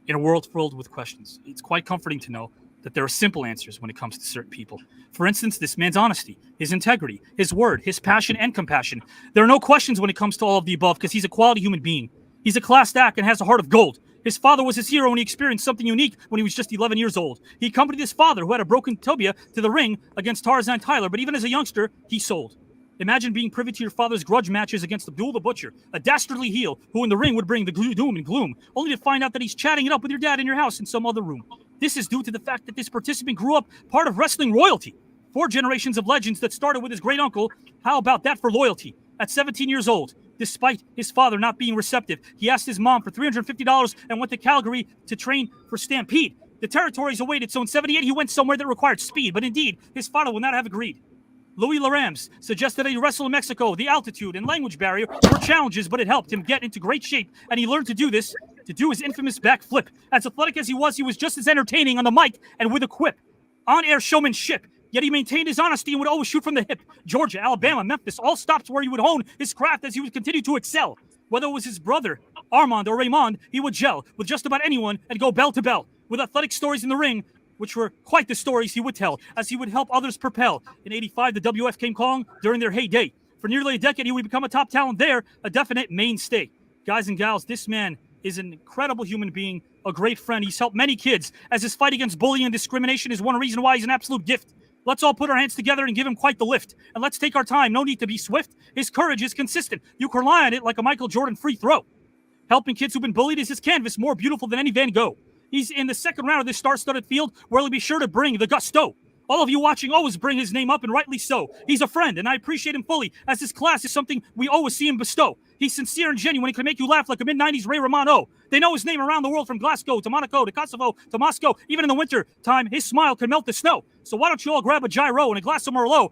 In a world filled with questions, it's quite comforting to know that there are simple answers when it comes to certain people. For instance, this man's honesty, his integrity, his word, his passion and compassion. There are no questions when it comes to all of the above because he's a quality human being. He's a class act and has a heart of gold. His father was his hero and he experienced something unique when he was just 11 years old. He accompanied his father, who had a broken tibia, to the ring against Tarzan Tyler, but even as a youngster, he sold. Imagine being privy to your father's grudge matches against Abdul the Butcher, a dastardly heel who in the ring would bring the doom and gloom, only to find out that he's chatting it up with your dad in your house in some other room. This is due to the fact that this participant grew up part of wrestling royalty. 4 generations of legends that started with his great uncle. How about that for loyalty? At 17 years old, despite his father not being receptive, he asked his mom for $350 and went to Calgary to train for Stampede. The territories awaited, so in 78 he went somewhere that required speed, but indeed, his father would not have agreed. Louis Larams suggested that he wrestle in Mexico. The altitude and language barrier were challenges, but it helped him get into great shape, and he learned to do this, to do his infamous backflip. As athletic as he was just as entertaining on the mic and with a quip. On-air showmanship, yet he maintained his honesty and would always shoot from the hip. Georgia, Alabama, Memphis, all stops where he would hone his craft as he would continue to excel. Whether it was his brother, Armand or Raymond, he would gel with just about anyone and go bell to bell with athletic stories in the ring, which were quite the stories he would tell, as he would help others propel. In '85, the WF came calling during their heyday. For nearly a decade, he would become a top talent there, a definite mainstay. Guys and gals, this man is an incredible human being, a great friend. He's helped many kids, as his fight against bullying and discrimination is one reason why he's an absolute gift. Let's all put our hands together and give him quite the lift. And let's take our time. No need to be swift. His courage is consistent. You can rely on it like a Michael Jordan free throw. Helping kids who've been bullied is his canvas more beautiful than any Van Gogh. He's in the second round of this star-studded field where he'll be sure to bring the gusto. All of you watching always bring his name up, and rightly so. He's a friend, and I appreciate him fully, as his class is something we always see him bestow. He's sincere and genuine. He can make you laugh like a mid-90s Ray Romano. They know his name around the world, from Glasgow to Monaco to Kosovo to Moscow. Even in the winter time, his smile can melt the snow. So why don't you all grab a gyro and a glass of Merlot?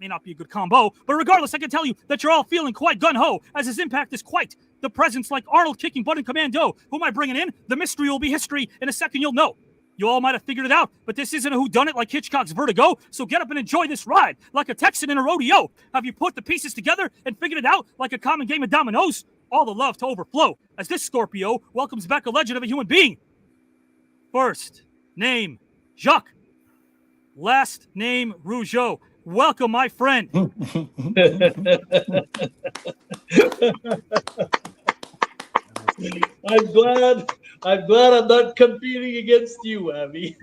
May not be a good combo, but regardless, I can tell you that you're all feeling quite gun-ho, as his impact is quite the presence, like Arnold kicking butt in Commando. Who am I bringing in? The mystery will be history. In a second, you'll know. You all might have figured it out, but this isn't a whodunit like Hitchcock's Vertigo, so get up and enjoy this ride like a Texan in a rodeo. Have you put the pieces together and figured it out like a common game of dominoes? All the love to overflow as this Scorpio welcomes back a legend of a human being. First name, Jaque. Last name, Rougeau. Welcome, my friend. I'm glad I'm not competing against you, Abby.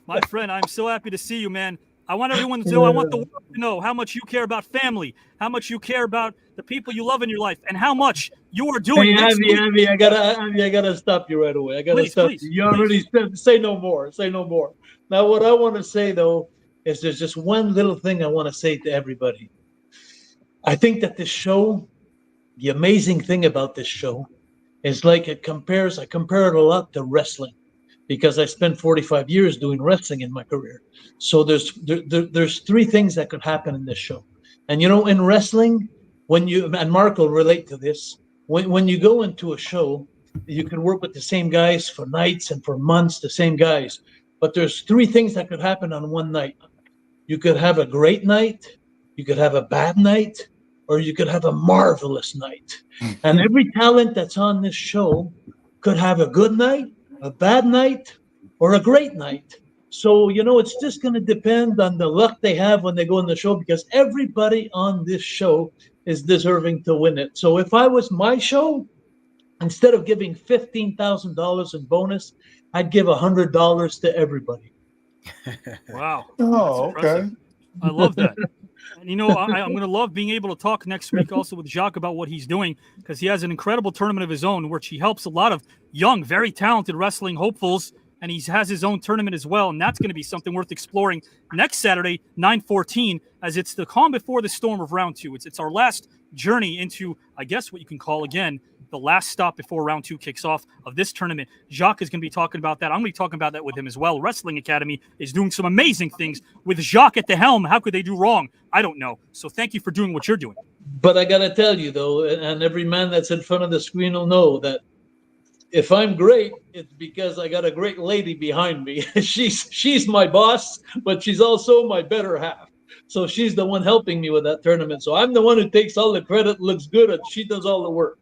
My friend, I'm so happy to see you, man. I want everyone to know, I want the world to know how much you care about family, how much you care about the people you love in your life, and how much you are doing. Hey, Abby, I gotta stop you right away. I gotta stop you. You already said, say no more. Say no more. Now, what I want to say, though, is there's just one little thing I want to say to everybody. I think that this show, the amazing thing about this show, is like I compare it a lot to wrestling, because I spent 45 years doing wrestling in my career. So there's three things that could happen in this show. And in wrestling, and Mark will relate to this, when you go into a show, you can work with the same guys for nights and for months, the same guys. But there's three things that could happen on one night. You could have a great night, you could have a bad night, or you could have a marvelous night. And every talent that's on this show could have a good night, a bad night, or a great night. So, it's just going to depend on the luck they have when they go on the show, because everybody on this show is deserving to win it. So if I was my show, instead of giving $15,000 in bonus, I'd give $100 to everybody. Wow. Oh, okay. I love that. And I'm going to love being able to talk next week also with Jaque about what he's doing, because he has an incredible tournament of his own, which he helps a lot of young, very talented wrestling hopefuls, and he has his own tournament as well, and that's going to be something worth exploring next Saturday, 9/14, as it's the calm before the storm of round two. It's our last journey into, I guess, what you can call, again, the last stop before round two kicks off of this tournament. Jaque is going to be talking about that. I'm going to be talking about that with him as well. Wrestling Academy is doing some amazing things with Jaque at the helm. How could they do wrong? I don't know. So thank you for doing what you're doing. But I got to tell you, though, and every man that's in front of the screen will know that if I'm great, it's because I got a great lady behind me. She's my boss, but she's also my better half. So she's the one helping me with that tournament. So I'm the one who takes all the credit, looks good, and she does all the work.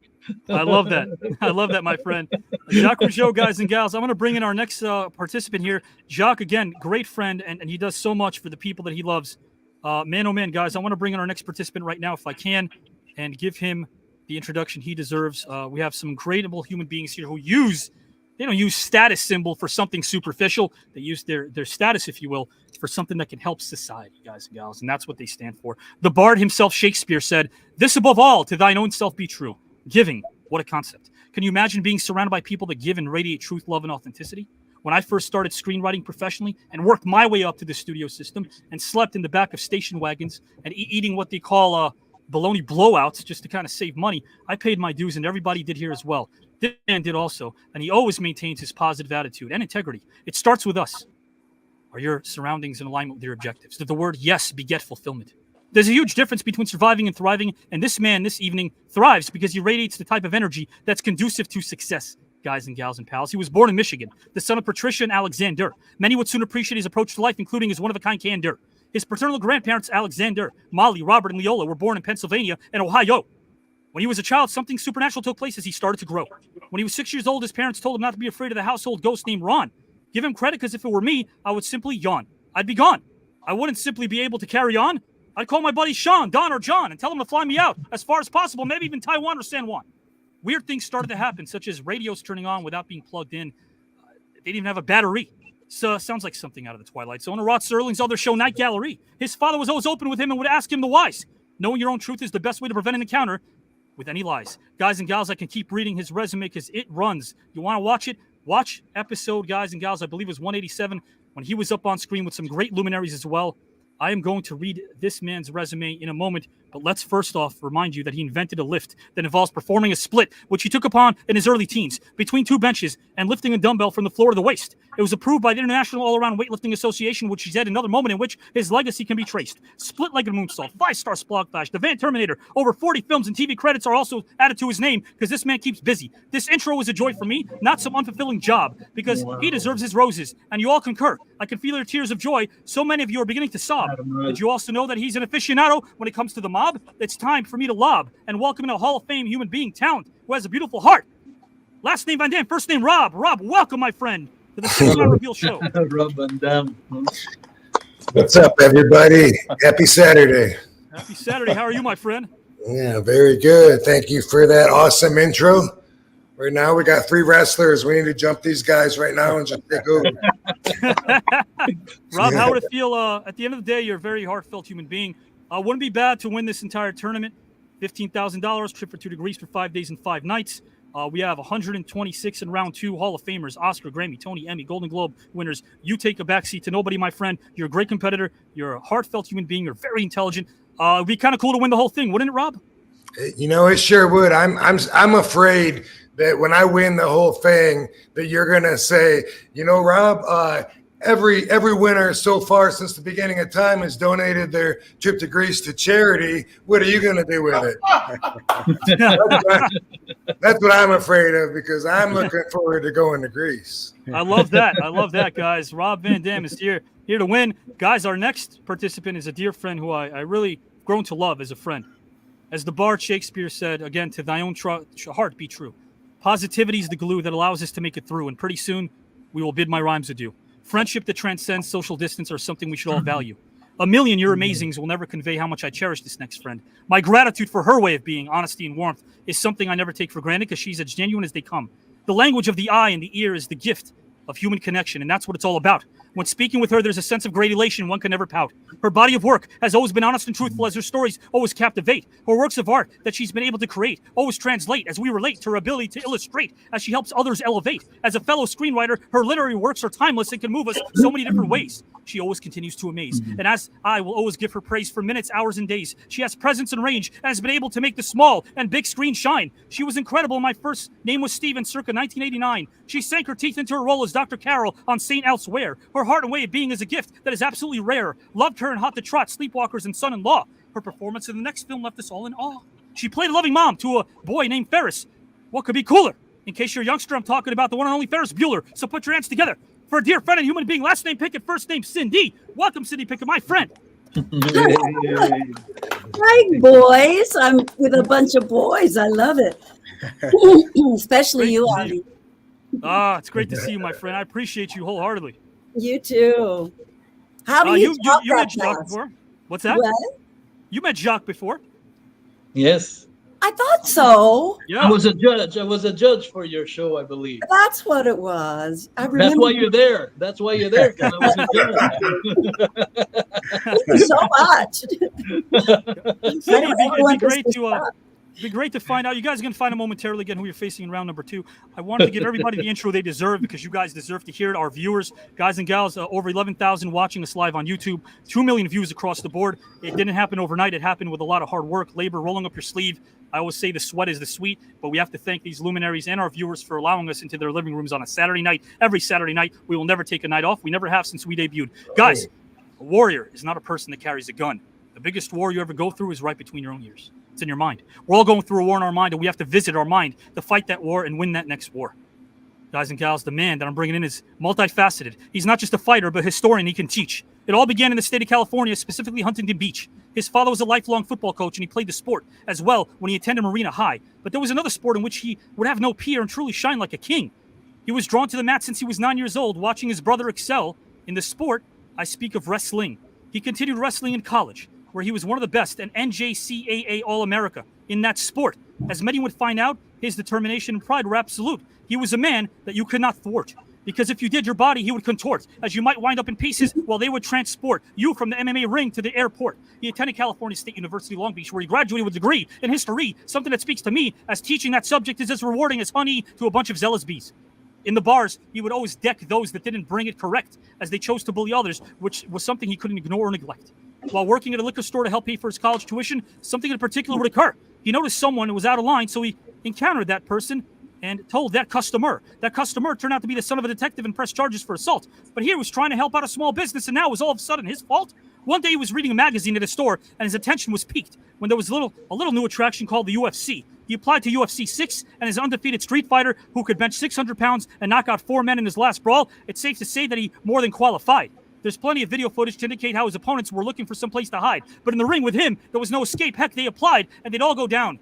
I love that. I love that, my friend. Jaque Rougeau, guys and gals. I'm going to bring in our next participant here. Jaque, again, great friend, and he does so much for the people that he loves. Man, oh man, guys, I want to bring in our next participant right now, if I can, and give him the introduction he deserves. We have some incredible human beings here who they don't use status symbol for something superficial. They use their status, if you will, for something that can help society, guys and gals, and that's what they stand for. The bard himself, Shakespeare, said, "This above all, to thine own self be true." Giving, what a concept. Can you imagine being surrounded by people that give and radiate truth, love, and authenticity? When I first started screenwriting professionally and worked my way up to the studio system and slept in the back of station wagons and eating what they call baloney blowouts just to kind of save money, I paid my dues, and everybody did here as well. This man did also, and he always maintains his positive attitude and integrity. It starts with us. Are your surroundings in alignment with your objectives? Did the word yes beget fulfillment? There's a huge difference between surviving and thriving, and this man this evening thrives because he radiates the type of energy that's conducive to success, guys and gals and pals. He was born in Michigan, the son of Patricia and Alexander. Many would soon appreciate his approach to life, including his one-of-a-kind candor. His paternal grandparents, Alexander, Molly, Robert, and Leola, were born in Pennsylvania and Ohio. When he was a child, something supernatural took place as he started to grow. When he was 6 years old, his parents told him not to be afraid of the household ghost named Ron. Give him credit, because if it were me, I would simply yawn. I'd be gone. I wouldn't simply be able to carry on. I'd call my buddy Sean, Don, or John and tell them to fly me out as far as possible, maybe even Taiwan or San Juan. Weird things started to happen, such as radios turning on without being plugged in. They didn't even have a battery. So sounds like something out of the Twilight Zone or Rod Serling's other show, Night Gallery. His father was always open with him and would ask him the whys. Knowing your own truth is the best way to prevent an encounter with any lies. Guys and gals, I can keep reading his resume because it runs. You want to watch it? Watch episode, guys and gals, I believe it was 187, when he was up on screen with some great luminaries as well. I am going to read this man's resume in a moment, but let's first off remind you that he invented a lift that involves performing a split, which he took upon in his early teens, between two benches and lifting a dumbbell from the floor to the waist. It was approved by the International All-Around Weightlifting Association, which he said another moment in which his legacy can be traced. Split-legged moonsault, 5-star splog flash, the Van Terminator. Over 40 films and TV credits are also added to his name because this man keeps busy. This intro is a joy for me, not some unfulfilling job, because he deserves his roses, and you all concur. I can feel your tears of joy. So many of you are beginning to sob. Did you also know that he's an aficionado when it comes to the mob? It's time for me to lob and welcome in a Hall of Fame human being talent who has a beautiful heart. Last name Van Dam, first name Rob. Rob, welcome, my friend, to the Cinema Reveal Show. Rob Van Dam. What's up, everybody? Happy Saturday. Happy Saturday. How are you, my friend? Yeah, very good. Thank you for that awesome intro. Right now, we got 3 wrestlers. We need to jump these guys right now and just take over. Rob, how would it feel? At the end of the day, you're a very heartfelt human being. Wouldn't be bad to win this entire tournament. $15,000, trip for 2 to Greece for 5 days and 5 nights. We have 126 in round 2 Hall of Famers, Oscar, Grammy, Tony, Emmy, Golden Globe winners. You take a backseat to nobody, my friend. You're a great competitor. You're a heartfelt human being. You're very intelligent. It'd be kind of cool to win the whole thing, wouldn't it, Rob? You know, it sure would. I'm afraid that when I win the whole thing, that you're gonna say, you know, Rob, every winner so far since the beginning of time has donated their trip to Greece to charity. What are you gonna do with it? That's what I'm afraid of, because I'm looking forward to going to Greece. I love that. I love that, guys. Rob Van Dam is here to win. Guys, our next participant is a dear friend who I really grown to love as a friend. As the bard Shakespeare said, again, to thy own heart be true. Positivity is the glue that allows us to make it through, and pretty soon we will bid my rhymes adieu. Friendship that transcends social distance are something we should all value. A million your amazings will never convey how much I cherish this next friend. My gratitude for her way of being, honesty and warmth, is something I never take for granted, because she's as genuine as they come. The language of the eye and the ear is the gift of human connection, and that's what it's all about. When speaking with her, there's a sense of great elation one can never pout. Her body of work has always been honest and truthful, as her stories always captivate. Her works of art that she's been able to create always translate as we relate to her ability to illustrate, as she helps others elevate. As a fellow screenwriter, her literary works are timeless and can move us so many different ways. She always continues to amaze. And as I will always give her praise for minutes, hours, and days, she has presence and range and has been able to make the small and big screen shine. She was incredible. My first name was Steven, circa 1989. She sank her teeth into her role as Dr. Carol on St. Elsewhere. Her heart and way of being is a gift that is absolutely rare. Loved her in Hot to Trot, Sleepwalkers, and Son-in-Law. Her performance in the next film left us all in awe. She played a loving mom to a boy named Ferris. What could be cooler? In case you're a youngster, I'm talking about the one and only Ferris Bueller. So put your hands together for a dear friend and human being, last name Pickett, first name Cindy. Welcome, Cindy Pickett, my friend. Hi, boys. I'm with a bunch of boys. I love it. Especially you, Avi. It's great to see you, my friend. I appreciate you wholeheartedly. You too. How do you talk you met that Jacque fast? before? What's that? What? You met Jacque before? Yes. I thought so. Yeah. I was a judge. I was a judge for your show, I believe. That's what it was. I remember. That's why you're there. That's why you're there, because I was a judge. Thank you so much. Cindy, it'd be great to find out. You guys are going to find out momentarily again who you're facing in round number 2. I wanted to give everybody the intro they deserve, because you guys deserve to hear it. Our viewers, guys and gals, over 11,000 watching us live on YouTube, 2 million views across the board. It didn't happen overnight. It happened with a lot of hard work, labor, rolling up your sleeve. I always say the sweat is the sweet, but we have to thank these luminaries and our viewers for allowing us into their living rooms on a Saturday night. Every Saturday night, we will never take a night off. We never have since we debuted. Guys, a warrior is not a person that carries a gun. The biggest war you ever go through is right between your own ears. It's in your mind. We're all going through a war in our mind, and we have to visit our mind to fight that war and win that next war. Guys and gals, the man that I'm bringing in is multifaceted. He's not just a fighter, but a historian. He can teach. It all began in the state of California, specifically Huntington Beach. His father was a lifelong football coach, and he played the sport as well when he attended Marina High. But there was another sport in which he would have no peer and truly shine like a king. He was drawn to the mat since he was 9 years old, watching his brother excel in the sport. I speak of wrestling. He continued wrestling in college, where he was one of the best, an NJCAA All-America in that sport. As many would find out, his determination and pride were absolute. He was a man that you could not thwart. Because if you did, your body he would contort, as you might wind up in pieces while they would transport you from the MMA ring to the airport. He attended California State University, Long Beach, where he graduated with a degree in history, something that speaks to me, as teaching that subject is as rewarding as honey to a bunch of zealous bees. In the bars, he would always deck those that didn't bring it correct, as they chose to bully others, which was something he couldn't ignore or neglect. While working at a liquor store to help pay for his college tuition, something in particular would occur. He noticed someone who was out of line, so he encountered that person and told that customer. That customer turned out to be the son of a detective and pressed charges for assault. But here he was trying to help out a small business, and now it was all of a sudden his fault. One day he was reading a magazine at a store, and his attention was piqued when there was a little new attraction called the UFC. He applied to UFC 6, and as an undefeated street fighter who could bench 600 pounds and knock out 4 men in his last brawl, it's safe to say that he more than qualified. There's plenty of video footage to indicate how his opponents were looking for some place to hide. But in the ring with him, there was no escape. Heck, they applied, and they'd all go down.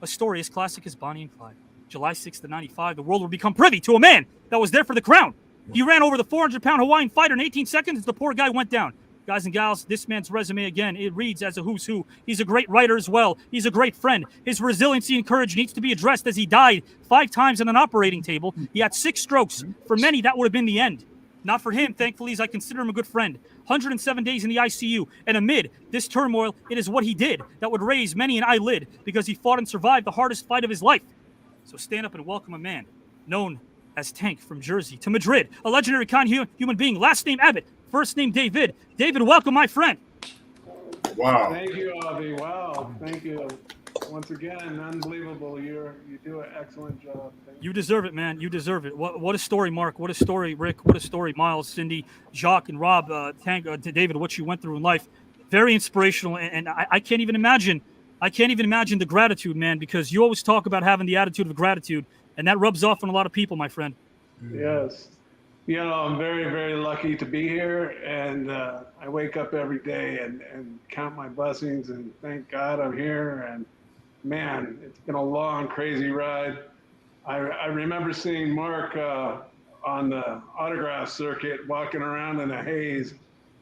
A story as classic as Bonnie and Clyde. July 6th of 95, the world would become privy to a man that was there for the crown. He ran over the 400-pound Hawaiian fighter in 18 seconds as the poor guy went down. Guys and gals, this man's resume, again, it reads as a who's who. He's a great writer as well. He's a great friend. His resiliency and courage needs to be addressed, as he died 5 times on an operating table. He had 6 strokes. For many, that would have been the end. Not for him, thankfully, as I consider him a good friend. 107 days in the ICU, and amid this turmoil, it is what he did that would raise many an eyelid, because he fought and survived the hardest fight of his life. So stand up and welcome a man known as Tank from Jersey to Madrid, a legendary kind human being, last name Abbott, first name David. David, welcome, my friend. Wow. Thank you, Avi. Wow. Thank you. Once again, unbelievable. You do an excellent job. You deserve it, man. You deserve it. What a story, Mark. What a story, Rick. What a story, Miles, Cindy, Jacque, and Rob, Tank, David, what you went through in life. Very inspirational, and I can't even imagine. I can't even imagine the gratitude, man, because you always talk about having the attitude of gratitude, and that rubs off on a lot of people, my friend. Yes. You know, I'm very, very lucky to be here, and I wake up every day and count my blessings and thank God I'm here. And man, it's been a long, crazy ride. I remember seeing Mark on the autograph circuit, walking around in a haze,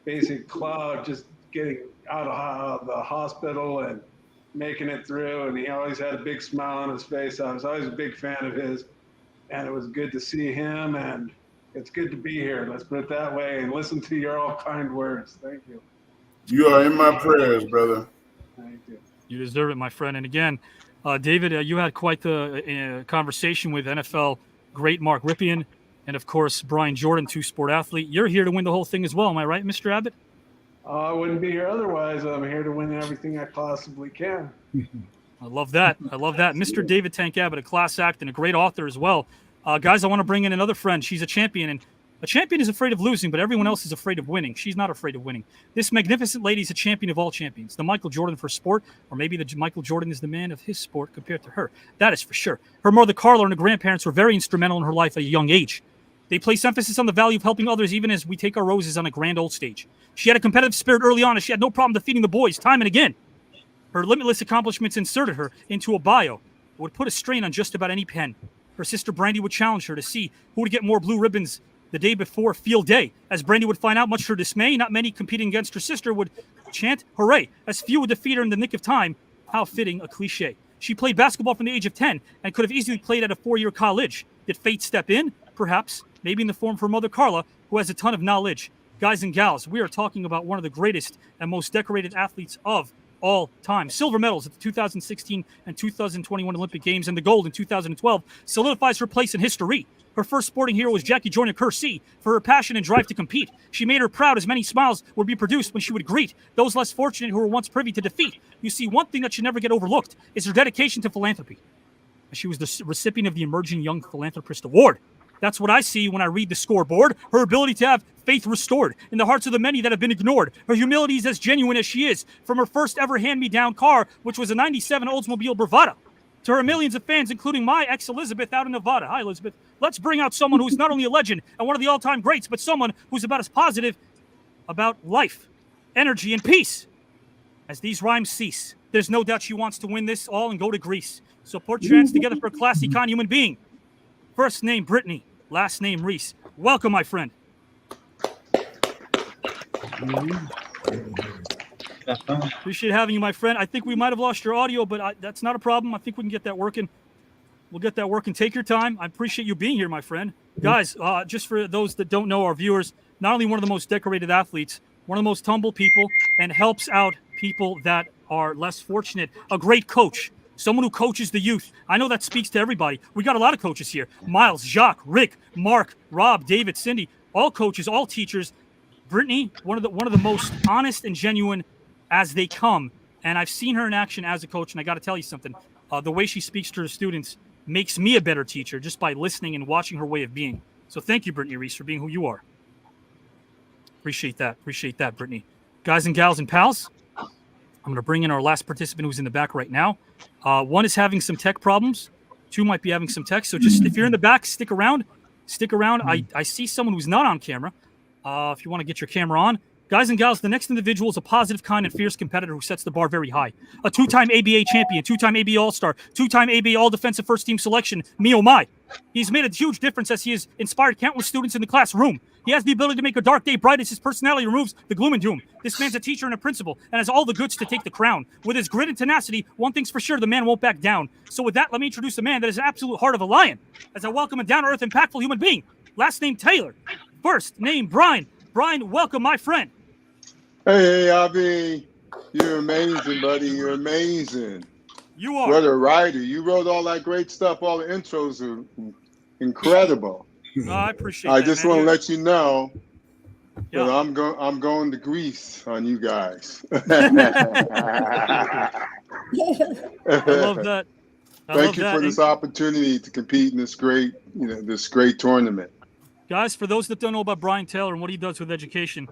basic cloud, just getting out of the hospital and making it through. And he always had a big smile on his face. I was always a big fan of his, and it was good to see him. And it's good to be here. Let's put it that way, and listen to your all kind words. Thank you. You are in my prayers, brother. Thank you. You deserve it, my friend. And again, David, you had quite the conversation with NFL great Mark Rypien and, of course, Brian Jordan, 2-sport athlete. You're here to win the whole thing as well. Am I right, Mr. Abbott? I wouldn't be here otherwise. I'm here to win everything I possibly can. I love that. I love that. Mr. David Tank Abbott, a class act and a great author as well. Guys, I want to bring in another friend. She's a champion, and a champion is afraid of losing, but everyone else is afraid of winning. She's not afraid of winning. This magnificent lady is a champion of all champions. The Michael Jordan for sport, or maybe the Michael Jordan is the man of his sport compared to her. That is for sure. Her mother, Carla, and her grandparents were very instrumental in her life at a young age. They place emphasis on the value of helping others even as we take our roses on a grand old stage. She had a competitive spirit early on, and she had no problem defeating the boys time and again. Her limitless accomplishments inserted her into a bio that would put a strain on just about any pen. Her sister Brandy would challenge her to see who would get more blue ribbons the day before field day. As Brandy would find out, much to her dismay, not many competing against her sister would chant hooray, as few would defeat her in the nick of time. How fitting a cliche. She played basketball from the age of 10 and could have easily played at a 4-year college. Did fate step in? Perhaps. Maybe in the form of her mother Carla, who has a ton of knowledge. Guys and gals, we are talking about one of the greatest and most decorated athletes of all time. Silver medals at the 2016 and 2021 Olympic Games, and the gold in 2012 solidifies her place in history. Her first sporting hero was Jackie Joyner Kersee for her passion and drive to compete. She made her proud, as many smiles would be produced when she would greet those less fortunate who were once privy to defeat. You see, one thing that should never get overlooked is her dedication to philanthropy. She was the recipient of the Emerging Young Philanthropist Award. That's what I see when I read the scoreboard. Her ability to have faith restored in the hearts of the many that have been ignored. Her humility is as genuine as she is. From her first ever hand-me-down car, which was a 97 Oldsmobile Bravada, to her millions of fans, including my ex-Elizabeth out in Nevada. Hi, Elizabeth. Let's bring out someone who's not only a legend and one of the all-time greats, but someone who's about as positive about life, energy, and peace. As these rhymes cease, there's no doubt she wants to win this all and go to Greece. So put your hands together for a classy, kind human being. First name Brittney, last name Reese. Welcome, my friend. Appreciate having you, my friend. I think we might have lost your audio, but that's not a problem. I think we can get that working. We'll get that working. Take your time. I appreciate you being here, my friend. Guys, just for those that don't know, our viewers, not only one of the most decorated athletes, one of the most humble people, and helps out people that are less fortunate. A great coach, someone who coaches the youth. I know that speaks to everybody. We got a lot of coaches here. Miles, Jacque, Rick, Mark, Rob, David, Cindy, all coaches, all teachers. Brittney, one of the most honest and genuine as they come. And I've seen her in action as a coach, and I got to tell you something. The way she speaks to her students makes me a better teacher just by listening and watching her way of being. So thank you, Brittney Reese, for being who you are. Appreciate that. Appreciate that, Brittney. Guys and gals and pals, I'm going to bring in our last participant who's in the back right now. One is having some tech problems. Two might be having some tech. So just if you're in the back, stick around. Stick around. I see someone who's not on camera. If you want to get your camera on. Guys and gals, the next individual is a positive, kind, and fierce competitor who sets the bar very high. A two-time ABA champion, two-time ABA All-Star, two-time ABA All-Defensive First-Team Selection, me oh my. He's made a huge difference as he has inspired countless students in the classroom. He has the ability to make a dark day bright as his personality removes the gloom and doom. This man's a teacher and a principal and has all the goods to take the crown. With his grit and tenacity, one thing's for sure, the man won't back down. So with that, let me introduce a man that is an absolute heart of a lion as I welcome a down-to-earth, impactful human being. Last name Taylor. First name Brian. Brian, welcome, my friend. Hey, Avi, you're amazing, buddy. You're amazing. You are. What a writer. You wrote all that great stuff. All the intros are incredible. I appreciate I that, just man. want to let you know Yeah. that I'm going to Greece on you guys. I love that. Thank you for this opportunity to compete in this great tournament. Guys, for those that don't know about Brian Taylor and what he does with education,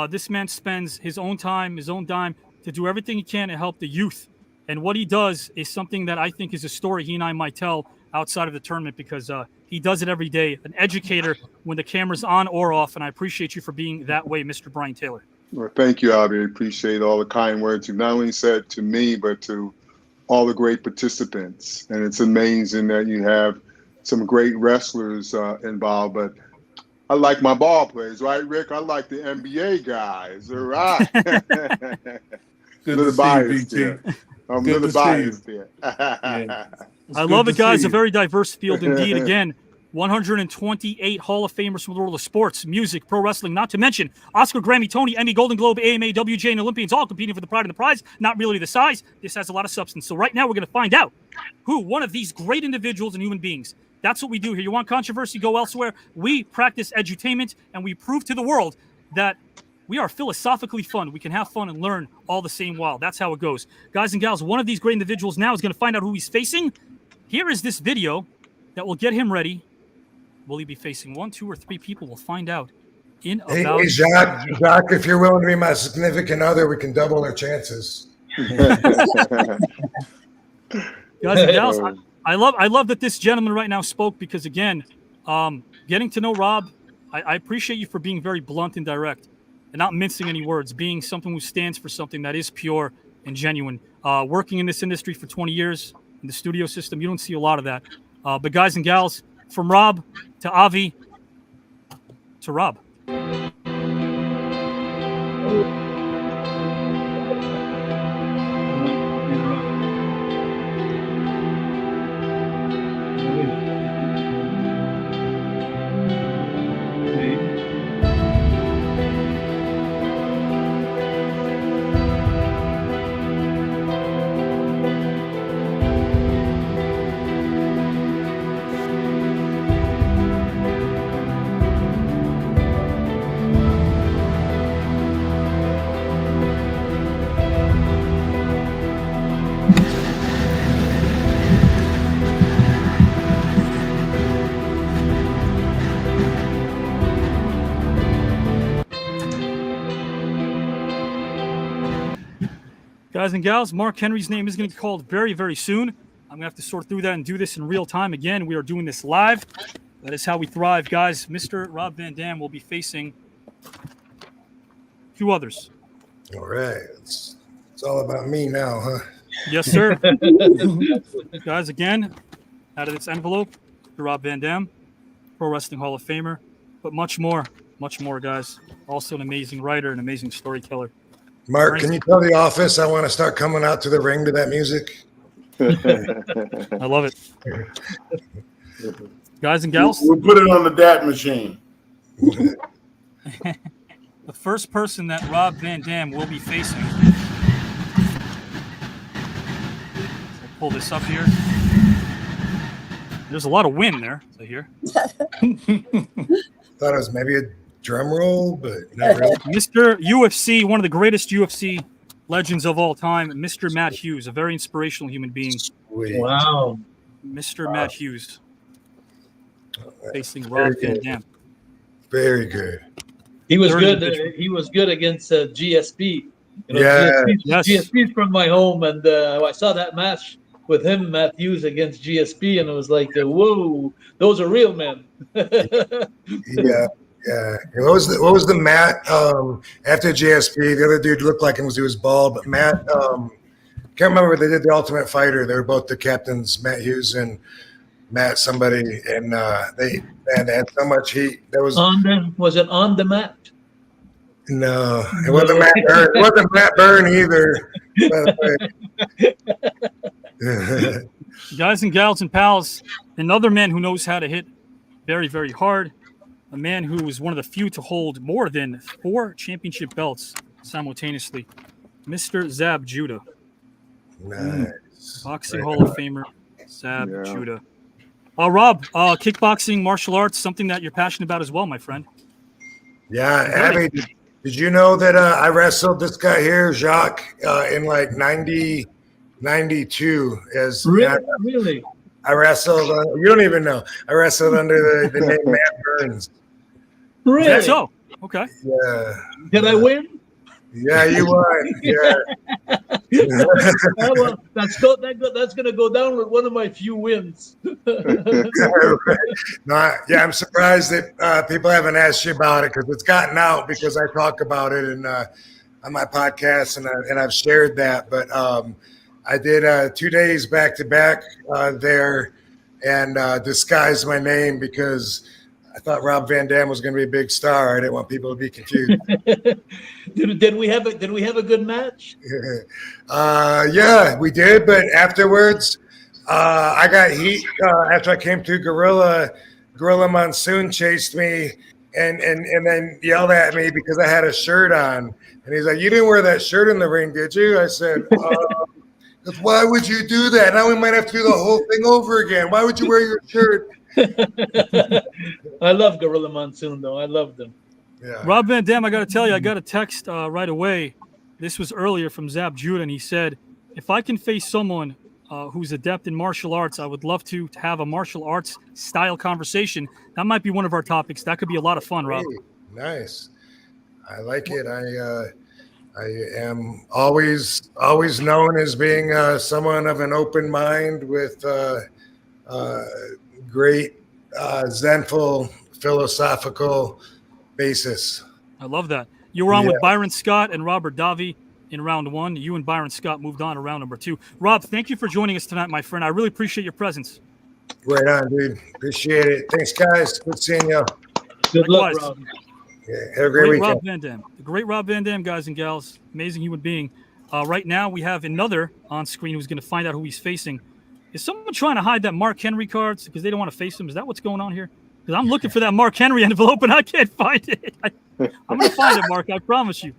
this man spends his own time, his own dime to do everything he can to help the youth. And what he does is something that I think is a story he and I might tell outside of the tournament because he does it every day. An educator when the camera's on or off. And I appreciate you for being that way, Mr. Brian Taylor. Well, thank you, Avi. I appreciate all the kind words you've not only said to me, but to all the great participants. And it's amazing that you have some great wrestlers involved, but I like my ball players, right, Rick? I like the NBA guys, all right? Good little to see you, biased BT. there. I'm a Good little to see you. biased there. I love it, guys. A very diverse field indeed. Again, 128 Hall of Famers from the world of sports, music, pro wrestling, not to mention Oscar, Grammy, Tony, Emmy, Golden Globe, AMA, WJ, and Olympians, all competing for the pride and the prize. Not really the size. This has a lot of substance. So right now we're going to find out who one of these great individuals and human beings. That's what we do here. You want controversy? Go elsewhere. We practice edutainment, and we prove to the world that we are philosophically fun. We can have fun and learn all the same while. That's how it goes. Guys and gals, one of these great individuals now is going to find out who he's facing. Here is this video that will get him ready. Will he be facing 1, 2, or 3 people? We'll find out in about... Hey, Jacque, if you're willing to be my significant other, we can double our chances. Guys and gals, I love that this gentleman right now spoke because, again, getting to know Rob, I appreciate you for being very blunt and direct and not mincing any words, being someone who stands for something that is pure and genuine. Working in this industry for 20 years in the studio system, you don't see a lot of that. But guys and gals, from Rob to Avi to Rob. Guys and gals, Mark Henry's name is going to be called very, very soon. I'm going to have to sort through that and do this in real time. Again, we are doing this live. That is how we thrive, guys. Mr. Rob Van Dam will be facing few others. All right. It's all about me now, huh? Yes, sir. Guys, again, out of this envelope, to Rob Van Dam, Pro Wrestling Hall of Famer, but much more, guys. Also an amazing writer, an amazing storyteller. Mark, can you tell the office I want to start coming out to the ring to that music? I love it. Guys and gals. We'll put it on the DAT machine. The first person that Rob Van Dam will be facing. I'll pull this up here. There's a lot of wind there, I hear. Thought it was maybe a drum roll, but not really. Mr. UFC, one of the greatest UFC legends of all time, Mr. Matt Hughes, a very inspirational human being. Sweet. Wow. Mr. Matt Hughes facing Rob Van Dam. Very good. He was good. He was good against GSP. GSP's from my home, and I saw that match with him, Matt Hughes, against GSP, and it was like, whoa, those are real men. Yeah. What was the Matt after GSP? The other dude looked like him, he was bald, but Matt, can't remember if they did the Ultimate Fighter. They were both the captains, Matt Hughes and Matt somebody, and they had so much heat. There was it on the mat? No, it wasn't Matt Byrne. It wasn't Matt Byrne either. Guys and gals and pals, another man who knows how to hit very, very hard. A man who was one of the few to hold more than 4 championship belts simultaneously. Mr. Zab Judah. Nice. Boxing Hall of Famer, Zab Judah. Rob, kickboxing, martial arts, something that you're passionate about as well, my friend. Yeah, Abby, did you know that I wrestled this guy here, Jacque, in like 92 as really? I wrestled. You don't even know. I wrestled under the name Matt Burns. Really? That's so. Okay. Yeah. Did I win? Yeah, you won. Yeah. Well, that's going to go down with one of my few wins. I'm surprised that people haven't asked you about it because it's gotten out because I talk about it on my podcast and I've shared that. But I did 2 days back to back there and disguised my name because I thought Rob Van Dam was going to be a big star. I didn't want people to be confused. Did we have a good match? Yeah, we did. But afterwards, I got heat after I came through Gorilla. Gorilla Monsoon chased me and then yelled at me because I had a shirt on. And he's like, "You didn't wear that shirt in the ring, did you?" I said, "Why would you do that? Now we might have to do the whole thing over again. Why would you wear your shirt?" I love Gorilla Monsoon, though. I love them. Yeah. Rob Van Dam, I got to tell you, I got a text right away. This was earlier from Zab Judah, and he said, if I can face someone who's adept in martial arts, I would love to have a martial arts style conversation. That might be one of our topics. That could be a lot of fun, Rob. Hey, nice. I like it. I am always known as being someone of an open mind with great zenful philosophical basis. I love that. You were on with Byron Scott and Robert Davi in round 1. You and Byron Scott moved on to round number 2. Rob, thank you for joining us tonight, my friend. I really appreciate your presence. Right on, dude. Appreciate it. Thanks, guys. Good seeing you. Good luck, Rob. Yeah, have a great weekend. Rob Van Dam. The great Rob Van Dam, guys and gals. Amazing human being. Right now, we have another on screen who's going to find out who he's facing. Is someone trying to hide that Mark Henry cards because they don't want to face him? Is that what's going on here? Because I'm looking for that Mark Henry envelope and I can't find it. I'm going to find it, Mark. I promise you.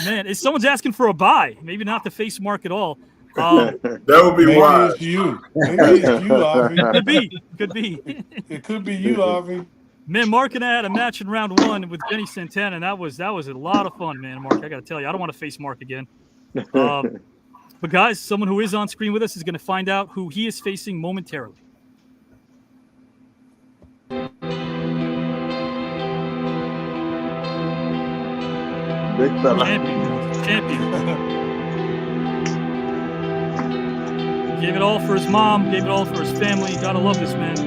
Man, if someone's asking for a buy, maybe not to face Mark at all. That would be wise. It's you. Maybe it's you, Avi. Could be. It could be you, Avi. Man, Mark and I had a match in round 1 with Jenny Santana, and that was a lot of fun, man. Mark, I got to tell you, I don't want to face Mark again. But guys, someone who is on screen with us is going to find out who he is facing momentarily. Big fella. Champion. Gave it all for his mom, gave it all for his family. You gotta love this man.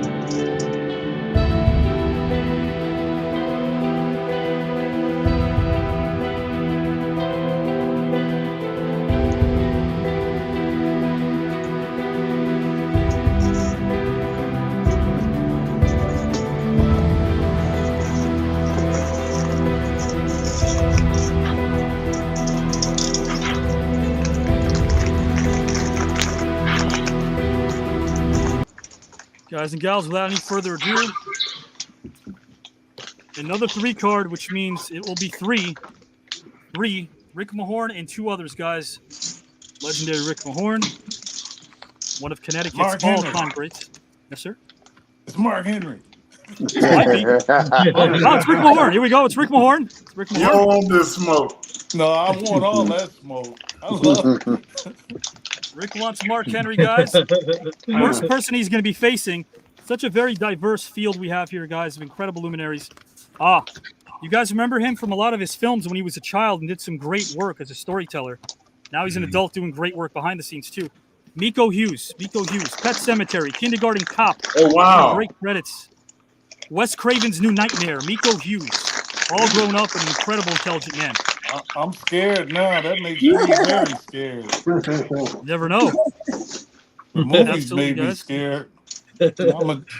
Guys and gals, without any further ado, another 3 card, which means it will be 3. Rick Mahorn and 2 others, guys. Legendary Rick Mahorn, one of Connecticut's all-time greats. Yes, sir. It's Mark Henry. Might be. Oh, it's Rick Mahorn. Here we go. It's Rick Mahorn. It's Rick Mahorn. You don't want this smoke. No, I want all that smoke. I love it. Rick wants Mark Henry, guys. First person he's going to be facing. Such a very diverse field we have here, guys, of incredible luminaries. You guys remember him from a lot of his films when he was a child and did some great work as a storyteller. Now he's an adult doing great work behind the scenes, too. Miko Hughes, Pet Sematary, Kindergarten Cop. Oh, wow. Great credits. Wes Craven's New Nightmare, Miko Hughes. All grown up and incredible, intelligent man. I'm scared now. That makes me very scared. Never know. The movies Absolutely, made me guys. scared.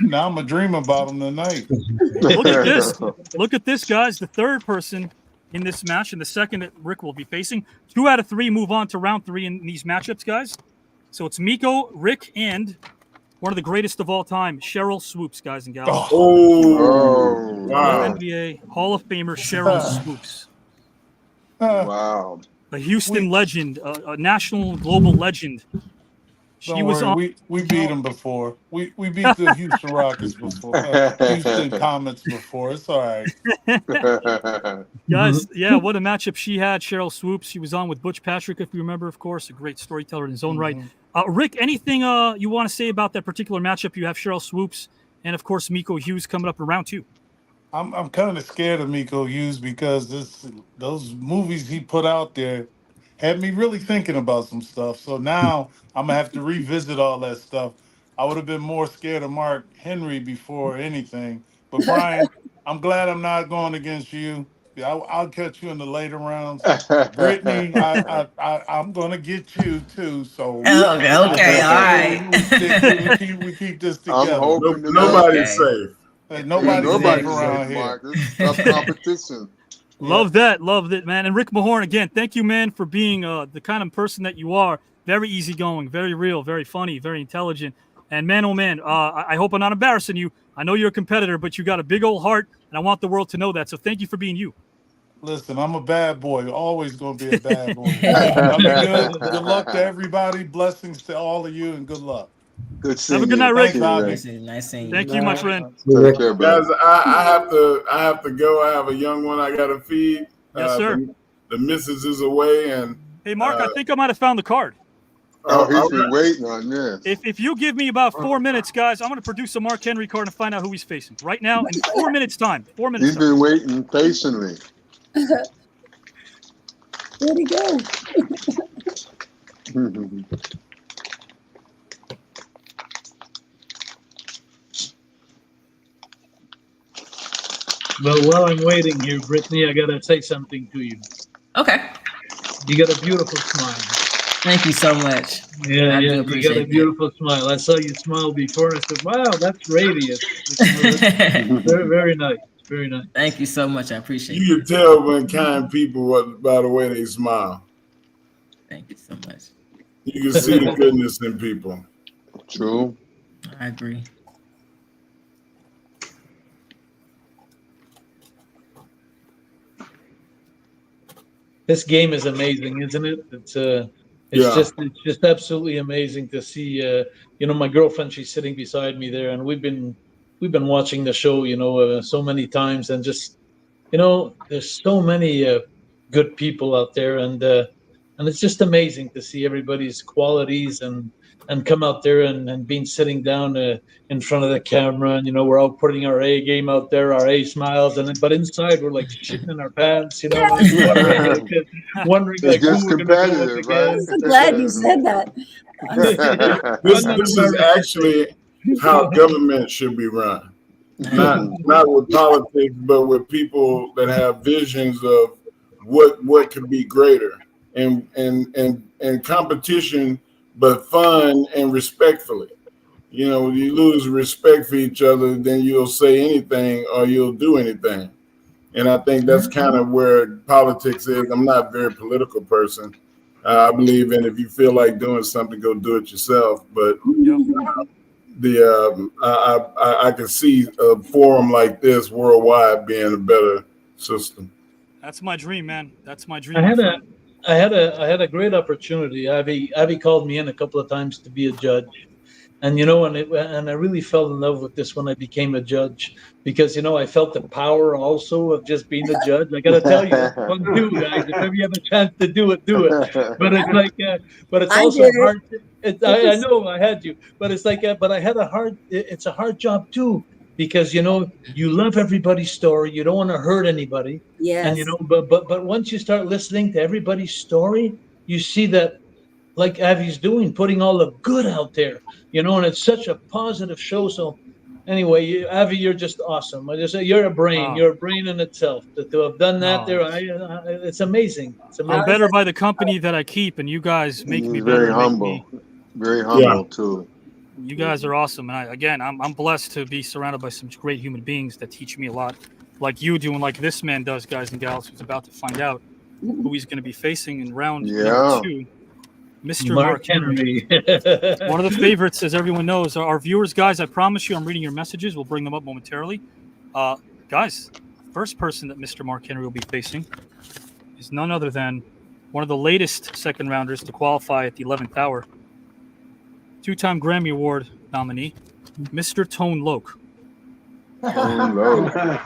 Now I'm a dream about them tonight. Look at this. Look at this, guys. The third person in this match and the second that Rick will be facing. 2 out of 3 move on to round 3 in these matchups, guys. So it's Miko, Rick, and one of the greatest of all time, Cheryl Swoops, guys and gals. Oh, wow. NBA Hall of Famer Cheryl Swoops. Wow. A Houston legend, a national global legend. She Don't was worry, on. we beat them before. We beat the Houston Rockets before. Houston Comets before. It's all right. Guys, yeah, what a matchup she had. Cheryl Swoops. She was on with Butch Patrick, if you remember, of course, a great storyteller in his own right. Rick, anything you want to say about that particular matchup? You have Cheryl Swoops and, of course, Miko Hughes coming up in round 2. I'm kind of scared of Miko Hughes because those movies he put out there had me really thinking about some stuff. So now I'm going to have to revisit all that stuff. I would have been more scared of Mark Henry before anything. But Brian, I'm glad I'm not going against you. I'll catch you in the later rounds. Brittney, I'm going to get you too. So okay, all right. We keep this together. I'm hoping Nobody's safe. Nobody's safe around safe, here. Mark. It's tough competition. Loved it, man. And Rick Mahorn, again, thank you, man, for being the kind of person that you are. Very easygoing, very real, very funny, very intelligent. And man, oh man, I hope I'm not embarrassing you. I know you're a competitor, but you got a big old heart, and I want the world to know that. So thank you for being you. Listen, I'm a bad boy. Always going to be a bad boy. I'll be good. Good luck to everybody. Blessings to all of you, and good luck. Good seeing Have a good you. night, Rick. Thanks, Nice seeing you. Thank you, my friend. Take care, Guys, brother. I have to go. I have a young one I got to feed. Yes, sir. The missus is away, and Hey, Mark, I think I might have found the card. Oh, he's been waiting on this. If you give me about 4 minutes, guys, I'm going to produce a Mark Henry card and find out who he's facing right now in 4 minutes time. 4 minutes. He's been waiting patiently. Where'd he go? Well, while I'm waiting here, Brittney, I gotta say something to you. Okay. You got a beautiful smile. Thank you so much. Yeah, I do you got appreciate a that. beautiful smile. I saw you smile before. I said, "Wow, that's radiant." Very, very nice. Very nice. Thank you so much. I appreciate it. you can tell when kind people by the way they smile. Thank you so much. You can see the goodness in people. True. I agree. This game is amazing, isn't it? It's Yeah. just absolutely amazing to see. My girlfriend, she's sitting beside me there, and we've been watching the show, so many times, and just, there's so many good people out there, and it's just amazing to see everybody's qualities and come out there and being sitting down in front of the camera, and we're all putting our A game out there, our A smiles, but inside we're like shitting in our pants, wondering like who we're going to go with again. I'm so glad you said that. This is actually how government should be run. Not with politics, but with people that have visions of what could be greater and competition, but fun and respectfully. You lose respect for each other, then you'll say anything or you'll do anything. And I think that's kind of where politics is. I'm not a very political person. I believe in if you feel like doing something, go do it yourself. But I can see a forum like this worldwide being a better system. That's my dream, man. That's my dream. I my had friend. I had a great opportunity. Abby called me in a couple of times to be a judge, and and I really fell in love with this when I became a judge, because I felt the power also of just being a judge. I got to tell you, it's fun too, guys. If ever you have a chance to do it, do it. But it's like, but it's also hard. I know I had you, but it's like, but I had it's a hard job too, because you love everybody's story. You don't want to hurt anybody. Yes. And but once you start listening to everybody's story, you see that, like Avi's doing, putting all the good out there, and it's such a positive show. So anyway, Avi, you're just awesome. I just say you're a brain. You're a brain in itself. To have done that it's amazing. It's amazing. I'm better by the company that I keep, and you guys make me better. Very humble. Very humble too. You guys are awesome, and I'm blessed to be surrounded by some great human beings that teach me a lot, like you do, and like this man does, guys and gals, who's about to find out who he's going to be facing in round number 2. Mr. Mark Henry. One of the favorites, as everyone knows, are our viewers. Guys, I promise you I'm reading your messages. We'll bring them up momentarily. Guys, first person that Mr. Mark Henry will be facing is none other than one of the latest second rounders to qualify at the 11th hour. 2-time Grammy Award nominee, Mr. Tone Loc. That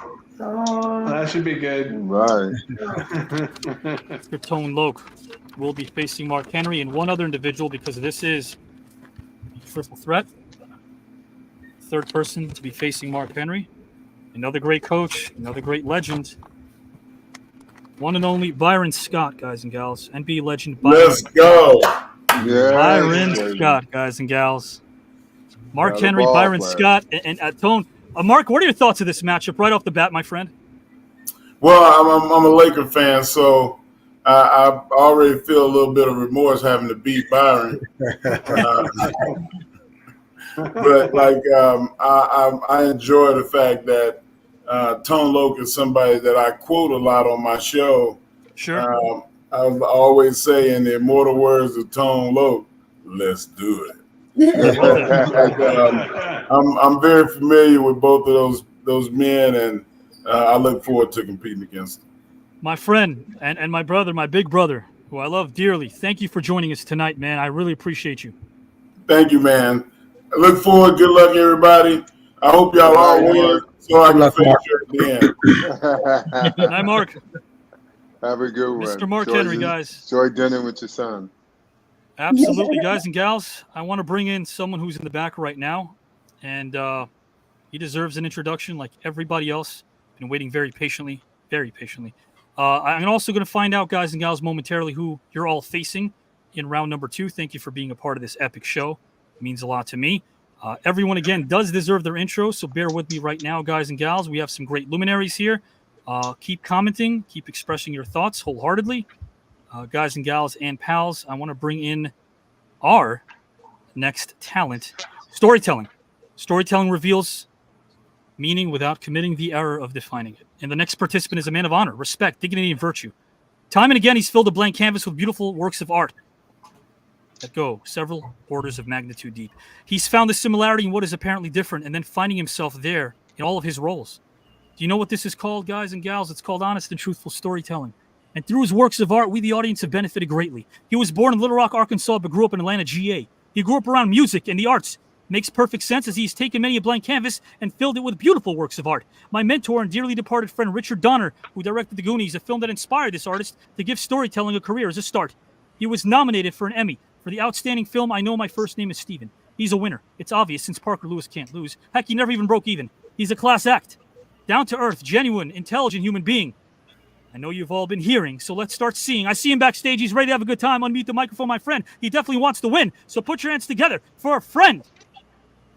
should be good. Right. Mr. Tone Loc will be facing Mark Henry and one other individual, because this is a triple threat. Third person to be facing Mark Henry, another great coach, another great legend, one and only Byron Scott, guys and gals. NBA legend Byron. Let's go. Byron Scott, guys and gals. Mark Henry, Byron Scott, and Tone. Mark, what are your thoughts of this matchup right off the bat, my friend? Well, I'm a Laker fan, so I already feel a little bit of remorse having to beat Byron. But I enjoy the fact that Tone Loc is somebody that I quote a lot on my show. Sure. I always say, in the immortal words of Tone Loc, let's do it. I'm very familiar with both of those men, and I look forward to competing against them. My friend and my brother, my big brother, who I love dearly, thank you for joining us tonight, man. I really appreciate you. Thank you, man. I look forward. Good luck, everybody. I hope y'all all win so I can finish at the end. Good night, Mark. Have a good one. Mr. Mark Henry, guys. Enjoy dinner with your son. Absolutely, guys and gals. I want to bring in someone who's in the back right now, and he deserves an introduction like everybody else. Been waiting very patiently, very patiently. I'm also going to find out, guys and gals, momentarily who you're all facing in round number 2. Thank you for being a part of this epic show. It means a lot to me. Everyone, again, does deserve their intro, so bear with me right now, guys and gals. We have some great luminaries here. Keep commenting, keep expressing your thoughts wholeheartedly. Guys and gals and pals, I want to bring in our next talent, storytelling. Storytelling reveals meaning without committing the error of defining it. And the next participant is a man of honor, respect, dignity, and virtue. Time and again, he's filled a blank canvas with beautiful works of art that go several orders of magnitude deep. He's found the similarity in what is apparently different and then finding himself there in all of his roles. Do you know what this is called, guys and gals? It's called honest and truthful storytelling. And through his works of art, we, the audience, have benefited greatly. He was born in Little Rock, Arkansas, but grew up in Atlanta, GA. He grew up around music and the arts. Makes perfect sense as he's taken many a blank canvas and filled it with beautiful works of art. My mentor and dearly departed friend Richard Donner, who directed The Goonies, a film that inspired this artist to give storytelling a career as a start. He was nominated for an Emmy for the outstanding film I Know My First Name is Steven. He's a winner. It's obvious since Parker Lewis can't lose. Heck, he never even broke even. He's a class act. Down to earth, genuine, intelligent human being. I know you've all been hearing, so let's start seeing. I see him backstage. He's ready to have a good time. Unmute the microphone, my friend. He definitely wants to win, so put your hands together for a friend.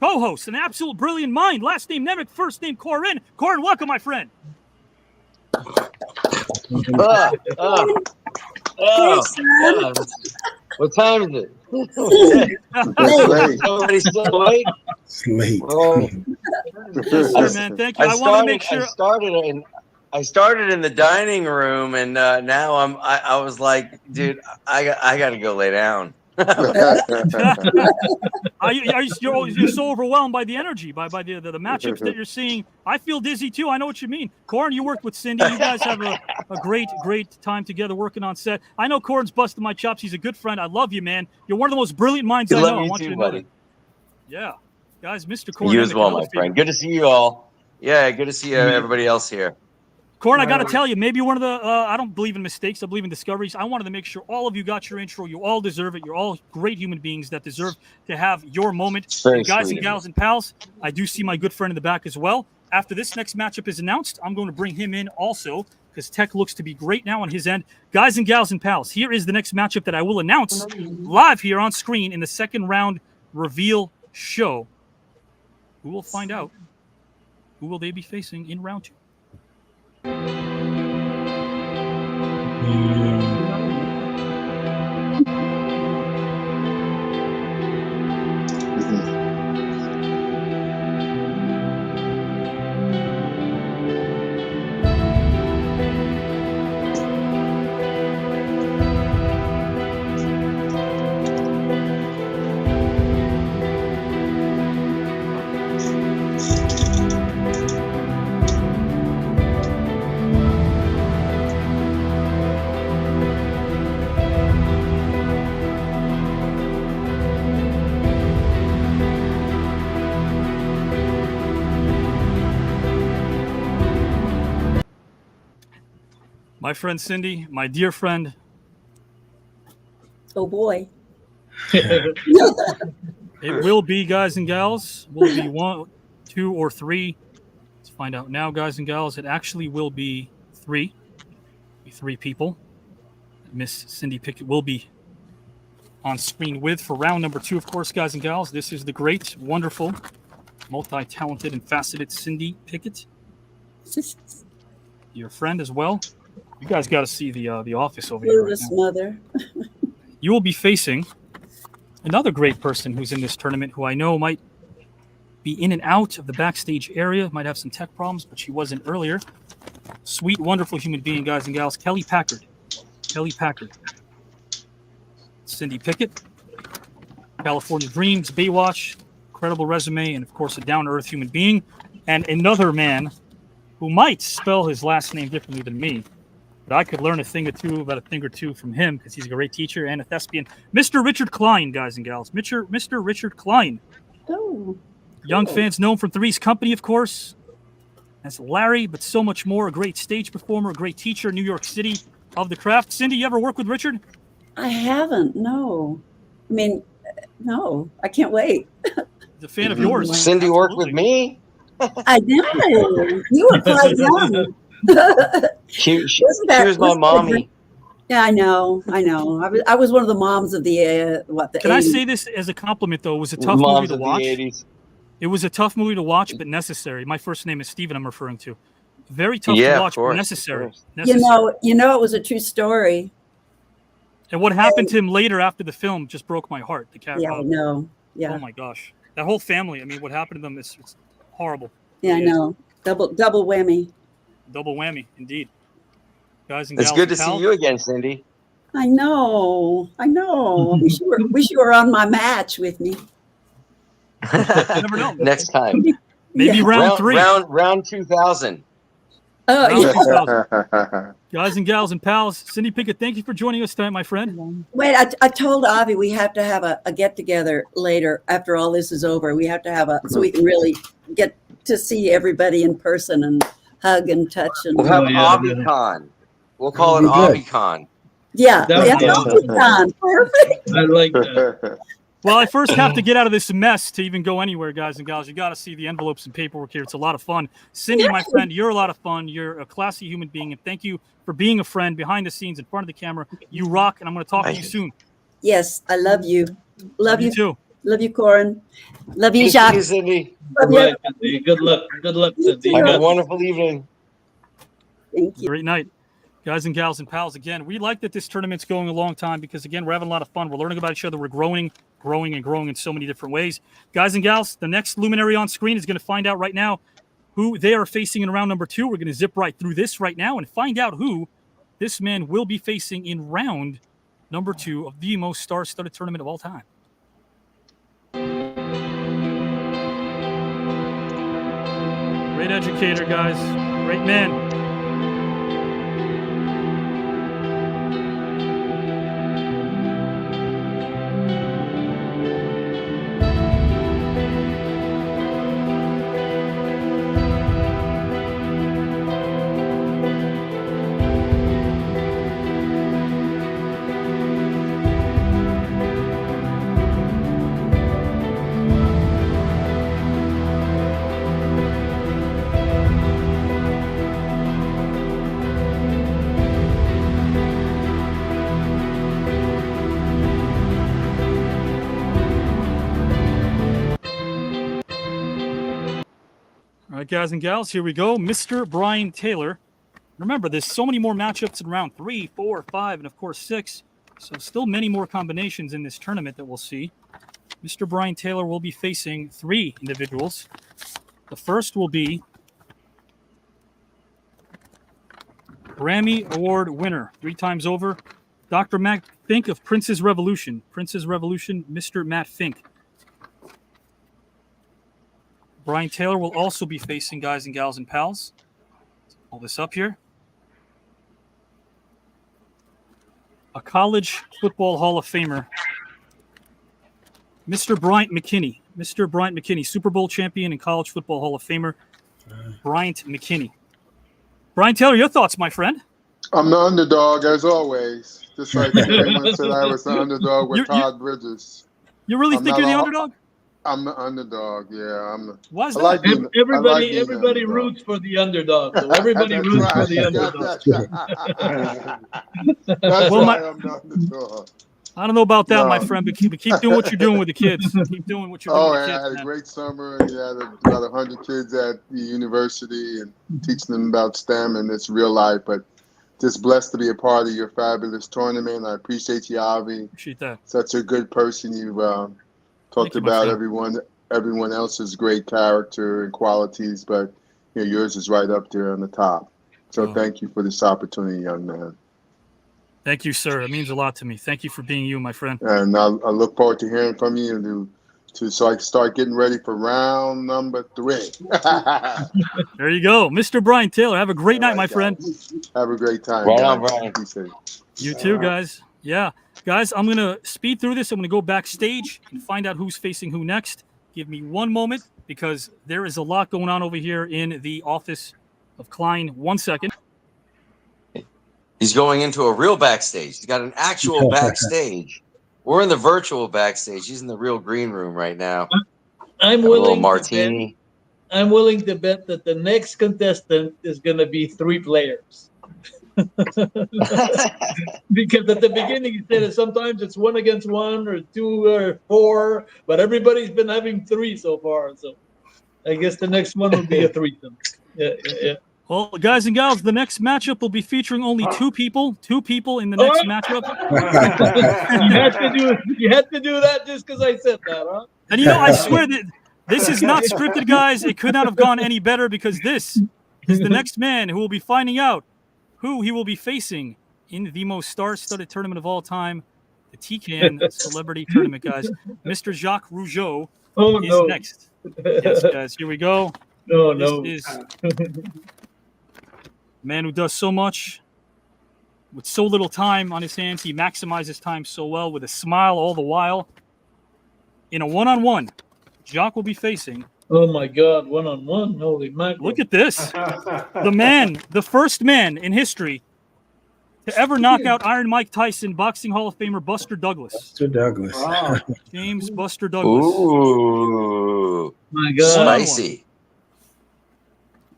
Co-host, an absolute brilliant mind. Last name Nemec, first name Corin. Corin, welcome, my friend. What time is it? Somebody's still awake? It's late. Yes, sir, man. Thank you. I want to make sure. I started in the dining room, and now I was like, dude, I got to go lay down. You're so overwhelmed by the energy, by the matchups that you're seeing. I feel dizzy too. I know what you mean. Corin, you worked with Cindy. You guys have a great time together working on set. I know Corin's busting my chops. He's a good friend. I love you, man. You're one of the most brilliant minds I know. I want you to know that. Yeah. Guys, Mr. Corin. You as well, my friend. Good to see you all. Yeah, good to see everybody else here. Corin, I got to tell you, maybe one of the, I don't believe in mistakes. I believe in discoveries. I wanted to make sure all of you got your intro. You all deserve it. You're all great human beings that deserve to have your moment. And guys and gals and pals, I do see my good friend in the back as well. After this next matchup is announced, I'm going to bring him in also because Tech looks to be great now on his end. Guys and gals and pals, here is the next matchup that I will announce live here on screen in the second round reveal show. Who will find out? Who will they be facing in round 2? My friend Cindy, my dear friend. Oh boy. It will be, guys and gals. Will be 1, 2, or 3. Let's find out now, guys and gals. It actually will be 3. 3 people. Miss Cindy Pickett will be on screen with for round number 2, of course, guys and gals. This is the great, wonderful, multi-talented, and faceted Cindy Pickett. Your friend as well. You guys got to see the office over here. Right now. Mother. You will be facing another great person who's in this tournament who I know might be in and out of the backstage area, might have some tech problems, but she wasn't earlier. Sweet, wonderful human being, guys and gals. Kelly Packard. Kelly Packard. Cindy Pickett. California Dreams, Baywatch, incredible resume, and of course a down-to-earth human being. And another man who might spell his last name differently than me, but I could learn a thing or two from him because he's a great teacher and a thespian. Mr. Richard Klein, guys and gals. Mr. Richard Klein. Oh. Young fans know him from Three's Company, of course. As Larry, but so much more. A great stage performer, a great teacher in New York City of the craft. Cindy, you ever work with Richard? I haven't, no. I mean, no, I can't wait. He's a fan of yours. Cindy worked with me? I know. You were quite young. She was my mommy. Yeah, I know. I was one of the moms of the the Can 80s. I say this as a compliment, though? It was a tough movie to watch. It was a tough movie to watch, but necessary. My first name is Steven, I'm referring to. Very tough to watch, but necessary. You know, it was a true story. And what happened to him later after the film just broke my heart. The cat. Yeah, I know. Yeah. Oh my gosh, that whole family. I mean, what happened to them is it's horrible. Yeah, I know. Double whammy. Double whammy, indeed. Guys and It's gals good to and see pals. you again, Cindy. I know. I wish you were on my match with me. You never know. Next time. Maybe round 3. Round 2000. Oh, Round yeah. 2000. Guys and gals and pals, Cindy Pickett, thank you for joining us tonight, my friend. Wait, I told Avi we have to have a get together later after all this is over. We have to have so we can really get to see everybody in person and hug and touch. And We'll have AviCon. We'll call it AviCon. Yeah, Definitely. AviCon. Perfect. I like that. Well, I first have to get out of this mess to even go anywhere, guys and gals. You got to see the envelopes and paperwork here. It's a lot of fun. Cindy, my friend, you're a lot of fun. You're a classy human being, and thank you for being a friend behind the scenes, in front of the camera. You rock, and I'm going to talk to you soon. Yes, I love you. Love you too. Love you, Corin. Love you, Thank Jacque. you, Cindy. Love All you. right, Cindy. Good luck. Good luck, Cindy. Have a wonderful evening. Thank you. Great night. Guys and gals and pals, again, we like that this tournament's going a long time because, again, we're having a lot of fun. We're learning about each other. We're growing in so many different ways. Guys and gals, the next luminary on screen is going to find out right now who they are facing in round number 2. We're going to zip right through this right now and find out who this man will be facing in round number 2 of the most star-studded tournament of all time. Great educator, guys. Great man. All right, guys and gals, here we go. Mr. Brian Taylor. Remember, there's so many more matchups in round 3, 4, 5, and of course 6. So still many more combinations in this tournament that we'll see. Mr. Brian Taylor will be facing 3 individuals. The first will be Grammy Award winner, 3 times over, Dr. Matt Fink of Prince's Revolution. Prince's Revolution, Mr. Matt Fink. Brian Taylor will also be facing, guys and gals and pals. Let's pull this up here. A college football Hall of Famer, Mr. Bryant McKinney. Mr. Bryant McKinney, Super Bowl champion and college football Hall of Famer, Bryant McKinney. Brian Taylor, your thoughts, my friend? I'm the underdog, as always. Just like everyone said I was the underdog with Todd Bridges. You really think you're the underdog? I'm the underdog, yeah. Why is that? Everybody roots for the underdog. So everybody roots for the underdog. That's Well, why I'm the underdog. I don't know about that, No. my friend, but keep doing what you're doing with the kids. Keep doing what you're doing Oh, with and the I kids, had a man. great summer, and yeah, about 100 kids at the university and teaching them about STEM, and it's real life. But just blessed to be a part of your fabulous tournament. I appreciate you, Avi. Appreciate that. Such a good person. You've talked you, my about friend. everyone else's great character and qualities, but yours is right up there on the top. So thank you for this opportunity, young man. Thank you, sir. It means a lot to me. Thank you for being you, my friend. And I look forward to hearing from you so I can start getting ready for round number 3. There you go. Mr. Brian Taylor, have a great night, my friend. Have a great time. Right guys. on, Brian. Be safe. You too, guys. Yeah. Guys, I'm going to speed through this. I'm going to go backstage and find out who's facing who next. Give me one moment because there is a lot going on over here in the office of Klein. 1 second. He's going into a real backstage. He's got an actual backstage. We're in the virtual backstage. He's in the real green room right now. I'm Have a little willing. martini. I'm willing to bet that the next contestant is going to be 3 players. Because at the beginning you said that sometimes it's 1 against 1 or 2 or 4, but everybody's been having 3 so far. So I guess the next one will be a threesome. Yeah. Well, guys and gals, the next matchup will be featuring only 2 people. 2 people in the next matchup. You had to do that just because I said that, huh? And I swear that this is not scripted, guys. It could not have gone any better because this is the next man who will be finding out who he will be facing in the most star-studded tournament of all time, the TCAN Celebrity Tournament, guys. Mr. Jaque Rougeau is next. Yes, guys, here we go. This is a man who does so much with so little time on his hands. He maximizes time so well with a smile all the while. In a one-on-one, Jaque will be facing. Oh my God, one-on-one. Holy mackerel. Look at this. The first man in history to ever knock out Iron Mike Tyson, Boxing Hall of Famer Buster Douglas. Buster Douglas. Wow. James Buster Douglas. Ooh. My God. Spicy.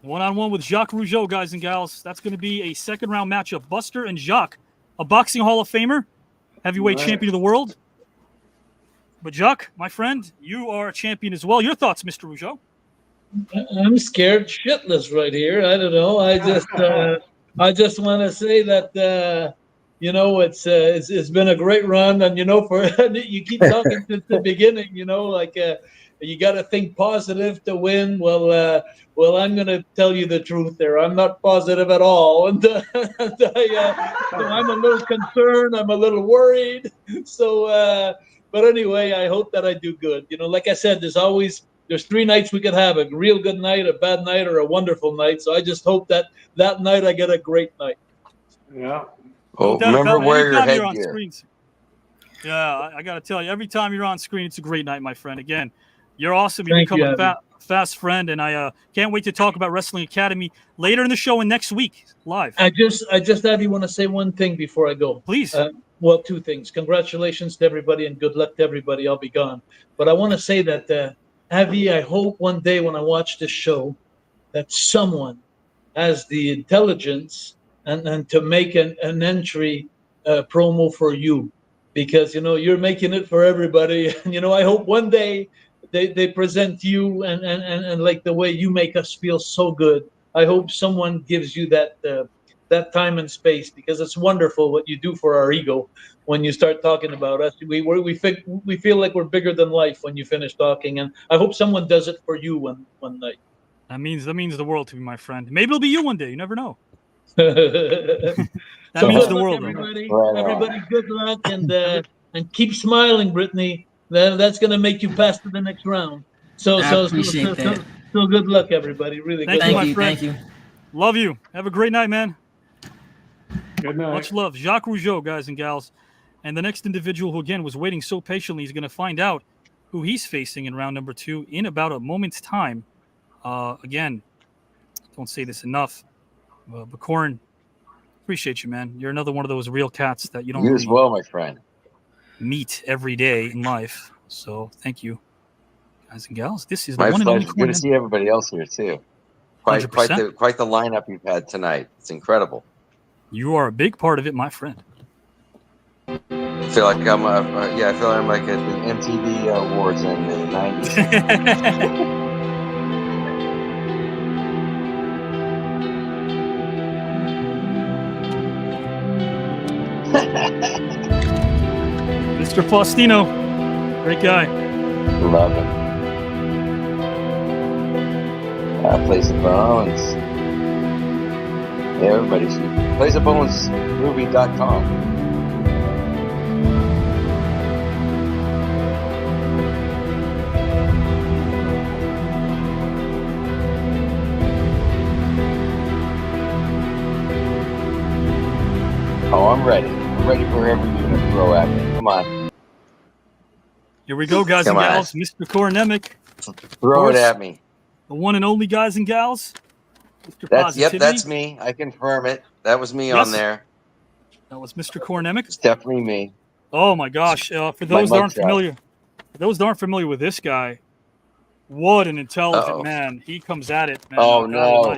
One-on-one with Jaque Rougeau, guys and gals. That's going to be a second-round matchup. Buster and Jaque, a Boxing Hall of Famer, heavyweight champion of the world. But Jaque, my friend, you are a champion as well. Your thoughts, Mr. Rougeau? I'm scared shitless right here. I don't know. I just want to say that it's been a great run, and for you keep talking since the beginning. you got to think positive to win. Well, I'm going to tell you the truth there. I'm not positive at all, and, so I'm a little concerned. I'm a little worried. So, but anyway, I hope that I do good. You know, like I said, there's 3 nights we could have: a real good night, a bad night, or a wonderful night. So I just hope that night I get a great night. Yeah. Oh, remember where your you're on headgear. screens. Yeah, I got to tell you, every time you're on screen, it's a great night, my friend. Again, you're awesome. You Thank become you, a fast friend, and I can't wait to talk about Wrestling Academy later in the show and next week live. I just have you want to say one thing before I go. Please. Well, 2 things. Congratulations to everybody and good luck to everybody. I'll be gone. But I want to say that, Avi, I hope one day when I watch this show that someone has the intelligence and to make an entry promo for you, because, you know, you're making it for everybody. And, you know, I hope one day they present you and like the way you make us feel so good. I hope someone gives you that time and space, because it's wonderful what you do for our ego when you start talking about us. We feel like we're bigger than life when you finish talking, and I hope someone does it for you one night. That means the world to me, my friend. Maybe it'll be you one day. You never know. That means the world. Everybody, good luck, and keep smiling, Brittney. That's going to make you pass to the next round. So appreciate that. So good luck, everybody. Really good luck. Thank you, my friend. Love you. Have a great night, man. Good night. Much love. Jaque Rougeau, guys and gals. And the next individual who, again, was waiting so patiently, is going to find out who he's facing in round number 2 in about a moment's time. Again, don't say this enough, but Corin, appreciate you, man. You're another one of those real cats that you don't You as well, my friend. meet every day in life. So thank you, guys and gals. This is My the one and only pleasure. Good Corin to see everybody else here too. Quite 100%. the lineup you've had tonight. It's incredible. You are a big part of it, my friend. I feel like I'm like at the MTV awards in the 90s. Mr. Faustino, great guy. Love him. Place of Bones. Yeah, everybody should. PlaceOfBonesMovie.com. Oh, I'm ready. I'm ready for whatever you're going to throw at me. Come on. Here we go, guys and gals. Mr. Corin Nemec. Throw it at me. The one and only, guys and gals. Mr. That's me. I confirm it. That was me on there. That was Mr. Corin Nemec. It's definitely me. Oh my gosh! For those that aren't familiar with this guy, what an intelligent man! He comes at it, man. Oh no!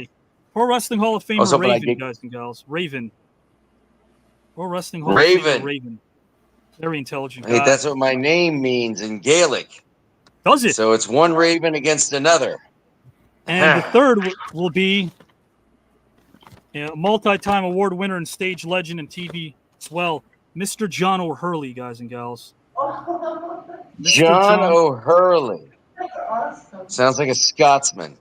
Pro Wrestling Hall of Famer Raven, guys and gals. Raven. Pro Wrestling Hall of Famer Raven. Very intelligent guy. Hey, that's what my name means in Gaelic. Does it? So it's one Raven against another. And the third will be a multi-time award winner and stage legend and TV as well, Mr. John O'Hurley, guys and gals. John O'Hurley. Sounds like a Scotsman.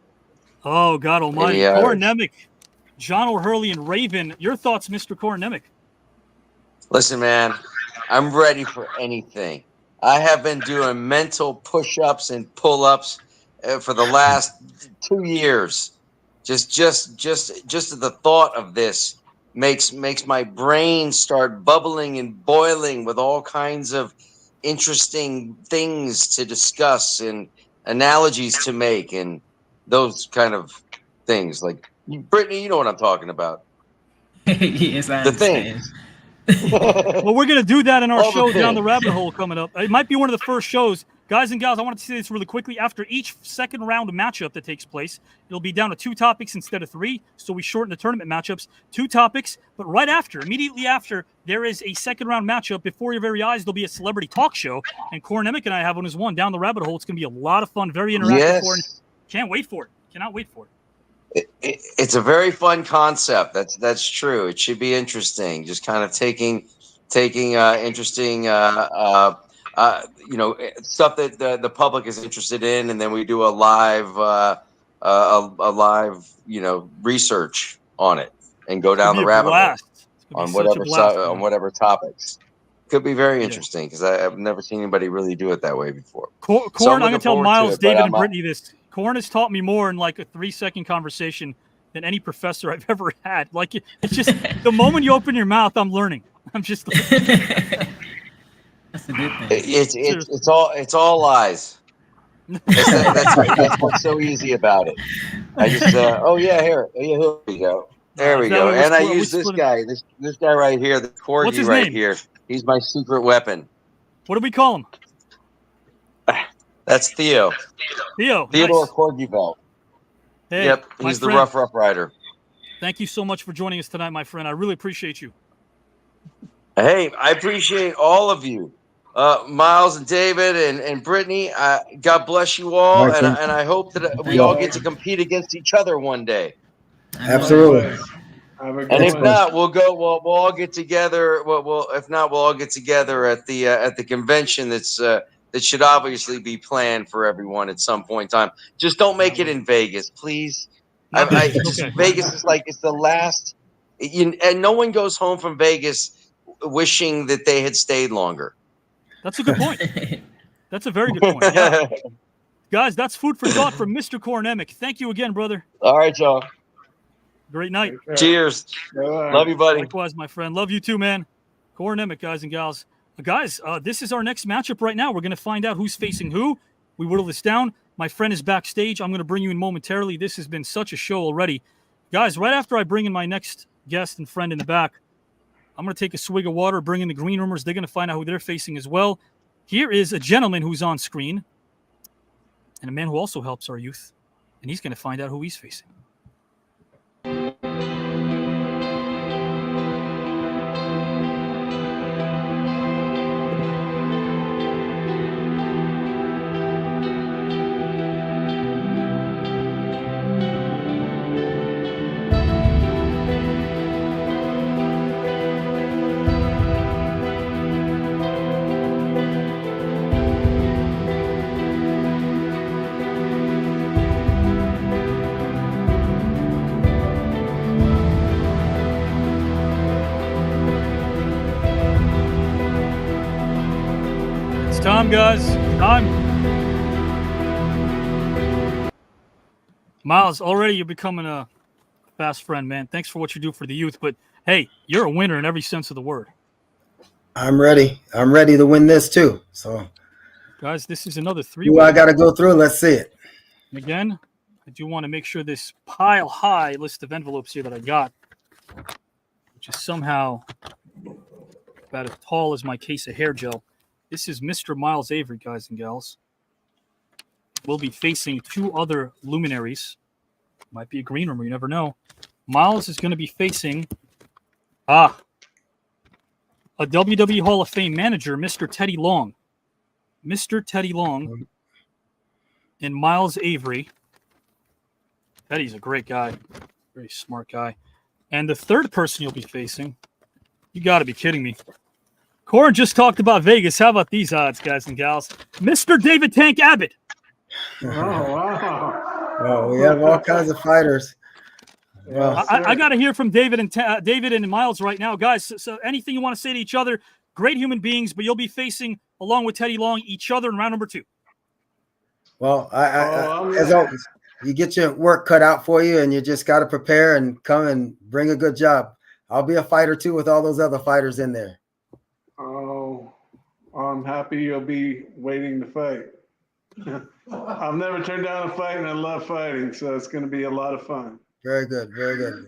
Oh, God almighty. Corin Nemec, John O'Hurley, and Raven. Your thoughts, Mr. Corin Nemec? Listen, man, I'm ready for anything. I have been doing mental push-ups and pull-ups for the last 2 years. Just the thought of this makes my brain start bubbling and boiling with all kinds of interesting things to discuss and analogies to make and those kind of things. Like Britney, you know what I'm talking about. Yes, I understand. Well, we're going to do that in our show Down the Rabbit Hole coming up. It might be one of the first shows. Guys and gals, I want to say this really quickly. After each second round matchup that takes place, it'll be down to 2 topics instead of 3. So we shorten the tournament matchups. 2 topics. But right after, immediately after, there is a second round matchup. Before your very eyes, there'll be a celebrity talk show. And Corin Nemec and I have one as one, Down the Rabbit Hole. It's going to be a lot of fun. Very interactive. Yes. Corin. Can't wait for it. Cannot wait for it. It's a very fun concept. That's true. It should be interesting. Just kind of taking interesting stuff that the public is interested in, and then we do a live research on it and go down the rabbit hole on whatever topics. Could be very interesting because I've never seen anybody really do it that way before. Corin, I'm going to tell Miles, David, and Brittney this. Corin has taught me more in like a 3-second conversation than any professor I've ever had. Like it's just the moment you open your mouth, I'm learning. I'm just. That's a good thing. It's all lies. That's what's so easy about it. I just here we go. There we go. And I use this guy right here, the corgi right here. He's my secret weapon. What do we call him? That's Theo. Theodore nice. Corgi Belt. Hey, yep, he's the rough rider. Thank you so much for joining us tonight, my friend. I really appreciate you. Hey, I appreciate all of you. Miles and David and Brittney, God bless you all, and I hope that we all get to compete against each other one day. Absolutely. And if not, we'll all get together. If not, we'll all get together at the convention that should obviously be planned for everyone at some point in time. Just don't make it in Vegas, please. Vegas is like it's the last, and no one goes home from Vegas wishing that they had stayed longer. That's a good point. That's a very good point. Yeah. Guys, that's food for thought from Mr. Corin Nemec. Thank you again, brother. All right, y'all. Great night. Cheers. Love you, buddy. Likewise, my friend. Love you too, man. Corin Nemec, guys and gals. Guys, this is our next matchup right now. We're going to find out who's facing who. We whittle this down. My friend is backstage. I'm going to bring you in momentarily. This has been such a show already. Guys, right after I bring in my next guest and friend in the back, I'm going to take a swig of water, bring in the green roomers. They're going to find out who they're facing as well. Here is a gentleman who's on screen and a man who also helps our youth, and he's going to find out who he's facing. Time, guys. Time. Miles, already you're becoming a fast friend, man. Thanks for what you do for the youth. But, hey, you're a winner in every sense of the word. I'm ready. I'm ready to win this, too. So, guys, this is another 3. Who I got to go through? Let's see it. And again, I do want to make sure this pile-high list of envelopes here that I got, which is somehow about as tall as my case of hair gel. This is Mr. Miles Avery, guys and gals. We'll be facing 2 other luminaries. Might be a green room, you never know. Miles is going to be facing a WWE Hall of Fame manager, Mr. Teddy Long. Mr. Teddy Long and Miles Avery. Teddy's a great guy. Very smart guy. And the third person you'll be facing, you got to be kidding me. Corin just talked about Vegas. How about these odds, guys and gals? Mr. David Tank Abbott. Oh, wow. Well, we have all kinds of fighters. Well, I got to hear from David and Miles right now. Guys, so anything you want to say to each other, great human beings, but you'll be facing, along with Teddy Long, each other in round number 2. Well, as always, you get your work cut out for you, and you just got to prepare and come and bring a good job. I'll be a fighter, too, with all those other fighters in there. Oh, I'm happy you'll be waiting to fight. I've never turned down a fight, and I love fighting, so it's going to be a lot of fun. Very good, very good.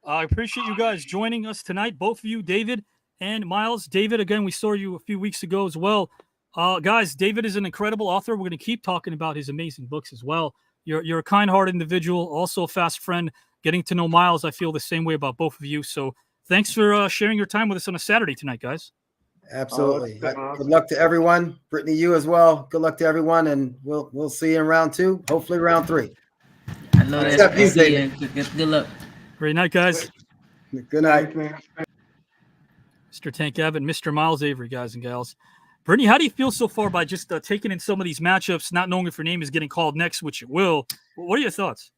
I appreciate you guys joining us tonight, both of you, David and Miles. David, again, we saw you a few weeks ago as well. Guys, David is an incredible author. We're going to keep talking about his amazing books as well. You're a kind-hearted individual, also a fast friend. Getting to know Miles, I feel the same way about both of you, so thanks for sharing your time with us on a Saturday tonight, guys. Absolutely. Good luck to everyone. Brittney, you as well. Good luck to everyone, and we'll see you in round 2, hopefully round 3. I know that's good luck. Great night, guys. Good night. Mr. Tank Abbott, Mr. Miles Avery, guys and gals. Brittney, how do you feel so far by just taking in some of these matchups, not knowing if your name is getting called next, which it will? What are your thoughts?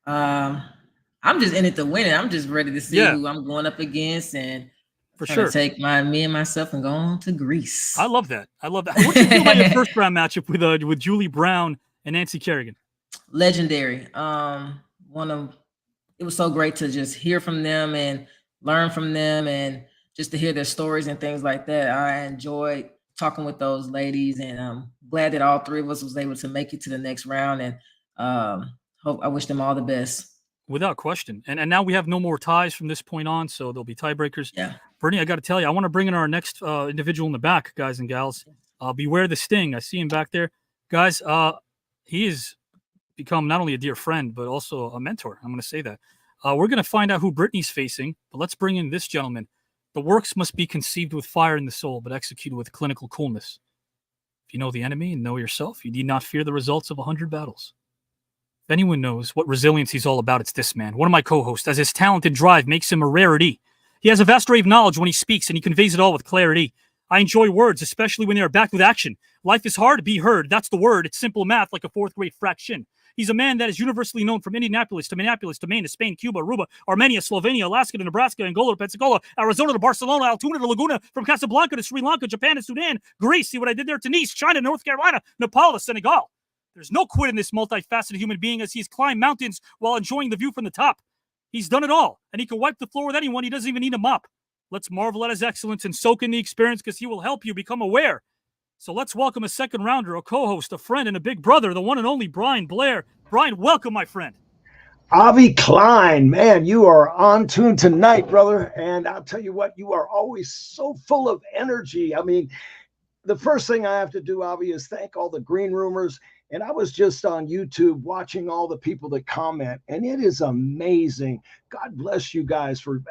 I'm just in it to win it. I'm just ready to see who I'm going up against, and for trying sure to take me and myself and go on to Greece. I love that. What do you feel about your first round matchup with Julie Brown and Nancy Kerrigan? Legendary. It was so great to just hear from them and learn from them, and just to hear their stories and things like that. I enjoyed talking with those ladies, and I'm glad that all three of us was able to make it to the next round, and I wish them all the best. Without question. And now we have no more ties from this point on, so there'll be tiebreakers. Yeah. Brittney, I got to tell you, I want to bring in our next individual in the back, guys and gals. Beware the Sting. I see him back there. Guys, he has become not only a dear friend, but also a mentor. I'm going to say that. We're going to find out who Brittney's facing, but let's bring in this gentleman. The works must be conceived with fire in the soul, but executed with clinical coolness. If you know the enemy and know yourself, you need not fear the results of 100 battles. If anyone knows what resilience he's all about, it's this man. One of my co-hosts, as his talent and drive makes him a rarity. He has a vast array of knowledge when he speaks, and he conveys it all with clarity. I enjoy words, especially when they are backed with action. Life is hard to be heard. That's the word. It's simple math like a fourth grade fraction. He's a man that is universally known from Indianapolis to Minneapolis to Maine to Spain, Cuba, Aruba, Armenia, Slovenia, Alaska to Nebraska, Angola to Pensacola, Arizona to Barcelona, Altoona to Laguna, from Casablanca to Sri Lanka, Japan to Sudan, Greece, see what I did there, to Nice, China, North Carolina, Nepal to Senegal. There's no quit in this multifaceted human being, as he's climbed mountains while enjoying the view from the top. He's done it all, and he can wipe the floor with anyone. He doesn't even need a mop. Let's marvel at his excellence and soak in the experience, because he will help you become aware. So let's welcome a second rounder, a co-host, a friend, and a big brother, the one and only Brian Blair. Brian, welcome, my friend. Avi Klein, man, you are on tune tonight, brother. And I'll tell you what, you are always so full of energy. I mean, the first thing I have to do, Avi, is thank all the green roomers. And I was just on YouTube watching all the people that comment, and it is amazing. God bless you guys for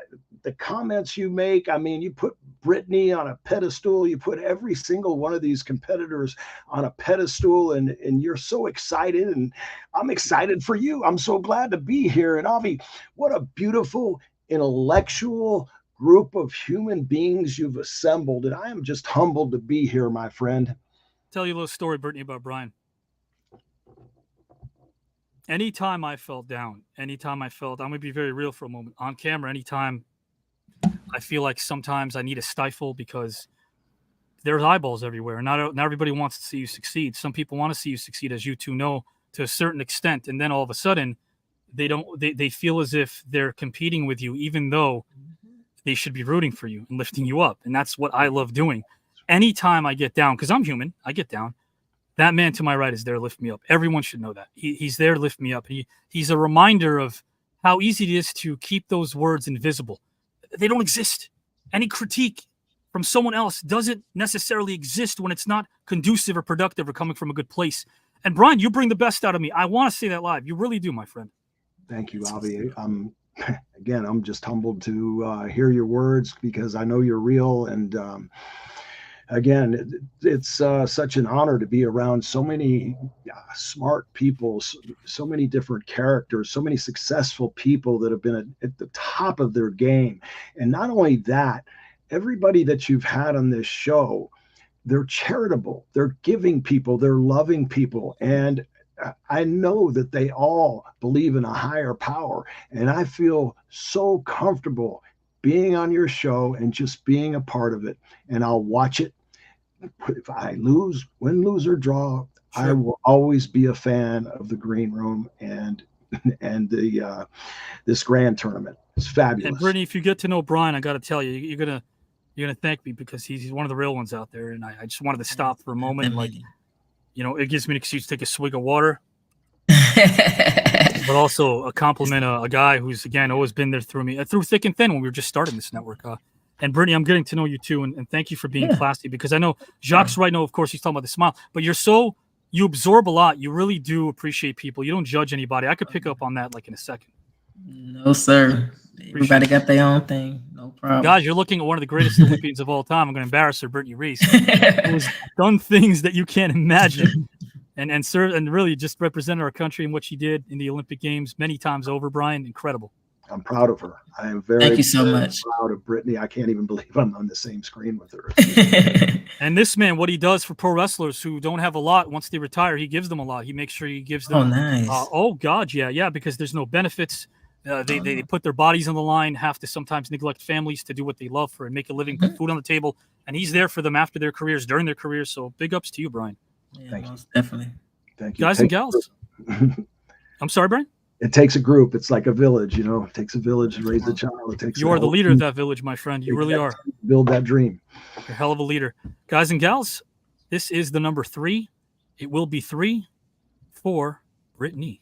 the comments you make. I mean, you put Britney on a pedestal. You put every single one of these competitors on a pedestal, and you're so excited, and I'm excited for you. I'm so glad to be here. And Avi, what a beautiful intellectual group of human beings you've assembled. And I am just humbled to be here, my friend. Tell you a little story, Brittney, about Brian. Anytime I felt down, I'm going to be very real for a moment, on camera, anytime I feel like sometimes I need a stifle because there's eyeballs everywhere. Not everybody wants to see you succeed. Some people want to see you succeed, as you two know, to a certain extent. And then all of a sudden, they feel as if they're competing with you, even though they should be rooting for you and lifting you up. And that's what I love doing. Anytime I get down, because I'm human, I get down. That man to my right is there to lift me up. Everyone should know that. He's there to lift me up. He's a reminder of how easy it is to keep those words invisible. They don't exist. Any critique from someone else doesn't necessarily exist when it's not conducive or productive or coming from a good place. And Brian, you bring the best out of me. I want to say that live. You really do, my friend. Thank you, Avi. Again, I'm just humbled to hear your words, because I know you're real. And again, it's such an honor to be around so many smart people, so many different characters, so many successful people that have been at the top of their game. And not only that, everybody that you've had on this show, they're charitable, they're giving people, they're loving people. And I know that they all believe in a higher power. And I feel so comfortable being on your show and just being a part of it. And I'll watch it. If I lose, win, lose, or draw, sure, I will always be a fan of the green room and the this grand tournament. It's fabulous. And Brittney, if you get to know Brian, I got to tell you, you're gonna thank me, because he's one of the real ones out there. And I just wanted to stop for a moment, like, it gives me an excuse to take a swig of water, but also a compliment a guy who's, again, always been there through me, through thick and thin when we were just starting this network. And Brittney, I'm getting to know you too, and thank you for being classy, because I know Jacque's right now, of course, he's talking about the smile, but you absorb a lot. You really do appreciate people. You don't judge anybody. I could pick up on that like in a second. No, sir. Everybody got their own thing. No problem. Guys, you're looking at one of the greatest Olympians of all time. I'm going to embarrass her, Brittney Reese, who's done things that you can't imagine, and served and really just represented our country in what she did in the Olympic Games many times over. Brian, incredible. I'm proud of her. I am very, Thank you so very much. proud of Brittney. I can't even believe I'm on the same screen with her. And this man, what he does for pro wrestlers who don't have a lot, once they retire, he gives them a lot. He makes sure he gives them. Oh, nice. Oh God, yeah, because there's no benefits. They put their bodies on the line, have to sometimes neglect families to do what they love for and make a living, put food on the table, and he's there for them after their careers, during their careers. So big ups to you, Brian. Yeah, Thank you. most definitely. Thank you. Guys and gals. I'm sorry, Brian? It takes a group. It's like a village, you know. It takes a village to raise a child. It takes. You are the leader of that village, my friend. You really are. Build that dream. You're a hell of a leader. Guys and gals, this is the number 3. It will be 3 for Brittney.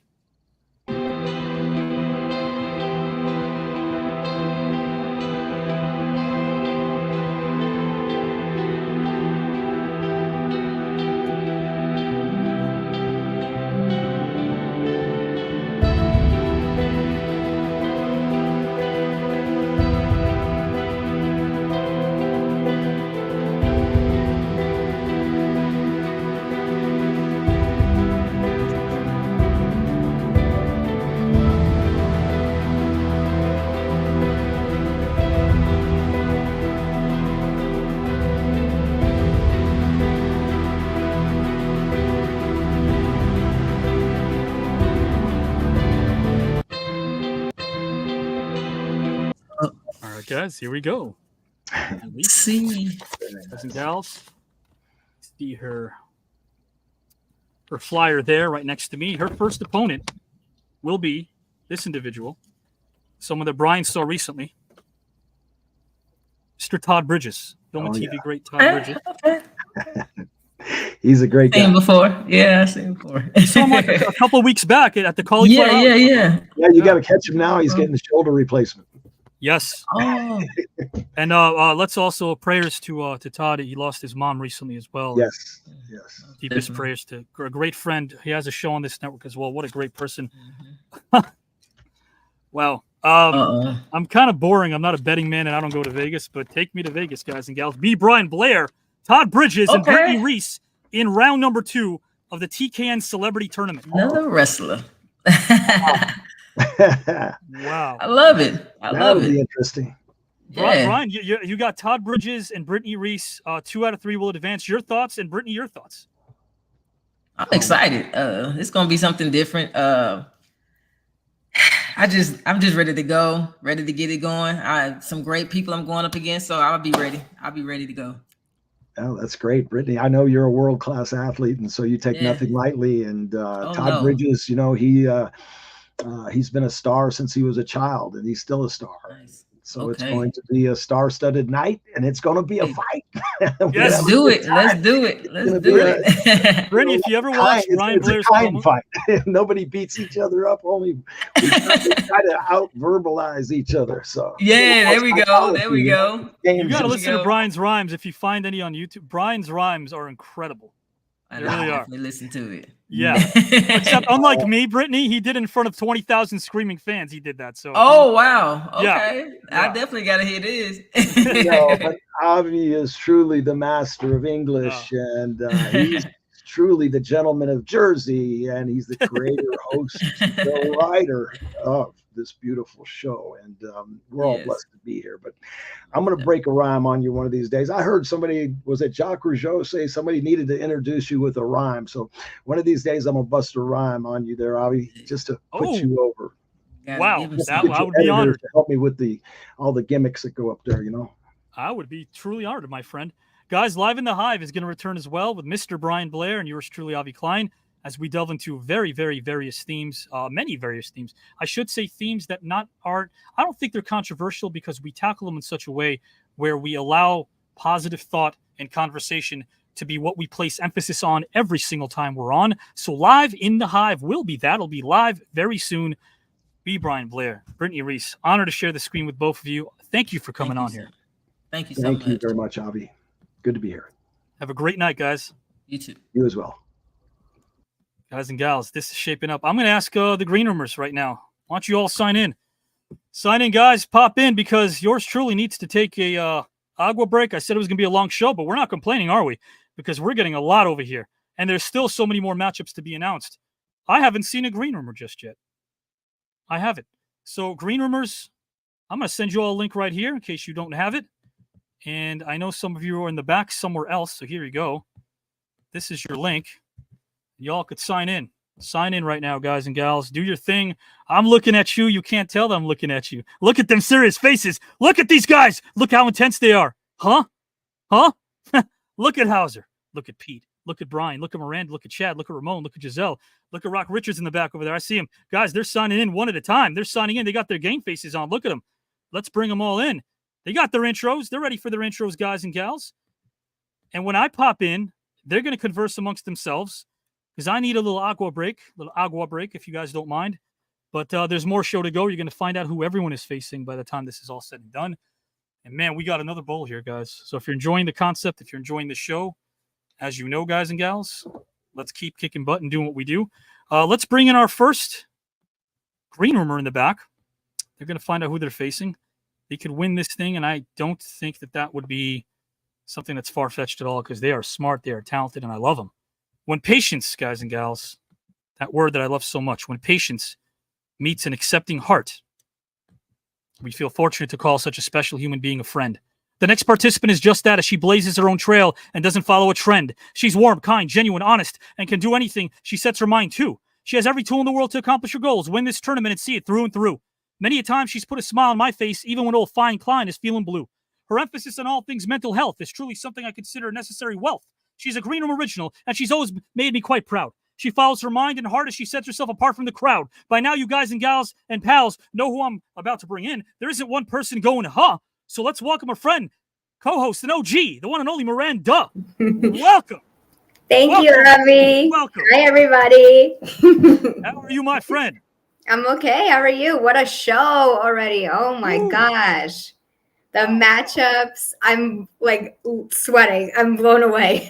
All right, guys, here we go. Let's see. Guys and gals, see her flyer there right next to me. Her first opponent will be this individual, someone that Brian saw recently, Mr. Todd Bridges, film and TV great Todd Bridges. Okay. He's a great guy. Seen before. Yeah, I've seen before. You saw him like a couple of weeks back at the college. Yeah. Yeah, you got to catch him now. He's getting the shoulder replacement. Yes. Oh. And let's also prayers to Todd. He lost his mom recently as well. Yes. Deepest prayers to a great friend. He has a show on this network as well. What a great person. Wow. I'm kind of boring. I'm not a betting man and I don't go to Vegas, but take me to Vegas, guys and gals. Brian Blair, Todd Bridges, and Brittney Reese in round number 2 of the TKN Celebrity Tournament. Another wrestler. Wow. I love it. That'll be interesting. Yeah. Brian, you got Todd Bridges and Brittney Reese. 2 out of 3 will advance. Your thoughts, and Brittney, your thoughts? I'm excited. It's gonna be something different. I'm just ready to go, ready to get it going. Some great people I'm going up against, so I'll be ready. I'll be ready to go. Oh, that's great, Brittney. I know you're a world-class athlete, and so you take nothing lightly. And Todd Bridges, you know, he's been a star since he was a child, and he's still a star. Nice. So it's going to be a star-studded night, and it's going to be a fight. Let's do it. Let's do it. Let's do it. Brittney, if you ever watch Brian Blair's promo, fight. Nobody beats each other up. Only we try to out-verbalize each other. So there we go. There we go. You got to listen to Brian's rhymes if you find any on YouTube. Brian's rhymes are incredible. They really are. Listen to it. Yeah. Except unlike me, Brittney, he did it in front of 20,000 screaming fans. He did that. So. Oh wow. Okay. Yeah. I definitely gotta hear this. But Avi is truly the master of English, and he's truly the gentleman of Jersey, and he's the creator, host, the writer of this beautiful show, and we're all blessed to be here. But I'm going to break a rhyme on you one of these days. I heard somebody, was it Jaque Rougeau, say somebody needed to introduce you with a rhyme. So one of these days I'm going to bust a rhyme on you there, Avi, just to put you over. Wow, I would be honored to help me with all the gimmicks that go up there, you know. I would be truly honored, my friend. Guys, Live in the Hive is going to return as well with Mr. Brian Blair and yours truly, Avi Klein, as we delve into very, very various themes, many various themes. I should say themes that I don't think they're controversial because we tackle them in such a way where we allow positive thought and conversation to be what we place emphasis on every single time we're on. So Live in the Hive will be that. It'll be live very soon. Be Brian Blair, Brittney Reese. Honor to share the screen with both of you. Thank you for coming on here. Thank you so much. Thank you very much, Avi. Good to be here. Have a great night, guys. You too. You as well. Guys and gals, this is shaping up. I'm going to ask the green roomers right now. Why don't you all sign in? Sign in, guys. Pop in because yours truly needs to take a agua break. I said it was going to be a long show, but we're not complaining, are we? Because we're getting a lot over here. And there's still so many more matchups to be announced. I haven't seen a green roomer just yet. I haven't. So Green Rumors, I'm going to send you all a link right here in case you don't have it. And I know some of you are in the back somewhere else. So here you go. This is your link. Y'all could sign in. Sign in right now, guys and gals. Do your thing. I'm looking at you. You can't tell that I'm looking at you. Look at them serious faces. Look at these guys. Look how intense they are. Huh? Huh? Look at Hauser. Look at Pete. Look at Brian. Look at Miranda. Look at Chad. Look at Ramon. Look at Giselle. Look at Rock Richards in the back over there. I see him. Guys, they're signing in one at a time. They're signing in. They got their game faces on. Look at them. Let's bring them all in. They got their intros. They're ready for their intros, guys and gals. And when I pop in, they're going to converse amongst themselves because I need a little agua break, if you guys don't mind. But there's more show to go. You're going to find out who everyone is facing by the time this is all said and done. And, man, we got another bowl here, guys. So if you're enjoying the concept, if you're enjoying the show, as you know, guys and gals, let's keep kicking butt and doing what we do. Let's bring in our first Green Rumor in the back. They're going to find out who they're facing. They could win this thing, and I don't think that would be something that's far-fetched at all because they are smart, they are talented, and I love them. When patience, guys and gals, that word that I love so much, when patience meets an accepting heart, we feel fortunate to call such a special human being a friend. The next participant is just that, as she blazes her own trail and doesn't follow a trend. She's warm, kind, genuine, honest, and can do anything she sets her mind to. She has every tool in the world to accomplish her goals, win this tournament, and see it through and through. Many a time she's put a smile on my face, even when old Fine Klein is feeling blue. Her emphasis on all things mental health is truly something I consider a necessary wealth. She's a Green Room original, and she's always made me quite proud. She follows her mind and heart as she sets herself apart from the crowd. By now, you guys and gals and pals know who I'm about to bring in. There isn't one person going, huh? So let's welcome a friend, co-host, and OG, the one and only Miranda. Welcome. Thank you, Ravi. Welcome. Hi, everybody. How are you, my friend? I'm okay. How are you? What a show already. Oh, my gosh. The matchups, I'm like sweating. I'm blown away.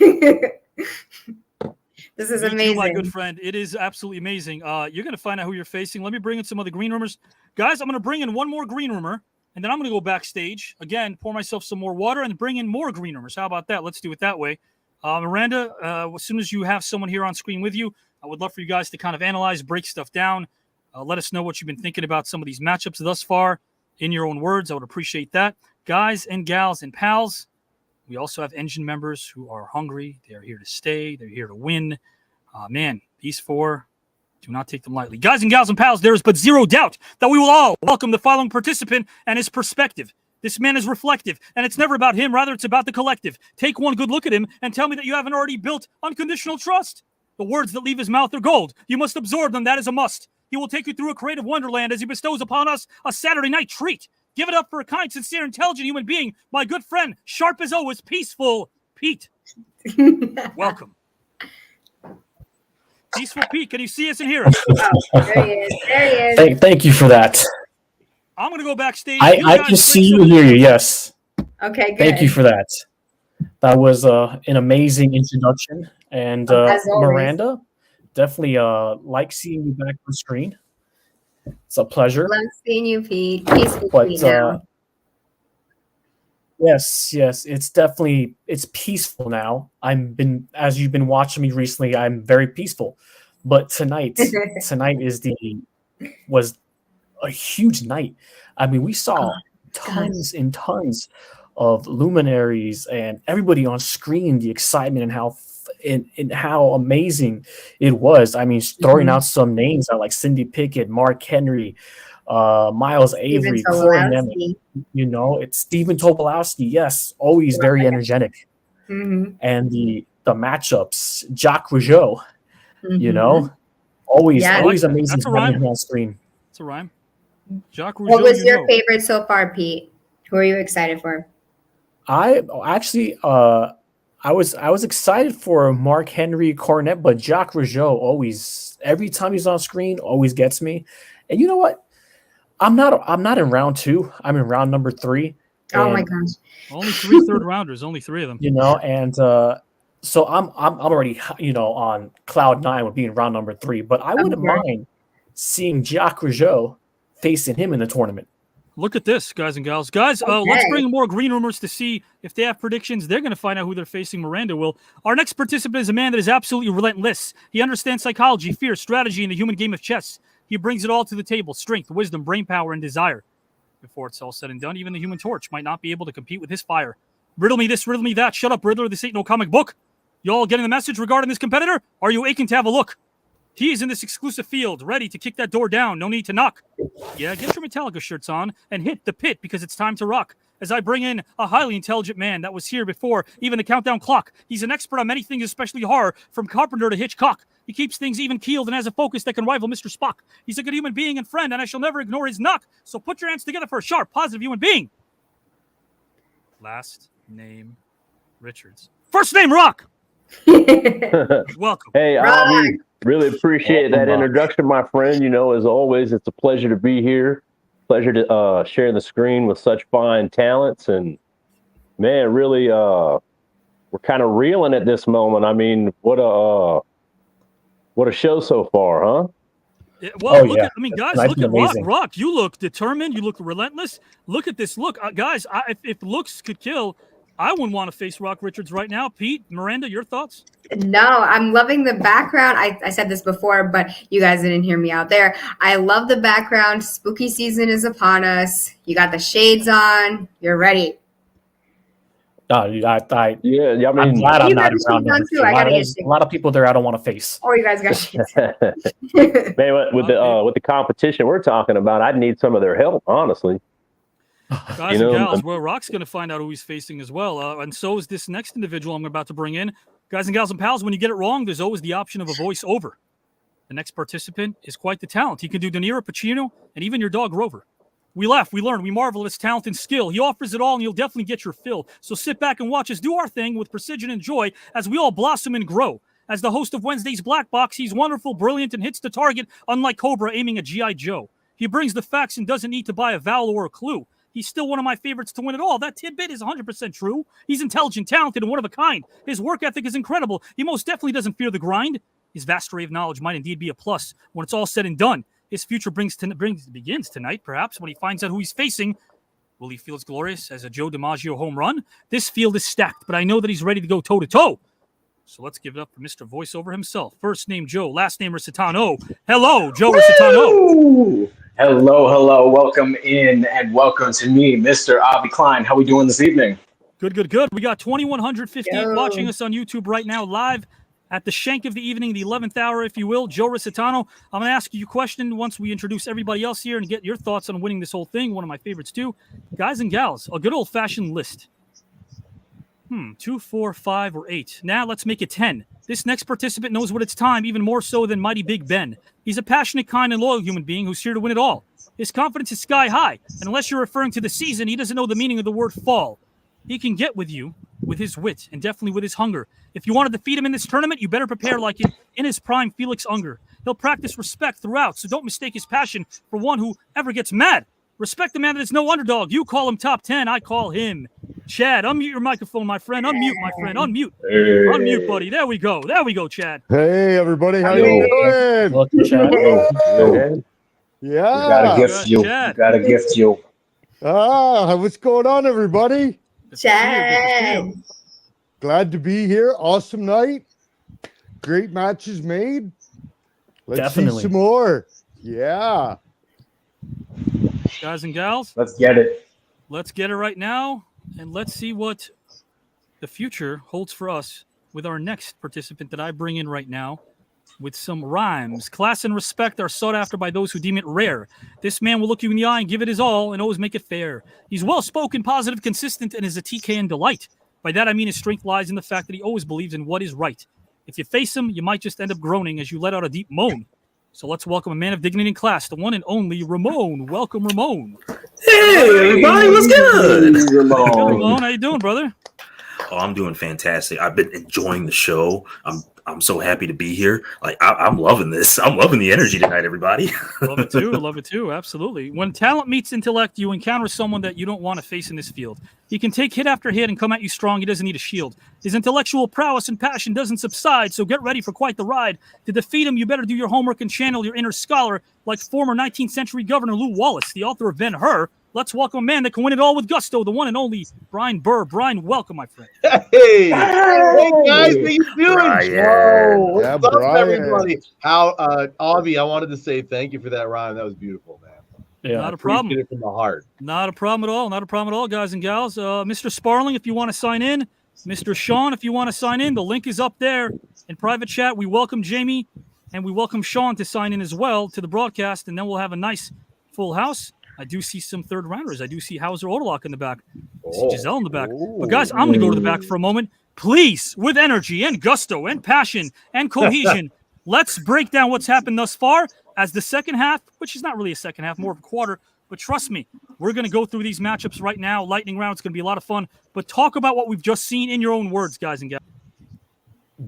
This is amazing. Too, my good friend. It is absolutely amazing. You're going to find out who you're facing. Let me bring in some other Green Rumors. Guys, I'm going to bring in one more Green Rumor, and then I'm going to go backstage. Again, pour myself some more water and bring in more Green Rumors. How about that? Let's do it that way. Miranda, as soon as you have someone here on screen with you, I would love for you guys to kind of analyze, break stuff down. Let us know what you've been thinking about some of these matchups thus far in your own words. I would appreciate that. Guys and gals and pals, we also have engine members who are hungry. They're here to stay. They're here to win. Man, these four, do not take them lightly. Guys and gals and pals, there is but zero doubt that we will all welcome the following participant and his perspective. This man is reflective, and it's never about him. Rather, it's about the collective. Take one good look at him and tell me that you haven't already built unconditional trust. The words that leave his mouth are gold. You must absorb them. That is a must. He will take you through a creative wonderland as he bestows upon us a Saturday night treat. Give it up for a kind, sincere, intelligent human being. My good friend, sharp as always, peaceful Pete. Welcome. Peaceful Pete, can you see us and hear us? Oh, there he is. There he is. Thank you for that. I'm going to go backstage. I can see you and hear you, yes. Okay, good. Thank you for that. That was an amazing introduction. And Miranda, definitely like seeing you back on screen. It's a pleasure. Love seeing you, Pete. Peaceful Pete now. Yes, it's definitely peaceful now. As you've been watching me recently, I'm very peaceful. But tonight was a huge night. I mean, we saw tons and tons of luminaries and everybody on screen, the excitement and how amazing it was. I mean, throwing out some names like Cindy Pickett, Mark Henry, Miles Avery, Corin Nemec, it's Stephen Tobolowsky. Yes, always very energetic. Mm-hmm. And the matchups, Jaque Rougeau, always amazing That's a rhyme. on screen. It's a rhyme. Jaque Rougeau. What was your favorite so far, Pete? Who are you excited for? I actually, I was excited for Mark Henry, Cornet, but Jaque Rougeau always, every time he's on screen, always gets me. And you know what? I'm not in round 2. I'm in round number 3. Oh my gosh! Only 3 third rounders. Only 3 of them. And so I'm already on cloud 9 with being round number 3. But I wouldn't mind seeing Jaque Rougeau facing him in the tournament. Look at this, guys and gals. Guys, let's bring more Green Rumors to see if they have predictions. They're going to find out who they're facing. Miranda will. Our next participant is a man that is absolutely relentless. He understands psychology, fear, strategy, and the human game of chess. He brings it all to the table: strength, wisdom, brain power, and desire. Before it's all said and done, even the Human Torch might not be able to compete with his fire. Riddle me this, riddle me that. Shut up, Riddler. This ain't no comic book. Y'all getting the message regarding this competitor? Are you aching to have a look? He is in this exclusive field, ready to kick that door down. No need to knock. Yeah, get your Metallica shirts on and hit the pit because it's time to rock. As I bring in a highly intelligent man that was here before even the countdown clock. He's an expert on many things, especially horror, from Carpenter to Hitchcock. He keeps things even-keeled and has a focus that can rival Mr. Spock. He's a good human being and friend, and I shall never ignore his knock. So put your hands together for a sharp, positive human being. Last name, Richards. First name, Rock. Welcome. Hey, Avi, really appreciate that introduction, my friend. You know, as always, it's a pleasure to be here. Pleasure to share the screen with such fine talents. And, man, really, we're kind of reeling at this moment. I mean, what a show so far, huh? Yeah, well, look at, I mean, guys, look at Rock. Rock, you look determined. You look relentless. Look at this look. Guys, if looks could kill, I wouldn't want to face Rock Richards right now. Pete, Miranda, your thoughts? No, I'm loving the background. I said this before, but you guys didn't hear me out there. I love the background. Spooky season is upon us. You got the shades on. You're ready. I mean, I'm glad I'm not around them. There's a lot of people there I don't want to face. Oh, you guys got shades. Man, with the competition we're talking about, I'd need some of their help, honestly. Guys and gals, well, Rock's going to find out who he's facing as well. And so is this next individual I'm about to bring in. Guys and gals and pals, when you get it wrong, there's always the option of a voiceover. The next participant is quite the talent. He can do De Niro, Pacino, and even your dog, Rover. We laugh, we learn, we marvel at his talent and skill. He offers it all, and you'll definitely get your fill. So sit back and watch us do our thing with precision and joy as we all blossom and grow. As the host of Wednesday's Black Box, he's wonderful, brilliant, and hits the target, unlike Cobra aiming at G.I. Joe. He brings the facts and doesn't need to buy a vowel or a clue. He's still one of my favorites to win it all. That tidbit is 100% true. He's intelligent, talented, and one of a kind. His work ethic is incredible. He most definitely doesn't fear the grind. His vast array of knowledge might indeed be a plus when it's all said and done. His future begins tonight, perhaps, when he finds out who he's facing. Will he feel as glorious as a Joe DiMaggio home run? This field is stacked, but I know that he's ready to go toe-to-toe. So let's give it up for Mr. Voiceover himself. First name Joe, last name Recitano. Hello, Joe Recitano. Hello. Welcome in and welcome to me, Mr. Avi Klein. How we doing this evening? Good. We got 2,158 watching us on YouTube right now, live at the shank of the evening, the 11th hour, if you will. Joe Recitano, I'm going to ask you a question once we introduce everybody else here and get your thoughts on winning this whole thing. One of my favorites, too. Guys and gals, a good old-fashioned list. 2, 4, 5, or 8. Now let's make it 10. This next participant knows what it's time, even more so than Mighty Big Ben. He's a passionate, kind, and loyal human being who's here to win it all. His confidence is sky high, and unless you're referring to the season, he doesn't know the meaning of the word fall. He can get with you with his wit and definitely with his hunger. If you want to defeat him in this tournament, you better prepare like it in his prime Felix Unger. He'll practice respect throughout, so don't mistake his passion for one who ever gets mad. Respect the man that is no underdog. You call him top 10, I call him Chad. Unmute your microphone, my friend. Unmute, my friend. Unmute. Hey. Unmute, buddy. There we go, Chad. Hey, everybody. How you doing? Welcome, Chad. Yeah. Got a gift you. What's going on, everybody? Chad. Glad to be here. Awesome night. Great matches made. Let's see some more. Yeah. Guys and gals, let's get it. Let's get it right now, and let's see what the future holds for us with our next participant that I bring in right now with some rhymes. Class and respect are sought after by those who deem it rare. This man will look you in the eye and give it his all and always make it fair. He's well-spoken, positive, consistent, and is a TK and delight. By that, I mean his strength lies in the fact that he always believes in what is right. If you face him, you might just end up groaning as you let out a deep moan. So let's welcome a man of dignity and class, the one and only Ramon. Welcome, Ramon. Hey, everybody, what's good? Ramon, how you doing, brother? Oh, I'm doing fantastic. I've been enjoying the show. I'm so happy to be here. Like I'm loving this. I'm loving the energy tonight, everybody. Love it too. Absolutely. When talent meets intellect, you encounter someone that you don't want to face in this field. He can take hit after hit and come at you strong. He doesn't need a shield. His intellectual prowess and passion doesn't subside, so get ready for quite the ride. To defeat him, you better do your homework and channel your inner scholar like former 19th century Governor Lew Wallace, the author of Ben-Hur. Let's welcome a man that can win it all with gusto, the one and only Brian Burr. Brian, welcome, my friend. Hey guys, how you doing? Brian. What's up, everybody? How, Avi, I wanted to say thank you for that rhyme. That was beautiful, man. Yeah, not a problem. Appreciate it from the heart. Not a problem at all. Not a problem at all, guys and gals. Mr. Sparling, if you want to sign in. Mr. Sean, if you want to sign in, the link is up there in private chat. We welcome Jamie and we welcome Sean to sign in as well to the broadcast, and then we'll have a nice full house. I do see some third rounders. I do see Hauser Odalock in the back. I see Giselle in the back. But guys, I'm going to go to the back for a moment. Please, with energy and gusto and passion and cohesion, let's break down what's happened thus far as the second half, which is not really a second half, more of a quarter. But trust me, we're going to go through these matchups right now. Lightning round. It's going to be a lot of fun. But talk about what we've just seen in your own words, guys and gals.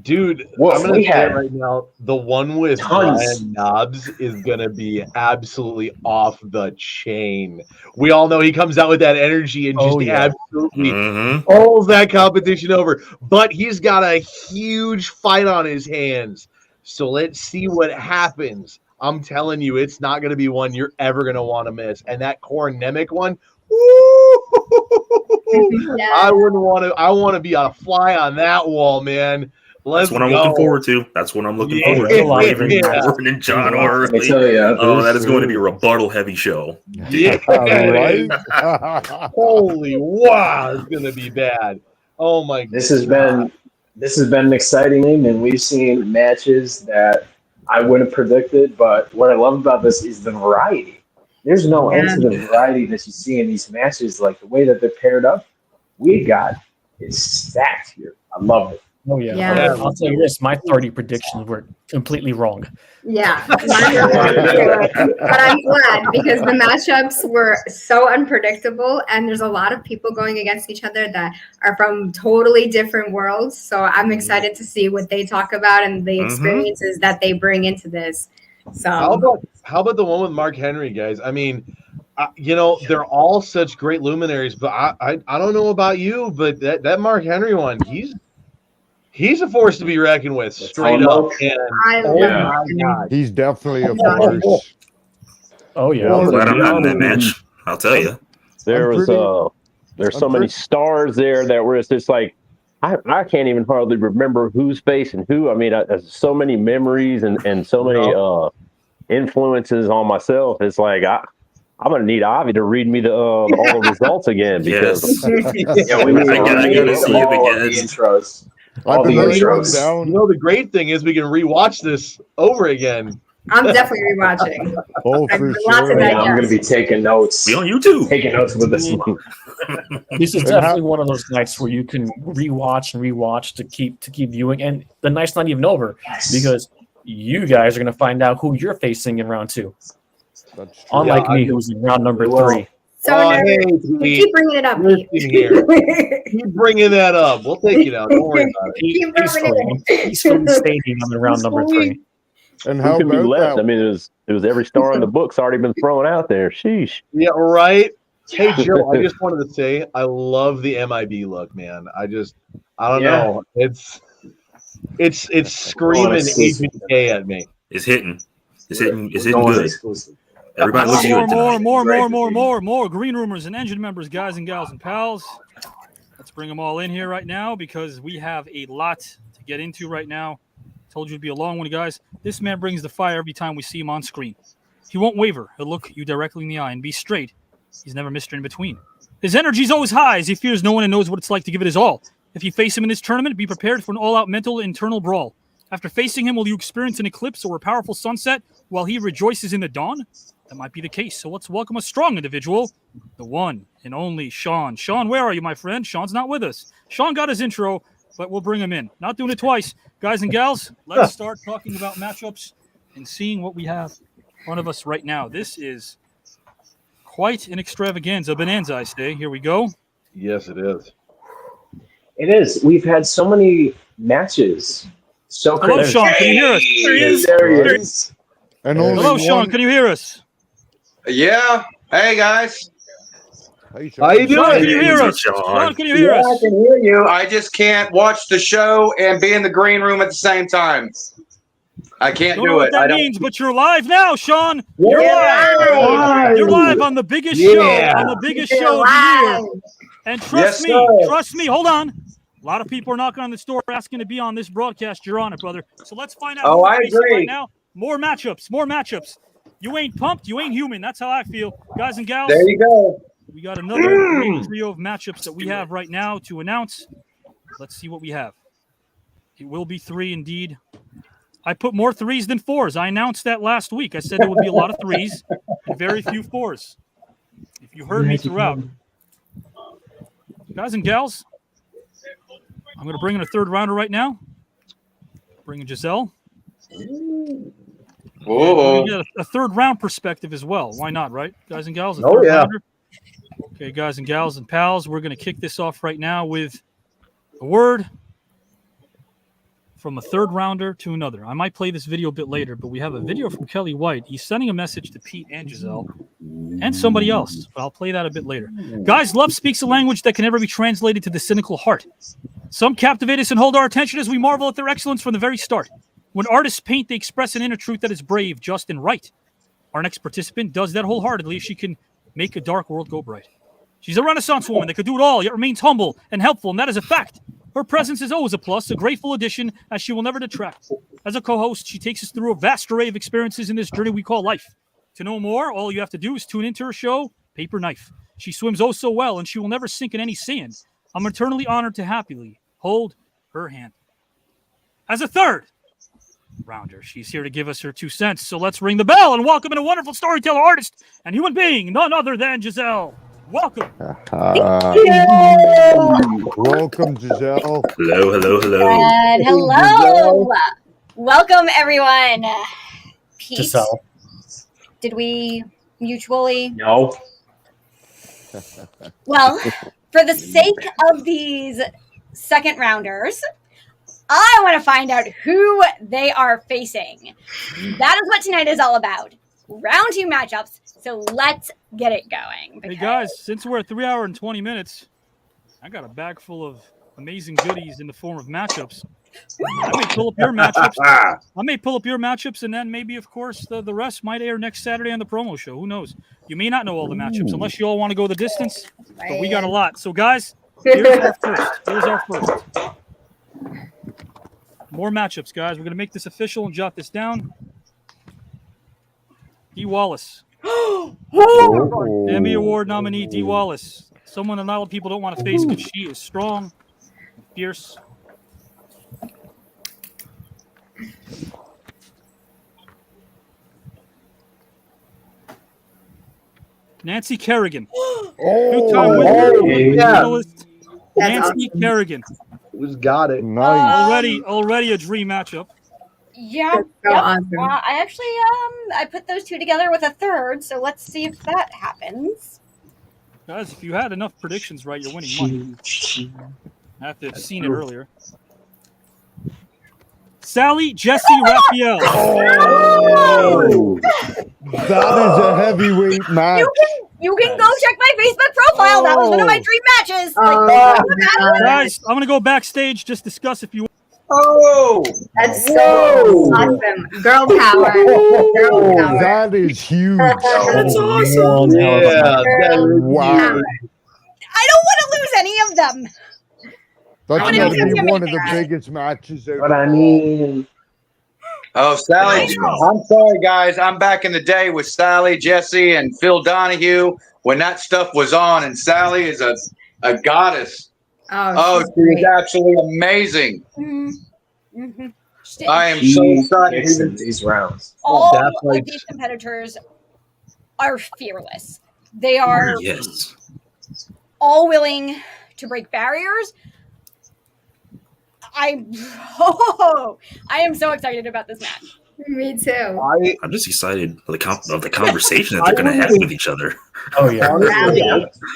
Dude, I'm going to say right now, the one with Brian Knobs is going to be absolutely off the chain. We all know he comes out with that energy and just absolutely pulls that competition over. But he's got a huge fight on his hands. So let's see what happens. I'm telling you, it's not going to be one you're ever going to want to miss. And that Corin Nemec one, I wouldn't want to. I want to be a fly on that wall, man. That's what I'm looking forward to. That's what I'm looking forward to. Warren and John Hartley. Oh, that is going to be a rebuttal heavy show. Yeah, right. Holy wow, it's going to be bad. Oh my god. This has been an exciting evening, and we've seen matches that I wouldn't have predicted. But what I love about this is the variety. There's no end to the variety that you see in these matches. Like the way that they're paired up, we've got is stacked here. I love it. Oh yeah. I'll tell you this: my 30 predictions were completely wrong. Yeah, but I'm glad because the matchups were so unpredictable, and there's a lot of people going against each other that are from totally different worlds. So I'm excited to see what they talk about and the experiences that they bring into this. So how about the one with Mark Henry, guys? I mean, they're all such great luminaries, but I don't know about you, but that Mark Henry one, he's a force to be reckoned with, straight up. And, he's definitely a force. Oh yeah, I'm glad I'm not in that match. I'll tell you. There's so many stars there that were just like I can't even hardly remember who's facing who. I mean, so many memories and so many influences on myself. It's like I'm gonna need Avi to read me all the results again because I gotta see it again. Intros. The great thing is we can rewatch this over again. I'm definitely rewatching. Oh, for sure. I'm going to be taking notes. Be on YouTube. Taking notes with this one. This is definitely one of those nights where you can rewatch to keep viewing, and the night's not even over because you guys are going to find out who you're facing in round 2. Unlike me, who's in round number 3. So keep bringing it up. Keep bringing that up. We'll take it out. Don't worry about it. He's staying on the round number 3. And how could be about left? that? I mean, it was every star in the book's already been thrown out there. Sheesh. Yeah, right. Hey Joe, I just wanted to say I love the MIB look, man. I don't know. It's screaming APK at me. It's hitting. It's hitting good. Everybody looks good tonight. More green rumors and engine members, guys and gals and pals. Let's bring them all in here right now because we have a lot to get into right now. Told you it'd be a long one, guys. This man brings the fire every time we see him on screen. He won't waver. He'll look you directly in the eye and be straight. He's never Mr. In Between. His energy's always high as he fears no one and knows what it's like to give it his all. If you face him in this tournament, be prepared for an all-out mental internal brawl. After facing him, will you experience an eclipse or a powerful sunset while he rejoices in the dawn? That might be the case. So let's welcome a strong individual, the one and only Sean. Sean, where are you, my friend? Sean's not with us. Sean got his intro, but we'll bring him in. Not doing it twice. Guys and gals, let's start talking about matchups and seeing what we have in front of us right now. This is quite an extravaganza. Bonanza, I say. Here we go. Yes, it is. It is. We've had so many matches. So hello, Sean. Can you hear us? There he is. Hello, Sean. Can you hear us? Yeah. Hey, guys. How you Sean, doing? can you hear us? Sean? Sean, can you hear Yeah, us? I can hear you. I just can't watch the show and be in the green room at the same time. I can't Don't do know what it. that means, but you're live now, Sean. You're live. You're live on the biggest show, on the biggest show of the year. And trust me, hold on. A lot of people are knocking on this door asking to be on this broadcast. You're on it, brother. So let's find out who we're facing right now. More matchups. You ain't pumped, you ain't human. That's how I feel. Guys and gals. There you go. We got another great trio of matchups that we have right now to announce. Let's see what we have. It will be 3 indeed. I put more 3s than 4s. I announced that last week. I said there would be a lot of 3s and very few 4s. If you heard me throughout. Guys and gals, I'm going to bring in a third rounder right now. Bring in Giselle. Whoa. We get a third round perspective as well. Why not, right, guys and gals? Oh, yeah. Rounder. Okay, guys and gals and pals, we're going to kick this off right now with a word from a third rounder to another. I might play this video a bit later, but we have a video from Kelly White. He's sending a message to Pete and Giselle and somebody else, but I'll play that a bit later. Guys, love speaks a language that can never be translated to the cynical heart. Some captivate us and hold our attention as we marvel at their excellence from the very start. When artists paint, they express an inner truth that is brave, just, and right. Our next participant does that wholeheartedly if she can make a dark world go bright. She's a Renaissance woman that could do it all, yet remains humble and helpful, and that is a fact. Her presence is always a plus, a grateful addition, as she will never detract. As a co-host, she takes us through a vast array of experiences in this journey we call life. To know more, all you have to do is tune into her show, Paper Knife. She swims oh so well, and she will never sink in any sand. I'm eternally honored to happily hold her hand. As a third rounder, she's here to give us her 2 cents. So let's ring the bell and welcome in a wonderful storyteller, artist, and human being, none other than Giselle. Welcome. Welcome, Giselle. Hello. Hello. Welcome, everyone. Pete, Giselle. did we mutually? No. Well, for the sake of these second rounders, I want to find out who they are facing. That is what tonight is all about. Round 2 matchups. So let's get it going. Hey guys, since we're at 3 hours and 20 minutes, I got a bag full of amazing goodies in the form of matchups. I may pull up your matchups. And then maybe, of course, the rest might air next Saturday on the promo show. Who knows? You may not know all the matchups unless you all want to go the distance. But we got a lot. So, guys, here's our first. More matchups, guys. We're going to make this official and jot this down. Dee Wallace. Emmy Award nominee Dee Wallace. Someone that a lot of people don't want to face because she is strong, fierce. Nancy Kerrigan. Two-time winner, medalist. Nancy Kerrigan. Who's got it? Nice. Already a dream matchup. Yeah. So awesome. I actually I put those 2 together with a third, so let's see if that happens. Guys, if you had enough predictions right, you're winning money. I have to have seen it earlier. Sally Jesse Raphael. Oh, that is a heavyweight match. You can go check my Facebook profile. That was one of my dream matches. Guys, I'm gonna go backstage. Just discuss if you. Oh, that's so awesome. Girl power. Girl power. That is huge. That's awesome. Yeah. Wow. I don't want to lose any of them. That's I'm going to gonna be be one of the biggest matches ever. But I mean, Oh, Sally. I'm sorry, guys. I'm back in the day with Sally, Jesse, and Phil Donahue when that stuff was on. And Sally is a goddess. Oh, she was absolutely amazing. Mm-hmm. I am so excited. In these rounds. All of these competitors are fearless. They are all willing to break barriers. I am so excited about this match. Me too. I'm just excited of the conversation that they're going to have with each other. Oh yeah,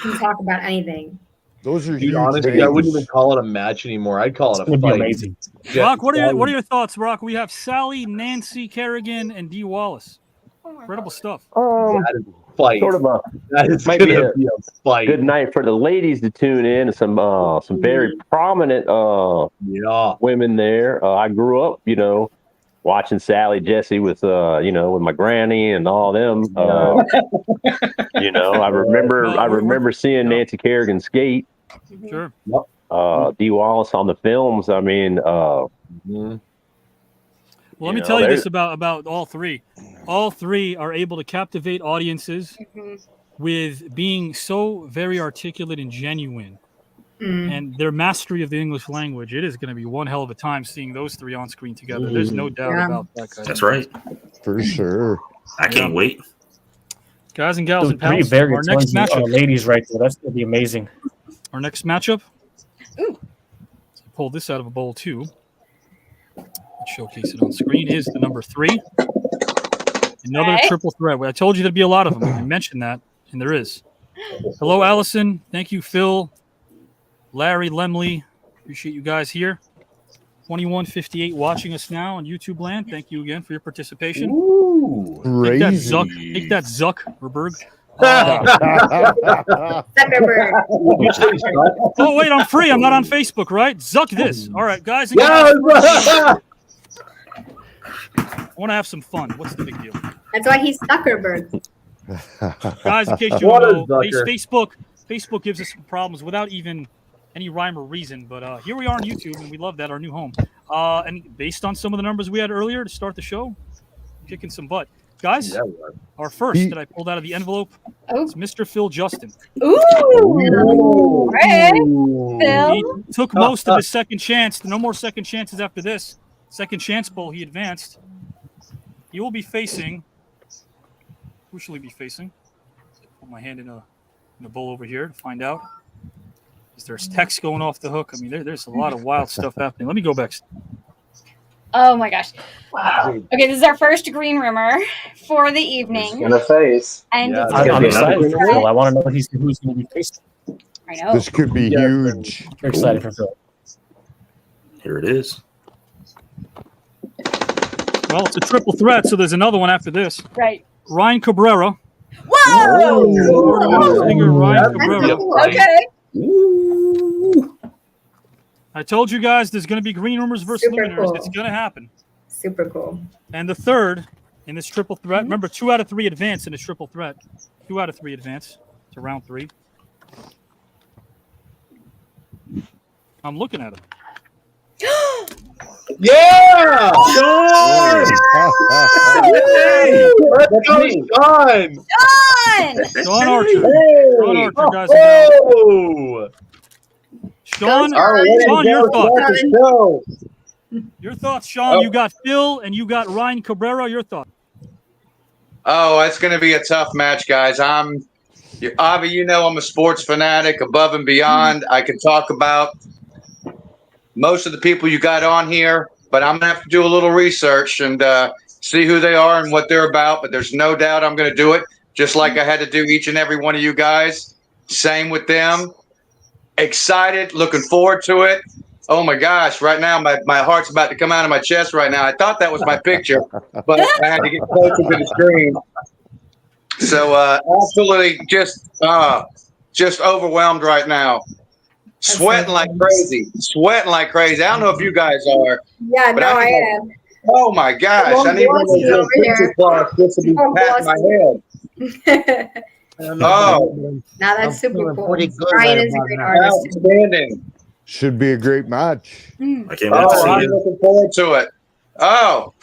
Can talk about anything. Those are Dude, honestly, I wouldn't even call it a match anymore. I'd call it a fight. Amazing. Brock, what are your thoughts, Brock? We have Sally, Nancy Kerrigan, and Dee Wallace. Incredible stuff. That is fight. Sort of That is might gonna be be a fight. good night for the ladies to tune in. And some very prominent women there. I grew up, watching Sally Jesse with with my granny and all them. I remember seeing Nancy Kerrigan skate. Sure. Dee Wallace on the films. I mean, well, let me tell you this about all three. All three are able to captivate audiences with being so very articulate and genuine. And their mastery of the English language. It is going to be one hell of a time seeing those three on screen together. There's no doubt about that, guys. That's right. For sure. I can't wait. Guys and gals Those and three pals, very our next matchup. ladies right there. That's going to be amazing. Our next matchup. Let's pull this out of a bowl too. Let's showcase it on screen. Is the number 3. Another triple threat. I told you there'd be a lot of them. I mentioned that, and there is. Hello, Allison. Thank you, Phil. Larry, Lemley, appreciate you guys here. 2158 watching us now on YouTube land. Thank you again for your participation. Ooh, take that Zuckerberg. Oh wait, I'm free. I'm not on Facebook, right? Zuck this. All right, guys. I want to have some fun. What's the big deal? That's why he's Zuckerberg. Guys, in case you don't know, Facebook gives us some problems without even any rhyme or reason, but here we are on YouTube, and we love that, our new home. And based on some of the numbers we had earlier to start the show, kicking some butt. Guys, our first that I pulled out of the envelope is Mr. Phil Justin. Ooh! Hey, Phil. He took most of his second chance. No more second chances after this. Second chance bowl, he advanced. He will be facing, who shall he be facing? Put my hand in a bowl over here to find out. There's text going off the hook. I mean, there's a lot of wild stuff happening. Let me go back. Oh my gosh! Wow. Okay, this is our first green rumor for the evening. In the face. And it's I'm excited for Phil. I want to know who's going to be facing. I know. This could be huge. I'm excited for Phil. Here it is. Well, it's a triple threat, so there's another one after this. Right. Ryan Cabrera. Whoa! Singer Ryan Cabrera. Okay. I told you guys there's going to be green rumors versus luminaries. Cool. It's going to happen. Super cool. And the third in this triple threat, remember 2 out of 3 advance in a triple threat. 2 out of 3 advance to round 3. I'm looking at him. Yeah! Sean! Hey! Let's go, Sean! Sean Archer. Hey! Sean Archer, guys. Whoa! Sean, your thoughts. Your thoughts, Sean. You got Phil and you got Ryan Cabrera. Your thoughts. Oh, it's going to be a tough match, guys. Avi, I'm a sports fanatic above and beyond. I can talk about most of the people you got on here, but I'm going to have to do a little research and see who they are and what they're about. But there's no doubt I'm going to do it, just like I had to do each and every one of you guys. Same with them. Excited, looking forward to it. Oh my gosh, right now my heart's about to come out of my chest right now. I thought that was my picture, but I had to get closer to the screen. So absolutely just overwhelmed right now. Sweating like crazy. I don't know if you guys are. Yeah, no, I am. Oh my gosh. I need one of those little picture cloths just to be patting my head. Now that's super cool. Ryan is a great artist. Outstanding. Should be a great match. I can't wait to see I'm it. looking forward to it. Oh.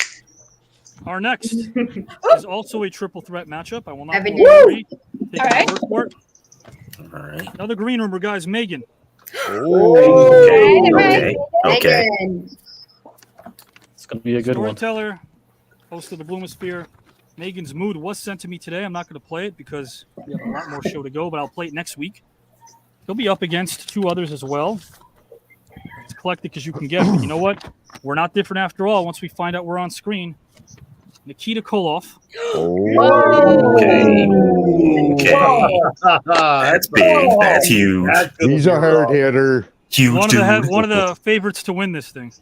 Our next is also a triple threat matchup. I will not Evan, agree. Take All right. my word for it. All right. Another green rumor, guys. Megan. Okay. Megan. It's going to be a good one. Storyteller, host of the Bloomosphere. Megan's mood was sent to me today. I'm not going to play it because we have a lot more show to go, but I'll play it next week. He'll be up against 2 others as well. As eclectic as you can get, but you know what? We're not different after all once we find out we're on screen. Nikita Koloff. Okay. That's big. That's huge. He's a hard hitter. Huge dude. One of the favorites to win this thing.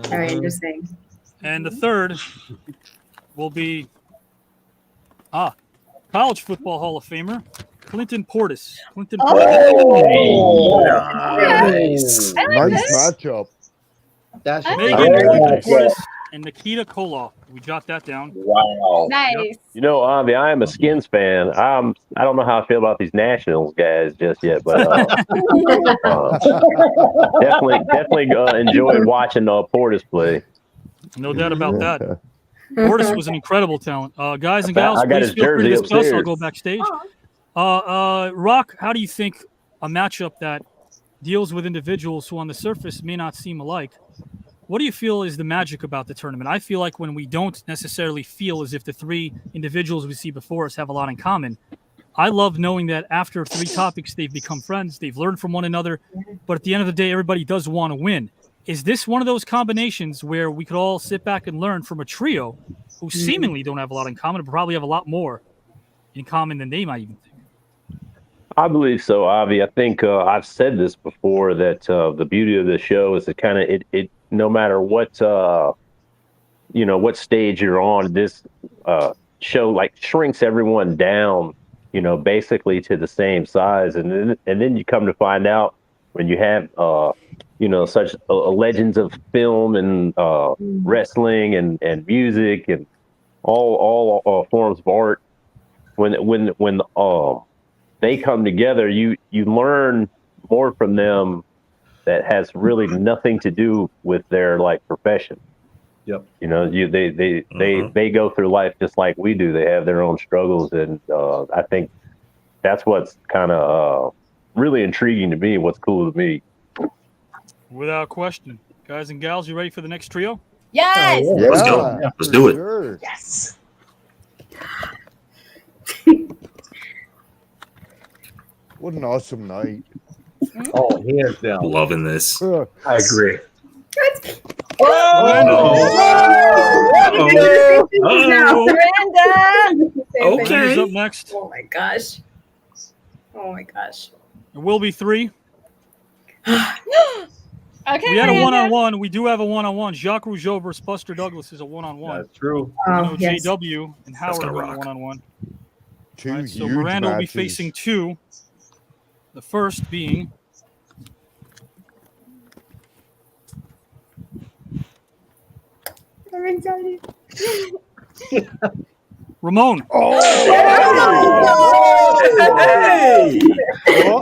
Very interesting. And the third will be College Football Hall of Famer, Clinton Portis. Clinton Oh, Portis. nice matchup. That's Megan great Clinton matchup. Portis and Nikita Koloff. We jot that down. Wow. Nice. You know, Avi, I am a Skins fan. I don't know how I feel about these Nationals guys just yet, but definitely enjoyed watching Portis play. No doubt about that. Portis was an incredible talent. Guys and gals, I got please his feel free to jersey discuss. I'll upstairs. go backstage. Rock, how do you think a matchup that deals with individuals who on the surface may not seem alike, what do you feel is the magic about the tournament? I feel like when we don't necessarily feel as if the three individuals we see before us have a lot in common, I love knowing that after three topics, they've become friends, they've learned from one another, but at the end of the day, everybody does want to win. Is this one of those combinations where we could all sit back and learn from a trio who seemingly don't have a lot in common, but probably have a lot more in common than they might even think? I believe so, Avi. I think I've said this before that the beauty of the show is that kind of it no matter what what stage you're on, this show like shrinks everyone down, basically to the same size, and then you come to find out when you have such legends of film and wrestling and music and all forms of art. When they come together, you learn more from them that has really nothing to do with their profession. Yep. They go through life just like we do. They have their own struggles, and I think that's what's kind of really intriguing to me. What's cool to me. Without question. Guys and gals, you ready for the next trio? Yes. Yeah, Let's go. Let's do it. Sure. Yes. What an awesome night. Oh, hands down. Loving this. I agree. Miranda's up next. Oh my gosh. Oh my gosh. There will be three. Okay. We had a Miranda. one-on-one. We do have a one-on-one. Jaque Rougeau versus Buster Douglas is a one-on-one. That's true. Yes. JW and Howard gonna are rock. one-on-one. Two All right, so huge Miranda will be matches. facing two. The first being I'm excited. Ramon. Hey! Yeah.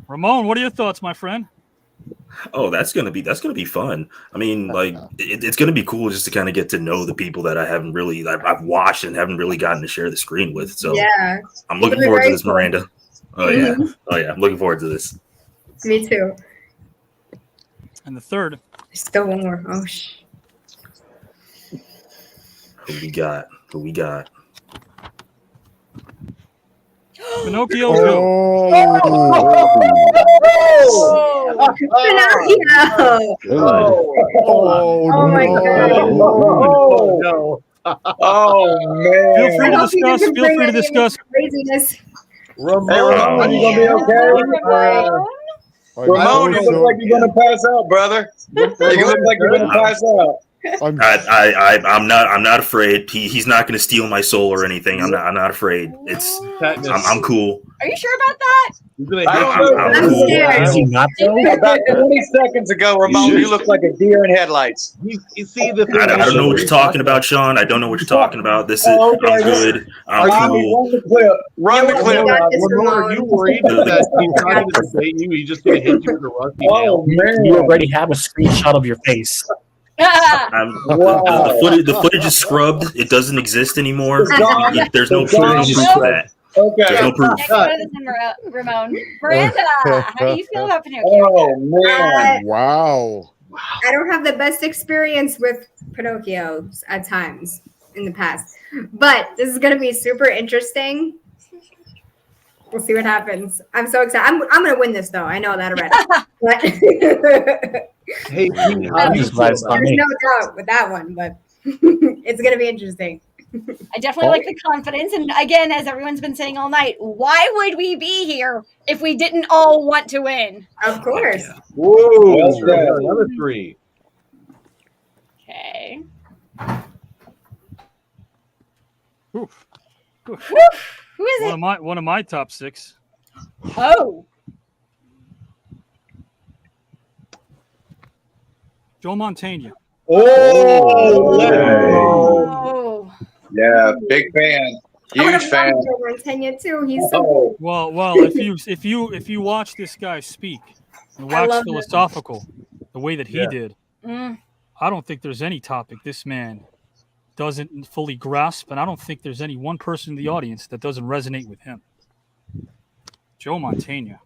Ramon, what are your thoughts, my friend? Oh, that's gonna be fun. I mean, it's gonna be cool just to kind of get to know the people that I've watched and haven't really gotten to share the screen with. So Yeah. I'm looking It'll be forward to very this, cool. Miranda. Oh yeah, I'm looking forward to this. Me too. And the third. There's still one more. Oh, Who we got? Pinocchio Joe. Oh my god. Oh, no. Oh man. Feel free to I hope you discuss. didn't Feel bring free to any of discuss. this craziness. Ramon, you gonna be okay? Ramon, you look like you're gonna pass out, brother. You look like you're gonna pass out. I'm not afraid. He's not going to steal my soul or anything. I'm not afraid. I'm cool. Are you sure about that? I'm cool. Is he not About 20 seconds ago, Ramon, you look like a deer in headlights. You see the thing. I don't know what you're talking about, Sean. I don't know what you're talking about. This is I'm good. I'm cool. Run the clip. Run the clip. Ramon, are you worried that he's not going to debate you? He's just going to hit you with a rusty nail. You already have a screenshot of your face. The footage is scrubbed. It doesn't exist anymore. There's no proof of that. Okay. There's no proof. Ramon. Miranda, how do you feel about Pinocchio? Oh man! Wow. I don't have the best experience with Pinocchio at times in the past, but this is going to be super interesting. We'll see what happens. I'm so excited. I'm going to win this, though. I know that already. But Hey, there's no doubt with that one, but it's going to be interesting. I definitely like the confidence. And again, as everyone's been saying all night, why would we be here if we didn't all want to win? Of course. Whoa, another three. Okay. Who is it? One of my top 6. Oh. Joe Montana. Oh. Yeah, big fan. Huge fan. Montana too. He's so good. Well, if you watch this guy speak and wax love philosophical the way that he did, Mm. I don't think there's any topic this man doesn't fully grasp, and I don't think there's any one person in the audience that doesn't resonate with him. Joe Montana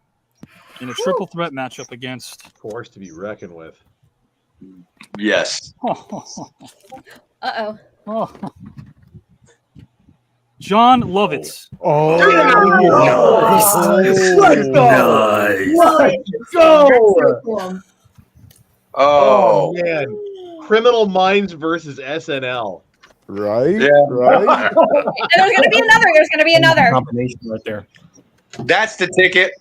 in a triple threat matchup against force to be reckoned with. Yes. Uh-oh. John Lovitz. Let's go. Oh man. Criminal Minds versus SNL. Right? Yeah. Right? And there's gonna be another. Combination right there. That's the ticket.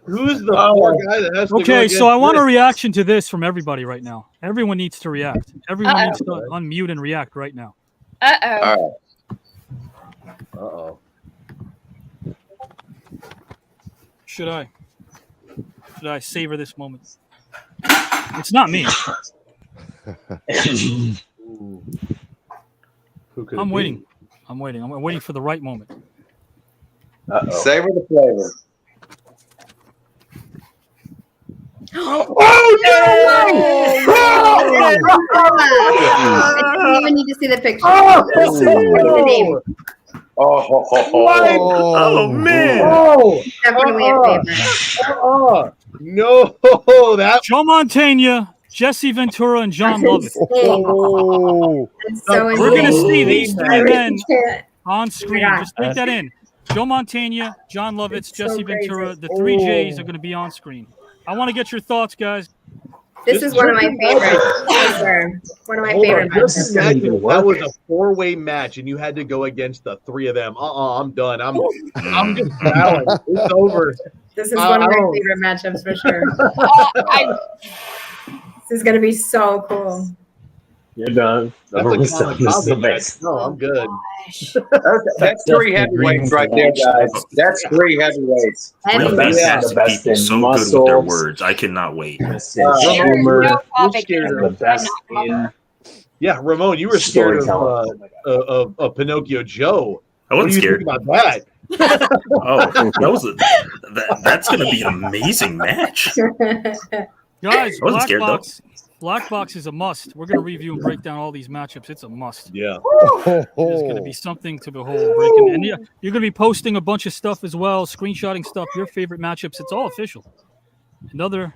Who's the poor guy that has to go Okay, against so I want a this? reaction to this from everybody right now. Everyone needs to react. Everyone needs to unmute and react right now. Uh-oh. Uh-oh. Should I savor this moment? It's not me. Who could I'm it waiting. be? I'm waiting for the right moment. Savor the flavor. I didn't even need to see the picture. Oh, the name. Oh man! Definitely a favorite. No, that Joe Montana, Jesse Ventura, and John Lovitz. We're gonna see these 3 men on screen. Just take that in. Joe Montana, John Lovitz, Jesse Ventura. The 3 J's are gonna be on screen. I want to get your thoughts, guys. This is one of my favorites. One of my favorite matches. That was a 4-way match, and you had to go against the 3 of them. I'm done. I'm just bowing. It's over. This is one of my favorite matchups for sure. This is gonna be so cool. You're done. This is the best. No, I'm good. That's 3 heavyweights right there, guys. That's 3 heavyweights. Real The fantastic people, so good with their words. I cannot wait. Yeah, Ramon, you were scared of Pinocchio Joe. I wasn't scared about that. That's going to be an amazing match. Guys, I wasn't scared, Black Box is a must. We're going to review and break down all these matchups. It's a must. Yeah. It's going to be something to behold. Breaking, and you're going to be posting a bunch of stuff as well, screenshotting stuff, your favorite matchups. It's all official. Another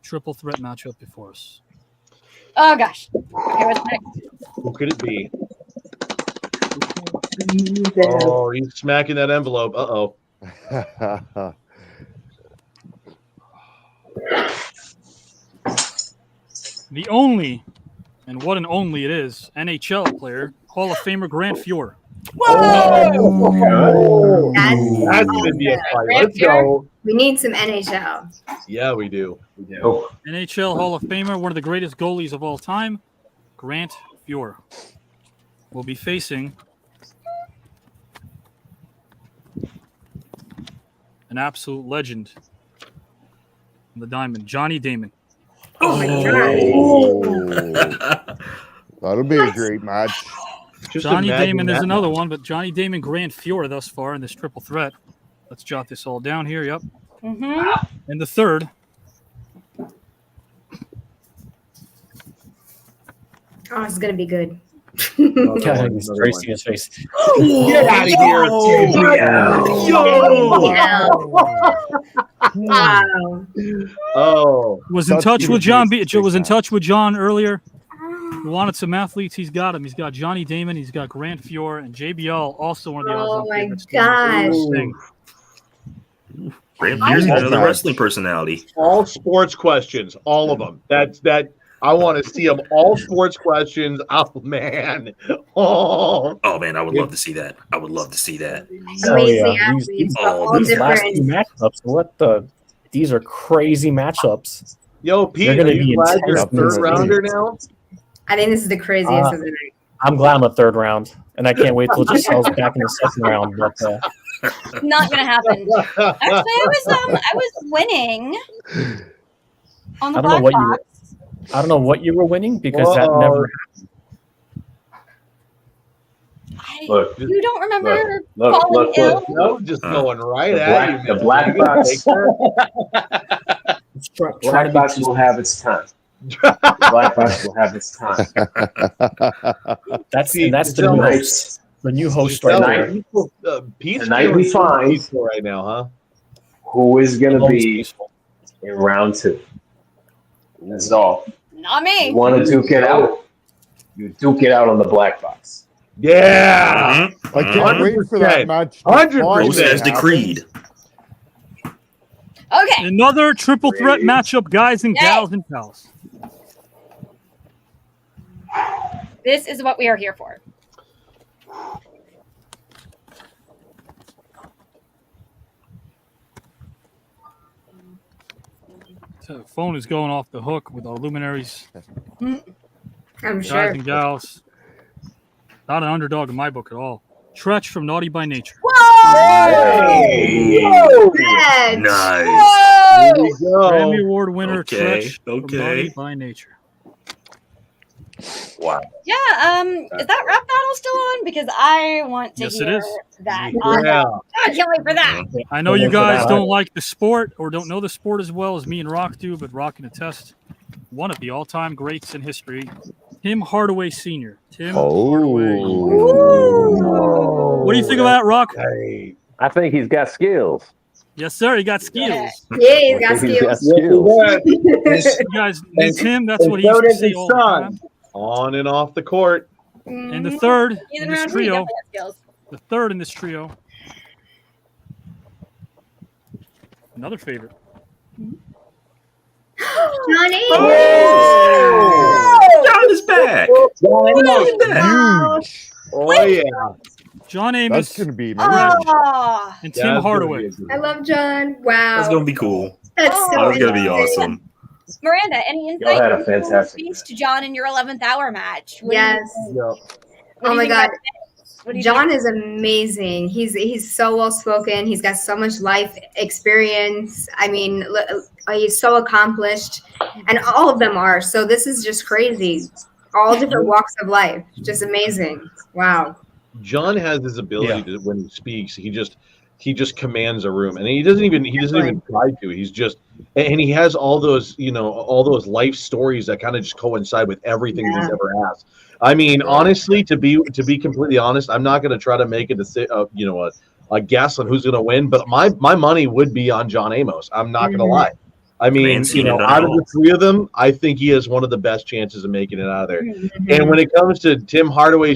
triple threat matchup before us. Oh, gosh. Okay, what's next? Who could it be? Oh, he's smacking that envelope. Uh-oh. The only, and what an only it is, NHL player, Hall of Famer Grant Fuhr. Whoa! That's going to be a fight. Let's go. We need some NHL. Yeah, we do. NHL Hall of Famer, one of the greatest goalies of all time, Grant Fuhr, will be facing an absolute legend in the diamond, Johnny Damon. Oh my God. That'll be a great match. Johnny Damon is another one, but Johnny Damon, Grant Fuhr thus far in this triple threat. Let's jot this all down here. Yep. Mm-hmm. And the third. Oh, this is gonna be good. God, he's tracing his face. Get out of here! Wow. Oh, was in touch with John. Was in touch with John earlier. We wanted some athletes. He's got him. He's got Johnny Damon. He's got Grant Fuhr and JBL. Also one of the Oh my favorites. gosh. Grant Fuhr's another wrestling personality. All sports questions, all of them. That. I want to see them. All sports questions. Oh man. Oh man, I would love to see that. I would love to see that. Amazing athletes, all these last different. two matchups. What the? These are crazy matchups. Yo, Pete, are you glad you're a third rounder now? I think this is the craziest of the night. I'm glad I'm a third round, and I can't wait till Giselle's back in the second round. But Not gonna happen. Actually, I was winning on the I don't know black what box. I don't know what you were winning because that never Look, You don't remember look, falling look, ill? No, just going right The at you. black man. box. Black box will have its time. Black box will have its time. That's See, the Giselle, new host right Tonight, there. tonight we find peaceful right now, huh? who is going to Always be peaceful. in round 2. That's all. Not me. You want to duke it out? You duke it out on the black box. Yeah. I can't wait for that match. 100%. As decreed. Okay. Another triple threat matchup, guys and gals and pals. This is what we are here for. So the phone is going off the hook with our luminaries. I'm Guys sure. and gals. Not an underdog in my book at all. Tretch from Naughty by Nature. Hey. Tretch. Nice. Here we go. Grammy Award winner Okay, Tretch from Naughty okay. by Nature. Wow. Yeah, is that rap battle still on? Because I want to Yes, it hear is. that. Yeah. I can't wait for that. I know you guys don't like the sport or don't know the sport as well as me and Rock do, but Rock can attest. One of the all-time greats in history, Tim Hardaway Sr. Tim Hardaway. What do you think of that, Rock? I think he's got skills. Yes, sir. He got skills. Yeah, he's got skills. You guys knew Tim. That's what he used to say all the time. On and off the court. And the third He's in around this me, trio, definitely has skills. the third in this trio, another favorite. Johnny. John is back. Huge. Oh, yeah. John That's Amos going to be Oh, and Tim Hardaway. I love John. Wow. That's gonna be cool. That's so That's gonna be interesting. awesome. Miranda, any Y'all had a insight fantastic into to John in your 11th hour match? What do you Yes. think? Yeah. What do Oh you my think God. about this? What do you John think? is amazing. He's so well spoken. He's got so much life experience. I mean, he's so accomplished, and all of them are. So this is just crazy. All different walks of life. Just amazing. Wow. John has this ability to, when he speaks, he just commands a room, and he doesn't even try to. He's just, and he has all those life stories that kind of just coincide with everything he's ever asked. I mean, honestly, to be completely honest, I'm not going to try to make a guess on who's going to win, but my money would be on John Amos. I'm not going to lie. I mean, out of the three of them, I think he has one of the best chances of making it out of there. And when it comes to Tim Hardaway,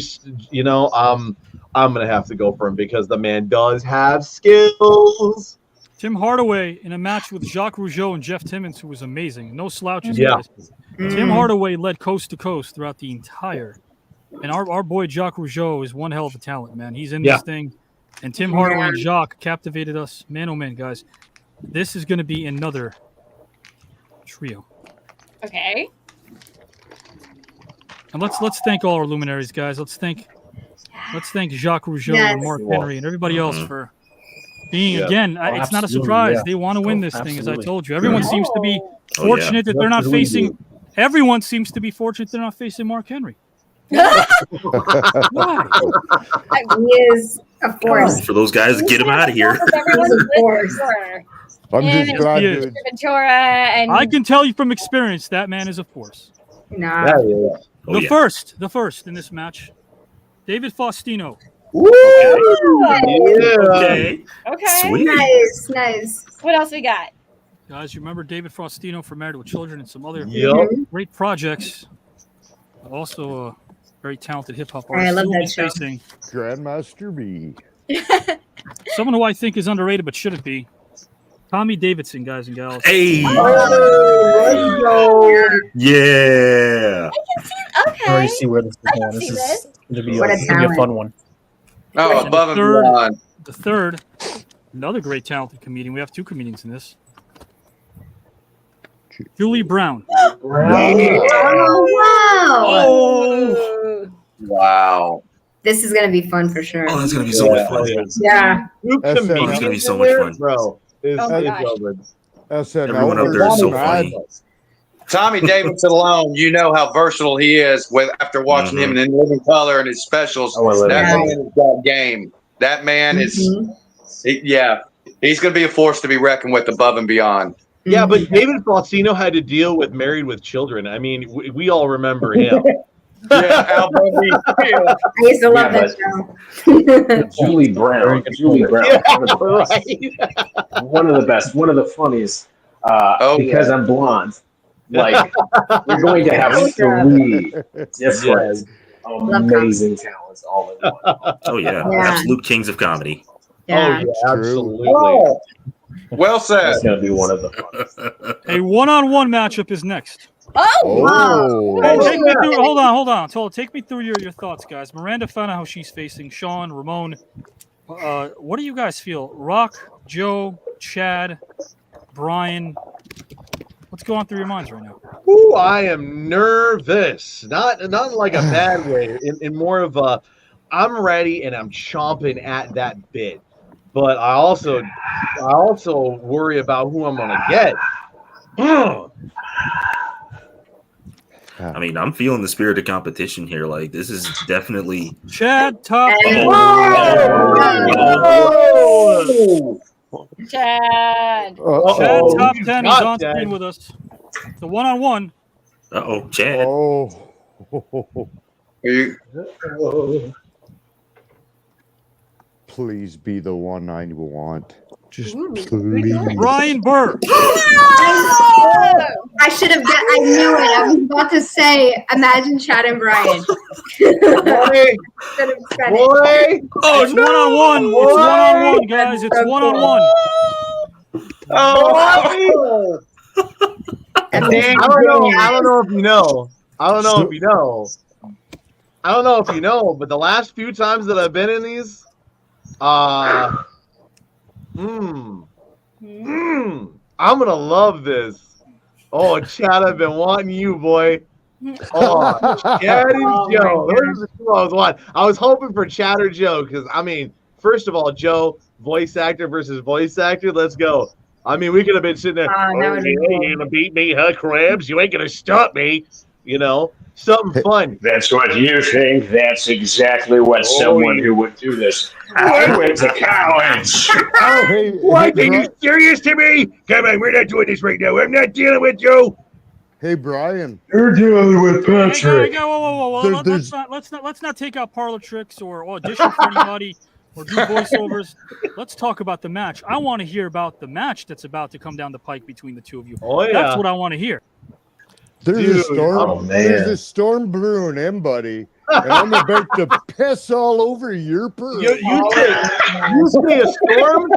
I'm going to have to go for him because the man does have skills. Tim Hardaway in a match with Jaque Rougeau and Jeff Timmons, who was amazing. No slouches, Yeah. guys. Tim Hardaway led coast to coast throughout the entire. And our boy Jaque Rougeau is one hell of a talent, man. He's in this thing. And Tim Hardaway and Jacque captivated us. Man, oh man, guys. This is going to be another trio. Okay. And let's thank all our luminaries, guys. Let's thank Jaque Rougeau and Mark Henry and everybody else for being again. It's not a surprise. They want to win this thing, as I told you. Everyone seems to be fortunate that they're not facing. Everyone seems to be fortunate they're not facing Mark Henry. Why? He is a force. For those guys, get him out of here. Everyone's Of course. I'm just Him glad and to. Ventura and I can tell you from experience that man is a force. Nah. The first in this match, David Faustino. Okay. Okay. Sweet. Nice. What else we got? Guys, you remember David Faustino from Married with Children and some other Yep. great projects. Also a very talented hip hop I artist. love He'll that be show. facing Grandmaster B. someone who I think is underrated but shouldn't be. Tommy Davidson, guys and gals. Hey. Yeah. Yeah. Okay. I already see where this is I can going. see This this. is going to be What a it's gonna be a talent. fun one. Oh, And above and beyond. the third, another great talented comedian. We have two comedians in this. Julie Brown. Oh, wow. Oh. Wow. This is gonna be fun for sure. Oh, that's gonna be so much fun. Yeah. It's gonna be so much fun, bro. Oh my gosh. Everyone up there is so funny. Tommy Davidson alone, you know how versatile he is with after watching him in Living Color and his specials. That man has got game. That man is, he's going to be a force to be reckoned with above and beyond. Yeah, but David Faustino had to deal with Married with Children. I mean, we all remember him. Yeah, I used to love that show. Julie Brown. Julie Brown. Yeah, One of the best. One of the funniest. Because I'm blonde. Like, you're going to have 3 different amazing talents all in one. Oh yeah, absolute kings of comedy. Yeah. Oh yeah, absolutely. Oh, well said. That's going to be one of the funnest. A one-on-one matchup is next. Oh, Hey, take me through, hold on. Take me through your thoughts, guys. Miranda found out how she's facing Sean, Ramon. What do you guys feel? Rock, Joe, Chad, Brian. What's going through your minds right now? Ooh, I am nervous. Not in like a bad way. In more of a, I'm ready and I'm chomping at that bit. But I also worry about who I'm gonna get. I mean, I'm feeling the spirit of competition here. Like, this is definitely Chad top 10. Chad. Chad top 10 is on screen with us. The one-on-one. Chad. Please be the one I want. Just please. Brian Burr. I should have. I knew it. I was about to say, imagine Chad and Brian. Boy. Oh, it's one-on-one. It's one-on-one, guys. It's one-on-one. Oh, I don't know if you know. I don't know if you know, but the last few times that I've been in these, I'm gonna love this. Oh, Chad, I've been wanting you, boy. Oh, Chad and Joe. Those are the two I was wanting. I was hoping for Chad or Joe because, I mean, first of all, Joe, voice actor versus voice actor. Let's go. I mean, we could have been sitting there. You're gonna beat me, huh, Krabs? You ain't gonna stop me. You know, something fun. That's what you think. That's exactly what someone who would do this. I went to college. What? Are you serious to me? Come on, we're not doing this right now. I'm not dealing with you. Hey, Brian. You're dealing with Patrick. Hey, whoa. Let's not take out parlor tricks or audition for anybody or do voiceovers. Let's talk about the match. I want to hear about the match that's about to come down the pike between the two of you. Oh, yeah. That's what I want to hear. There's a storm. There's a storm brewing in, buddy. And I'm about to piss all over your purse. You say a storm?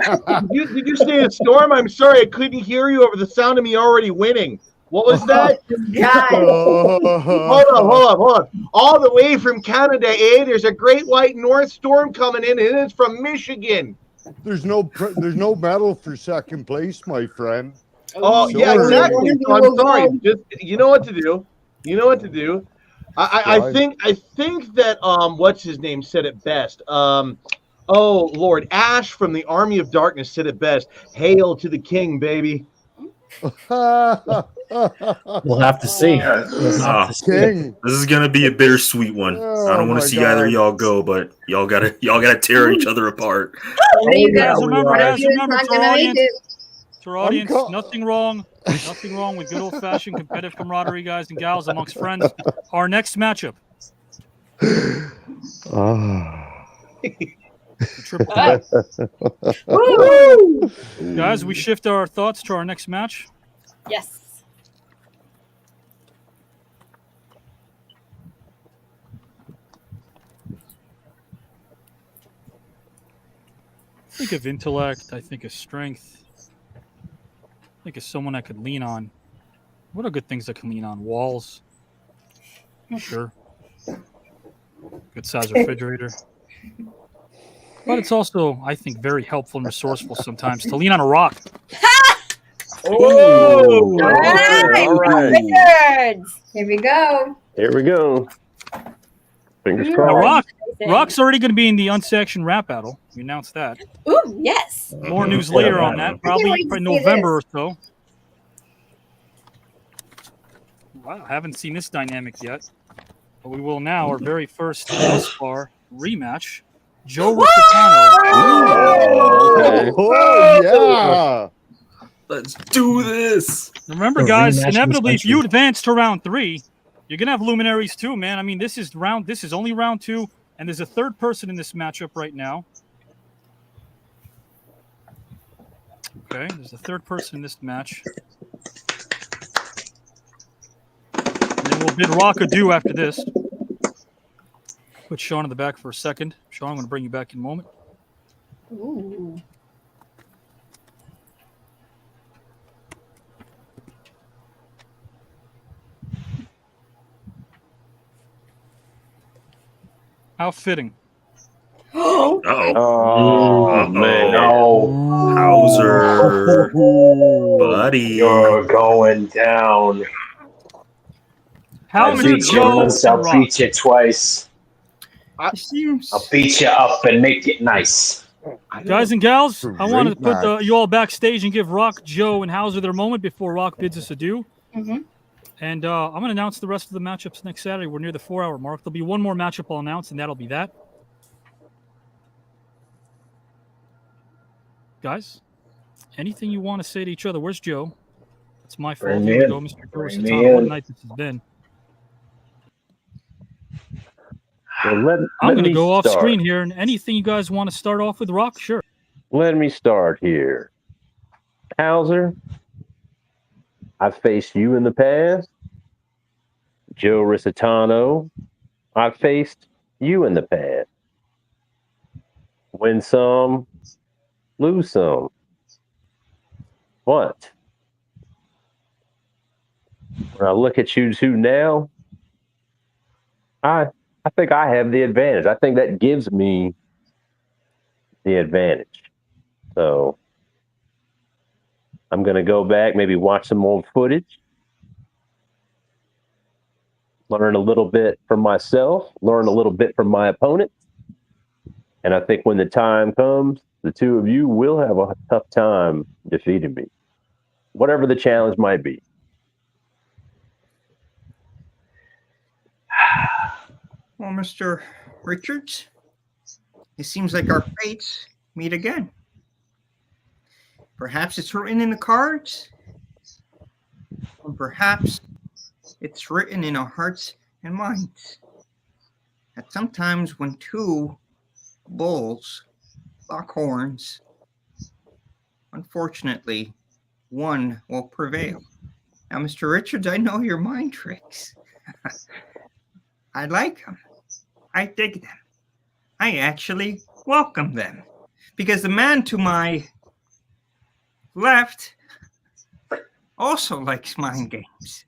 Did you say a storm? I'm sorry, I couldn't hear you over the sound of me already winning. What was that? Hold on. All the way from Canada, there's a great white north storm coming in, and it's from Michigan. There's no medal for second place, my friend. Oh, yeah, exactly. So I'm sorry. Just, you know what to do. I think that what's his name said it best. Oh Lord, Ash from the Army of Darkness said it best. Hail to the king, baby. We'll have to see. King. This is gonna be a bittersweet one. I don't want to see either of y'all go, but y'all gotta tear each other apart. Remember, to our audience, nothing wrong with good old-fashioned competitive camaraderie, guys and gals, amongst friends. Our next matchup. Triple Guys, we shift our thoughts to our next match. Yes. I think of intellect. I think of strength. I think of someone I could lean on. What are good things I can lean on? Walls. Sure. Good size refrigerator. But it's also, I think, very helpful and resourceful sometimes to lean on a rock. Oh! All right. Here we go. Here we go. Fingers Ooh. crossed. Now, Rock's already going to be in the unsanctioned rap battle. You announced that. Ooh, yes. More news later on that, probably in November or so. Wow, I haven't seen this dynamic yet, but we will now. Our very first thus far rematch. Joe Rusitano. Okay. Oh, yeah. Let's do this. Remember, guys, inevitably, if you advance to round 3, you're going to have luminaries too, man. I mean, this is only round 2, and there's a third person in this matchup right now. Okay, there's a third person in this match. And then we'll bid Rock adieu after this. Put Sean in the back for a second. Sean, I'm going to bring you back in a moment. Ooh. How fitting. Oh man. No. Hauser. Buddy. You're going down. How's I beat you once, I'll beat you twice. I'll beat you up and make it nice. Guys and gals, I want to Great put match. you all backstage and give Rock, Joe, and Hauser their moment before Rock bids us adieu. Mm-hmm. And I'm going to announce the rest of the matchups next Saturday. We're near the 4-hour mark. There'll be one more matchup I'll announce, and that'll be that. Guys, anything you want to say to each other? Where's Joe? It's my fault. Here we go, Mr. Joe Rusitano. What a night this has been. Well, I'm going to go off screen here, and anything you guys want to start off with, Rock? Sure. Let me start here. Hauser, I've faced you in the past. Joe Rusitano, I've faced you in the past. Win some, lose some. But when I look at you two now, I think I have the advantage. I think that gives me the advantage. So I'm going to go back, maybe watch some old footage, learn a little bit from myself, learn a little bit from my opponent. And I think when the time comes, the two of you will have a tough time defeating me, whatever the challenge might be. Well, Mr. Richards, it seems like our fates meet again. Perhaps it's written in the cards, or perhaps it's written in our hearts and minds that sometimes when two bulls lock horns, unfortunately, one will prevail. Now, Mr. Richards, I know your mind tricks. I like them. I dig them. I actually welcome them. Because the man to my left also likes mind games.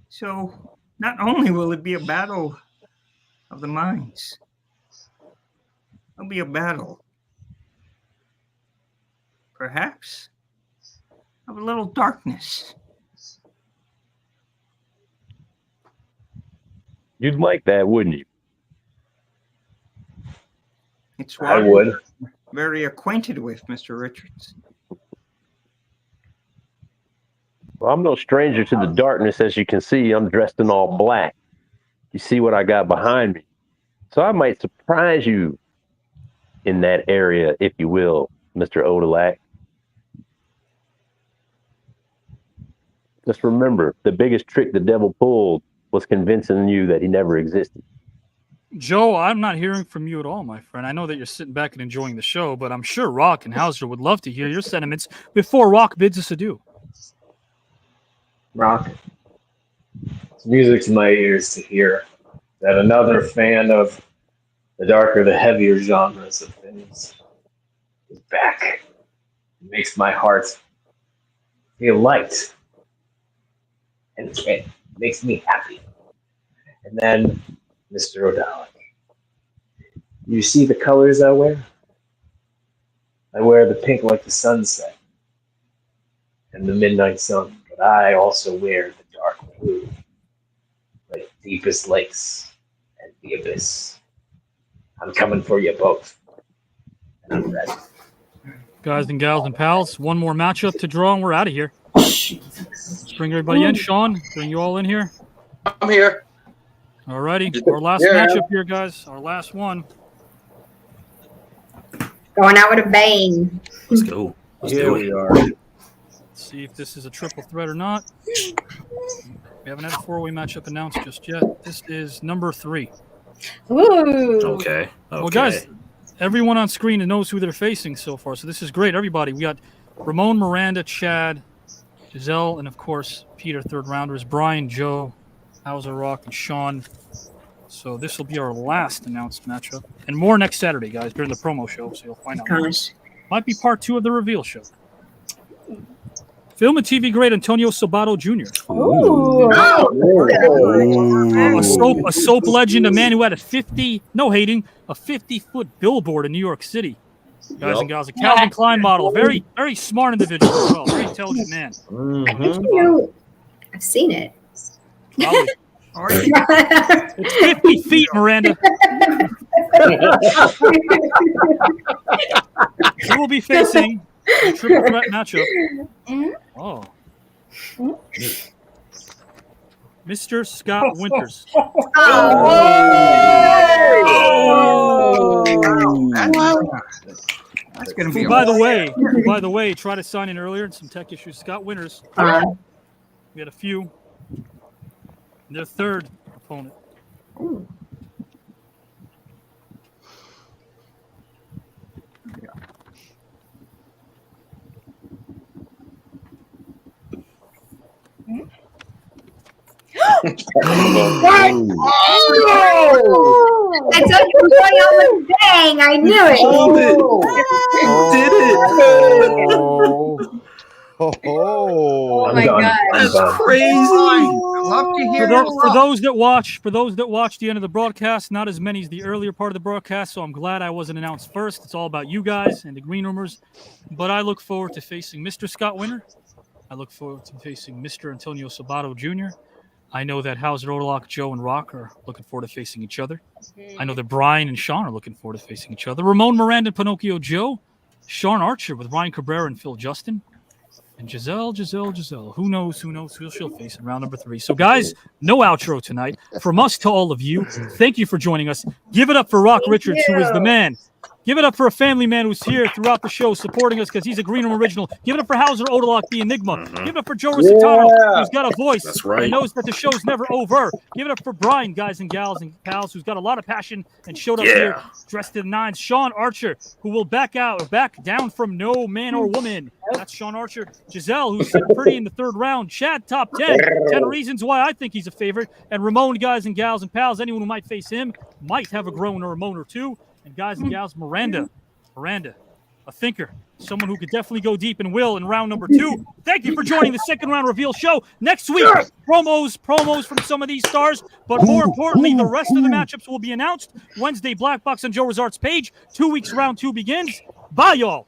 So not only will it be a battle of the minds, it'll be a battle, perhaps, of a little darkness. You'd like that, wouldn't you? It's what I would. I'm very acquainted with, Mr. Richards. Well, I'm no stranger to the darkness. As you can see, I'm dressed in all black. You see what I got behind me. So I might surprise you in that area, if you will, Mr. Odelac. Just remember, the biggest trick the devil pulled was convincing you that he never existed. Joe, I'm not hearing from you at all, my friend. I know that you're sitting back and enjoying the show, but I'm sure Rock and Hauser would love to hear your sentiments before Rock bids us adieu. Rock, it's music to my ears to hear that another fan of the darker, the heavier genres of things is back. It makes my heart feel light. And it makes me happy. And then, Mr. O'Donnell, you see the colors I wear? I wear the pink like the sunset and the midnight sun, but I also wear the dark blue deepest lakes and the abyss. I'm coming for you both. And I'm ready. Guys and gals and pals, one more matchup to draw, and we're out of here. Let's bring everybody in. Sean, bring you all in here. I'm here. All righty. Our last matchup here, guys. Our last one. Going out with a bang. Let's go. Here we are. Let's see if this is a triple threat or not. We haven't had a four-way matchup announced just yet. This is number 3. Ooh. Okay. Well, guys, everyone on screen knows who they're facing so far, so this is great. Everybody, we got Ramon, Miranda, Chad, Giselle, and of course, Peter, third rounders, Brian, Joe, Hauser, Rock, and Sean. So this will be our last announced matchup. And more next Saturday, guys, during the promo show, so you'll find out. Gosh. Might be part 2 of the reveal show. Film and TV great Antonio Sabato Jr. Ooh. A soap legend, a man who had a 50-foot billboard in New York City. Guys and gals, a Calvin Klein model, very, very smart individual as well, very intelligent man. I think you know, I've seen it. Probably. It's 50 feet, Miranda. We will be facing a triple threat matchup. Oh. Mr. Scott Winters. That's gonna be. Who, by the way, tried to sign in earlier and some tech issues. Scott Winters. We had a few. Their third opponent. I told you we're going out with a bang. I knew it. Did it. Oh my God. That's crazy. I love to hear For those that watch the end of the broadcast, not as many as the earlier part of the broadcast, so I'm glad I wasn't announced first. It's all about you guys and the green rumors. But I look forward to facing Mr. Scott Winter. I look forward to facing Mr. Antonio Sabato Jr. I know that Hauser, Odalock, Joe, and Rock are looking forward to facing each other. I know that Brian and Sean are looking forward to facing each other. Ramon, Miranda, and Pinocchio Joe. Sean Archer with Ryan Cabrera and Phil Justin. And Giselle. Who knows who she'll face in round number 3. So, guys, no outro tonight. From us to all of you, thank you for joining us. Give it up for Rock Richards, who is the man. Give it up for a family man who's here throughout the show supporting us because he's a Green Room original. Give it up for Hauser Odalock, the Enigma. Give it up for Joe Rositano, who's got a voice. That's right. And knows that the show's never over. Give it up for Brian, guys and gals and pals, who's got a lot of passion and showed up here dressed to the nines. Sean Archer, who will back down from no man or woman. That's Sean Archer. Giselle, who's sitting pretty in the third round. Chad, top 10. 10 reasons why I think he's a favorite. And Ramon, guys and gals and pals, anyone who might face him might have a groan or a moan or two. And guys and gals, Miranda, a thinker, someone who could definitely go deep and will in round number 2. Thank you for joining the second round reveal show. Next week, promos from some of these stars, but more importantly, the rest of the matchups will be announced Wednesday. Black Box on Joe Resart's page. 2 weeks, round 2 begins. Bye, y'all.